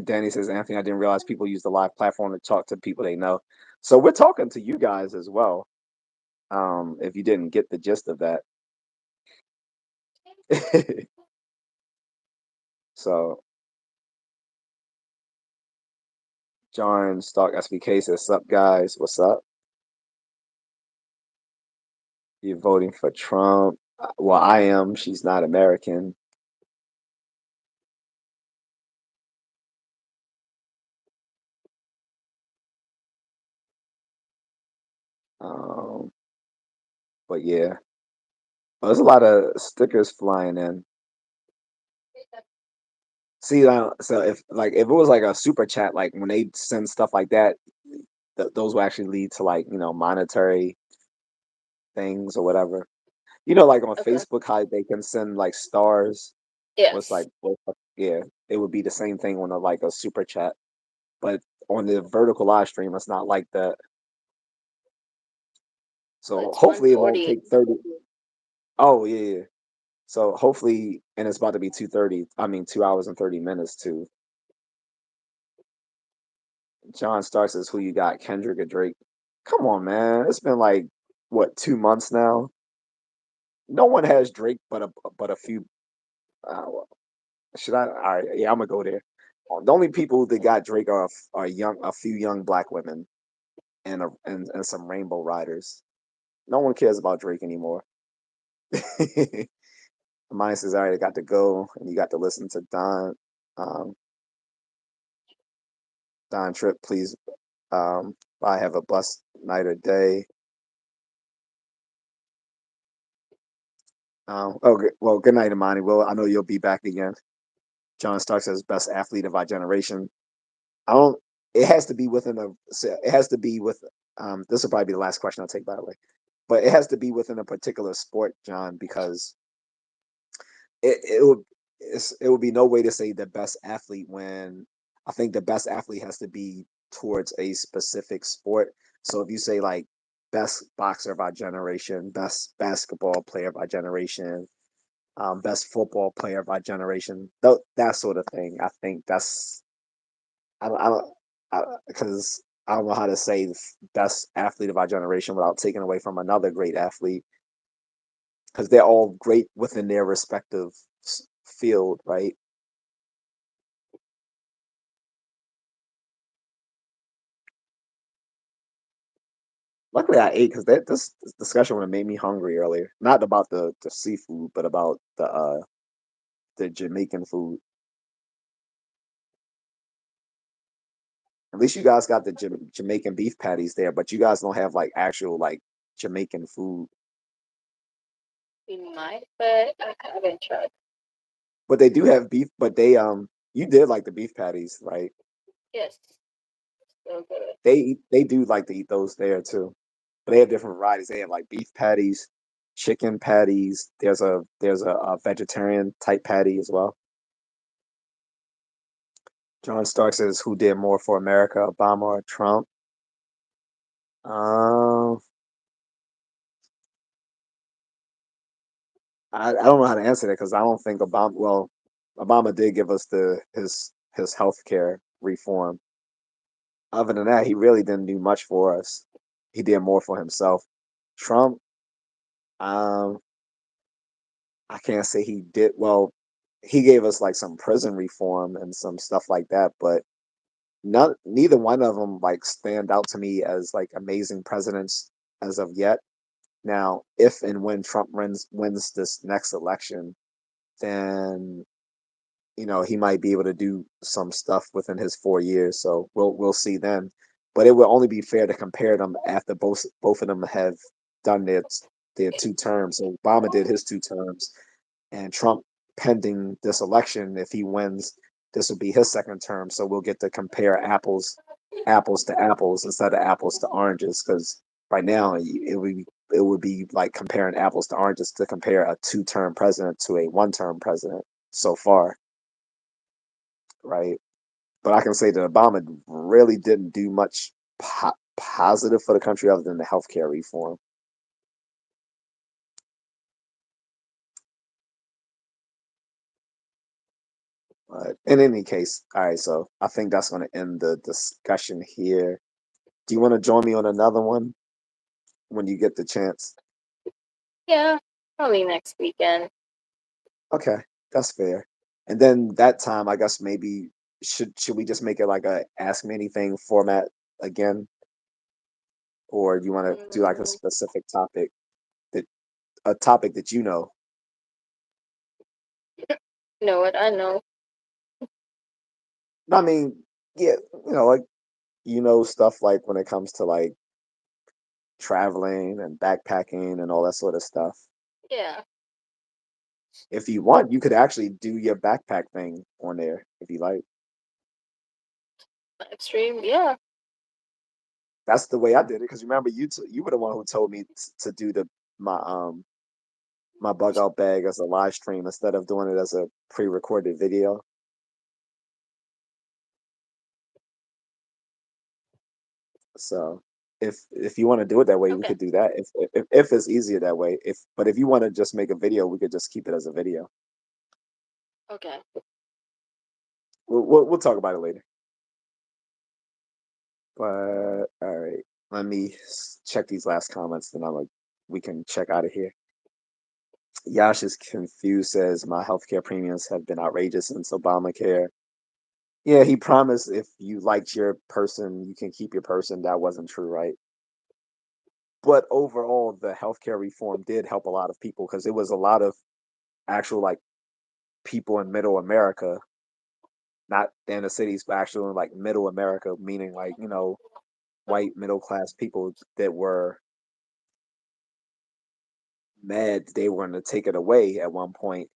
Danny says, "Anthony, I didn't realize people use the live platform to talk to people they know." So we're talking to you guys as well. If you didn't get the gist of that, so John Stark SBK says, "Sup guys, what's up? You're voting for Trump?" Well, I am. She's not American. Um, but yeah, well, there's a lot of stickers flying in. See, so if it was like a super chat, like when they send stuff like that, those will actually lead to like monetary things or whatever. Like on Okay. Facebook, how they can send like stars. Was Yes. like, yeah, it would be the same thing on like a super chat, but on the vertical live stream, it's not like that. Oh, So it's hopefully it won't 140. take 30. Oh yeah, yeah. So hopefully, and it's about to be 2:30. I mean, 2 hours and 30 minutes too. John Stark says, "Who you got, Kendrick or Drake?" Come on, man. It's been like what 2 months now. No one has Drake, but a few. Well, should I? All right, yeah, I'm gonna go there. The only people that got Drake are a few young black women and some Rainbow Riders. No one cares about Drake anymore. Mine says I already got to go, and you got to listen to Don. Um, Don Trip, please. I have a blessed night or day. Well, good night, Imani. Well, I know you'll be back again. John Stark says best athlete of our generation. I don't. It has to be within a. It has to be with. This will probably be the last question I'll take, by the way, but it has to be within a particular sport, John, because it would it would be no way to say the best athlete when I think the best athlete has to be towards a specific sport. So if you say like best boxer of our generation, best basketball player of our generation, best football player of our generation, that sort of thing, I think that's I don't because I don't know how to say best athlete of our generation without taking away from another great athlete because they're all great within their respective field, right? Luckily, I ate because this discussion would have made me hungry earlier. Not about the seafood, but about the Jamaican food. At least you guys got the Jamaican beef patties there, but you guys don't have like actual like Jamaican food. We might, but I haven't tried. But they do have beef. But you did like the beef patties, right? Yes, so good. They do like to eat those there too. But they have different varieties. They have like beef patties, chicken patties. There's a vegetarian type patty as well. John Stark says, "Who did more for America, Obama or Trump?" Um, I don't know how to answer that because I don't think Obama. Well, Obama did give us his healthcare reform. Other than that, he really didn't do much for us. He did more for himself. Trump, um, I can't say he did. Well, he gave us like some prison reform and some stuff like that, but neither one of them like stand out to me as like amazing presidents as of yet. Now, if and when Trump wins this next election, then he might be able to do some stuff within his 4 years. So we'll see then. But it will only be fair to compare them after both of them have done their 2 terms. So Obama did his 2 terms, and Trump, pending this election, if he wins, this will be his second term. So we'll get to compare apples to apples instead of apples to oranges. Because right now it would be like comparing apples to oranges to compare a 2-term president to a 1-term president so far, right? But I can say that Obama really didn't do much positive for the country other than the healthcare reform. But in any case, all right. So I think that's going to end the discussion here. Do you want to join me on another one when you get the chance? Yeah, probably next weekend. Okay, that's fair. And then that time, I guess maybe should we just make it like a ask me anything format again, or do you want to do like a Mm, specific topic that a topic that you know? you know what? I know. I mean, yeah, like stuff like when it comes to like traveling and backpacking and all that sort of stuff. Yeah, If you want, you could actually do your backpack thing on there if you like. live stream. Yeah. That's the way I did it because remember you were the one who told me to do my bug out bag as a live stream instead of doing it as a pre-recorded video. So if you want to do it that way, we Okay. could do that. If it's easier that way. If you want to just make a video, we could just keep it as a video. Okay. We'll talk about it later. But all right, let me check these last comments, then we can check out of here. Yash is confused. Says my healthcare premiums have been outrageous since Obamacare. Yeah, he promised if you liked your person, you can keep your person. That wasn't true, right? But overall, the healthcare reform did help a lot of people because it was a lot of actual like people in middle America, not in the cities, but actually in like middle America, meaning like, white middle class people that were mad they were going to take it away at one point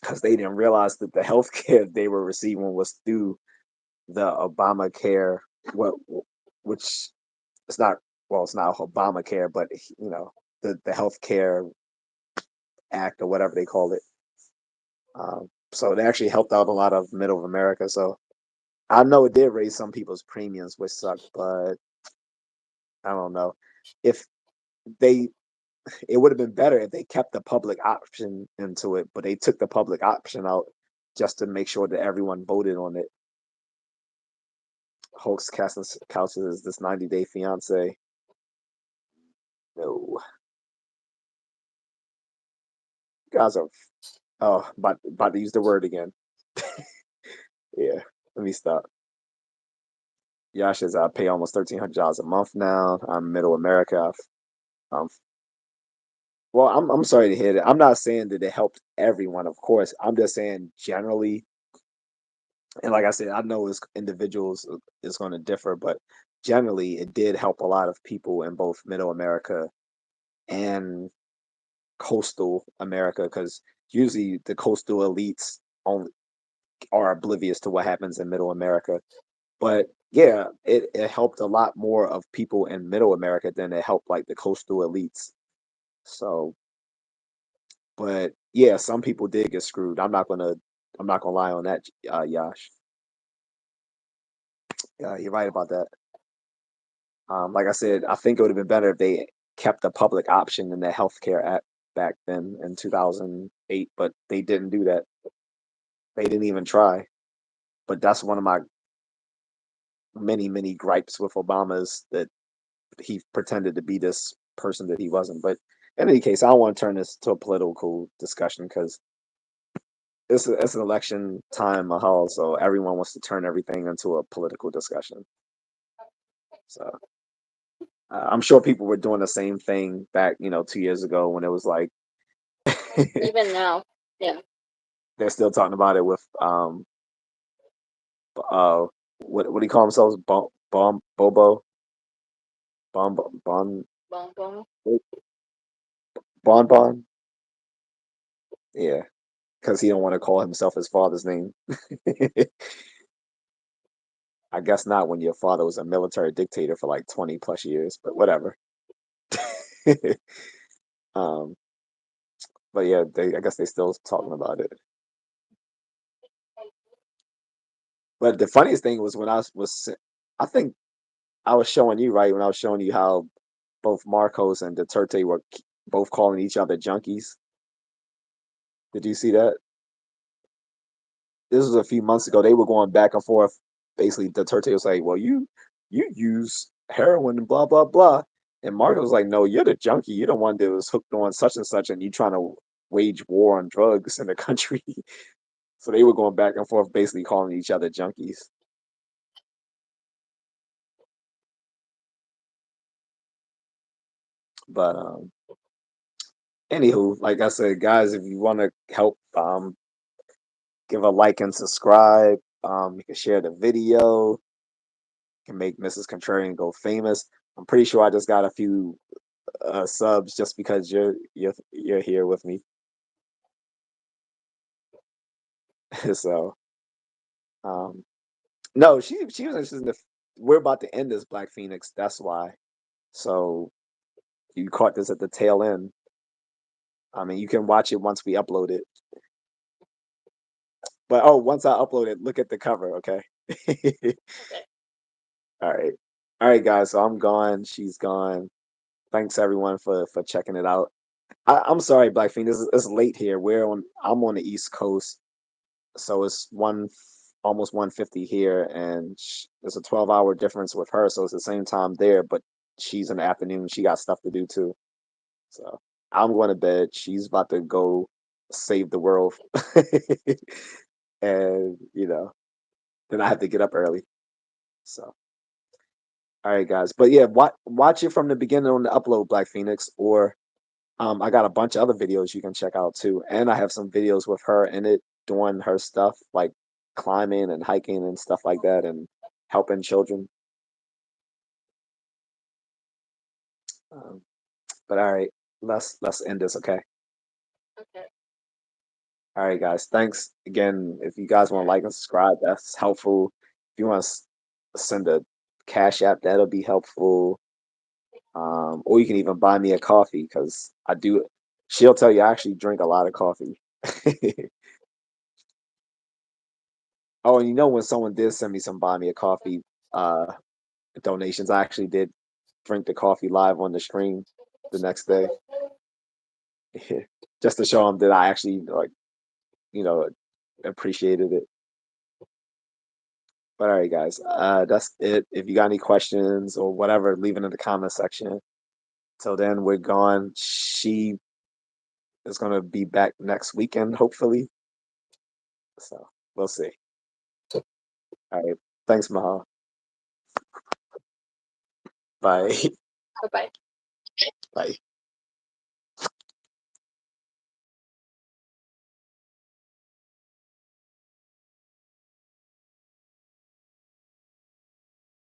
because they didn't realize that the health care they were receiving was through the Obamacare, what, which it's not, well, it's not Obamacare, but the health care act or whatever they call it. So they actually helped out a lot of middle America. So I know it did raise some people's premiums, which sucked, but I don't know if they. It would have been better if they kept the public option into it, but they took the public option out just to make sure that everyone voted on it. Hulk's casting couches as this 90-day fiance. No, you guys are. Oh, about to use the word again. Yeah, let me stop. Yash is I pay almost $1,300 a month now. I'm middle America. Um, well, I'm sorry to hear that. I'm not saying that it helped everyone, of course. I'm just saying generally, and like I said, I know as individuals is going to differ, but generally, it did help a lot of people in both middle America and coastal America, because usually the coastal elites only are oblivious to what happens in middle America. But yeah, it helped a lot more of people in middle America than it helped like the coastal elites. So, but yeah, some people did get screwed. I'm not gonna lie on that, Yash. Yeah, you're right about that. Like I said, I think it would have been better if they kept the public option in the healthcare act back then in 2008, but they didn't do that. They didn't even try. But that's one of my many, many gripes with Obama is that he pretended to be this person that he wasn't. But in any case, I don't want to turn this to a political discussion because it's an election time, Mahal, so everyone wants to turn everything into a political discussion. So I'm sure people were doing the same thing back, 2 years ago when it was like Even now, yeah. they're still talking about it with uh what do you call themselves? Bobo Bon Bon Bong bong. Bon Bon. Yeah, because he don't want to call himself his father's name. I guess not when your father was a military dictator for like 20 plus years, but whatever. um, but yeah, I guess they still talking about it. But the funniest thing was when I think I was showing you right when I was showing you how both Marcos and Duterte were both calling each other junkies. Did you see that? This was a few months ago. They were going back and forth. Basically, Duterte was like, "Well, you use heroin and blah blah blah," and Marcos was like, "No, you're the junkie. You're the one that was hooked on such and such, and you trying to wage war on drugs in the country." So they were going back and forth, basically calling each other junkies. But anywho, like I said, guys, if you want to help, give a like and subscribe. You can share the video. Can make Mrs. Contrarian go famous. I'm pretty sure I just got a few subs just because you're here with me. So no, she was interested in we're about to end this Black Phoenix. That's why. So you caught this at the tail end. I mean, you can watch it once we upload it. But once I upload it, look at the cover, okay? All right. All right, guys. So I'm gone. She's gone. Thanks everyone for checking it out. I'm sorry, Black Phoenix. It's late here. I'm on the East Coast, so it's almost 1:50 here, and there's a 12-hour difference with her, so it's the same time there. But she's in the afternoon. She got stuff to do too. So I'm going to bed. She's about to go save the world, and then I have to get up early. So all right, guys. But yeah, watch it from the beginning on the upload, Black Phoenix, or I got a bunch of other videos you can check out too, and I have some videos with her in it doing her stuff like climbing and hiking and stuff like that, and helping children. Um, but all right, let's end this, okay? Okay. All right, guys. Thanks again. If you guys want to like and subscribe, that's helpful. If you want to send a cash app, that'll be helpful. Or you can even buy me a coffee because I do. She'll tell you I actually drink a lot of coffee. Oh, and you know when someone did send me some buy me a coffee uh donations, I actually did drink the coffee live on the stream the next day, just to show them that I actually like you know appreciated it. But all right, guys, that's it. If you got any questions or whatever, leave it in the comment section. Till then, we're gone. She is gonna be back next weekend, hopefully. So we'll see. All right. Thanks, Mahal. Bye. Bye bye. Bye.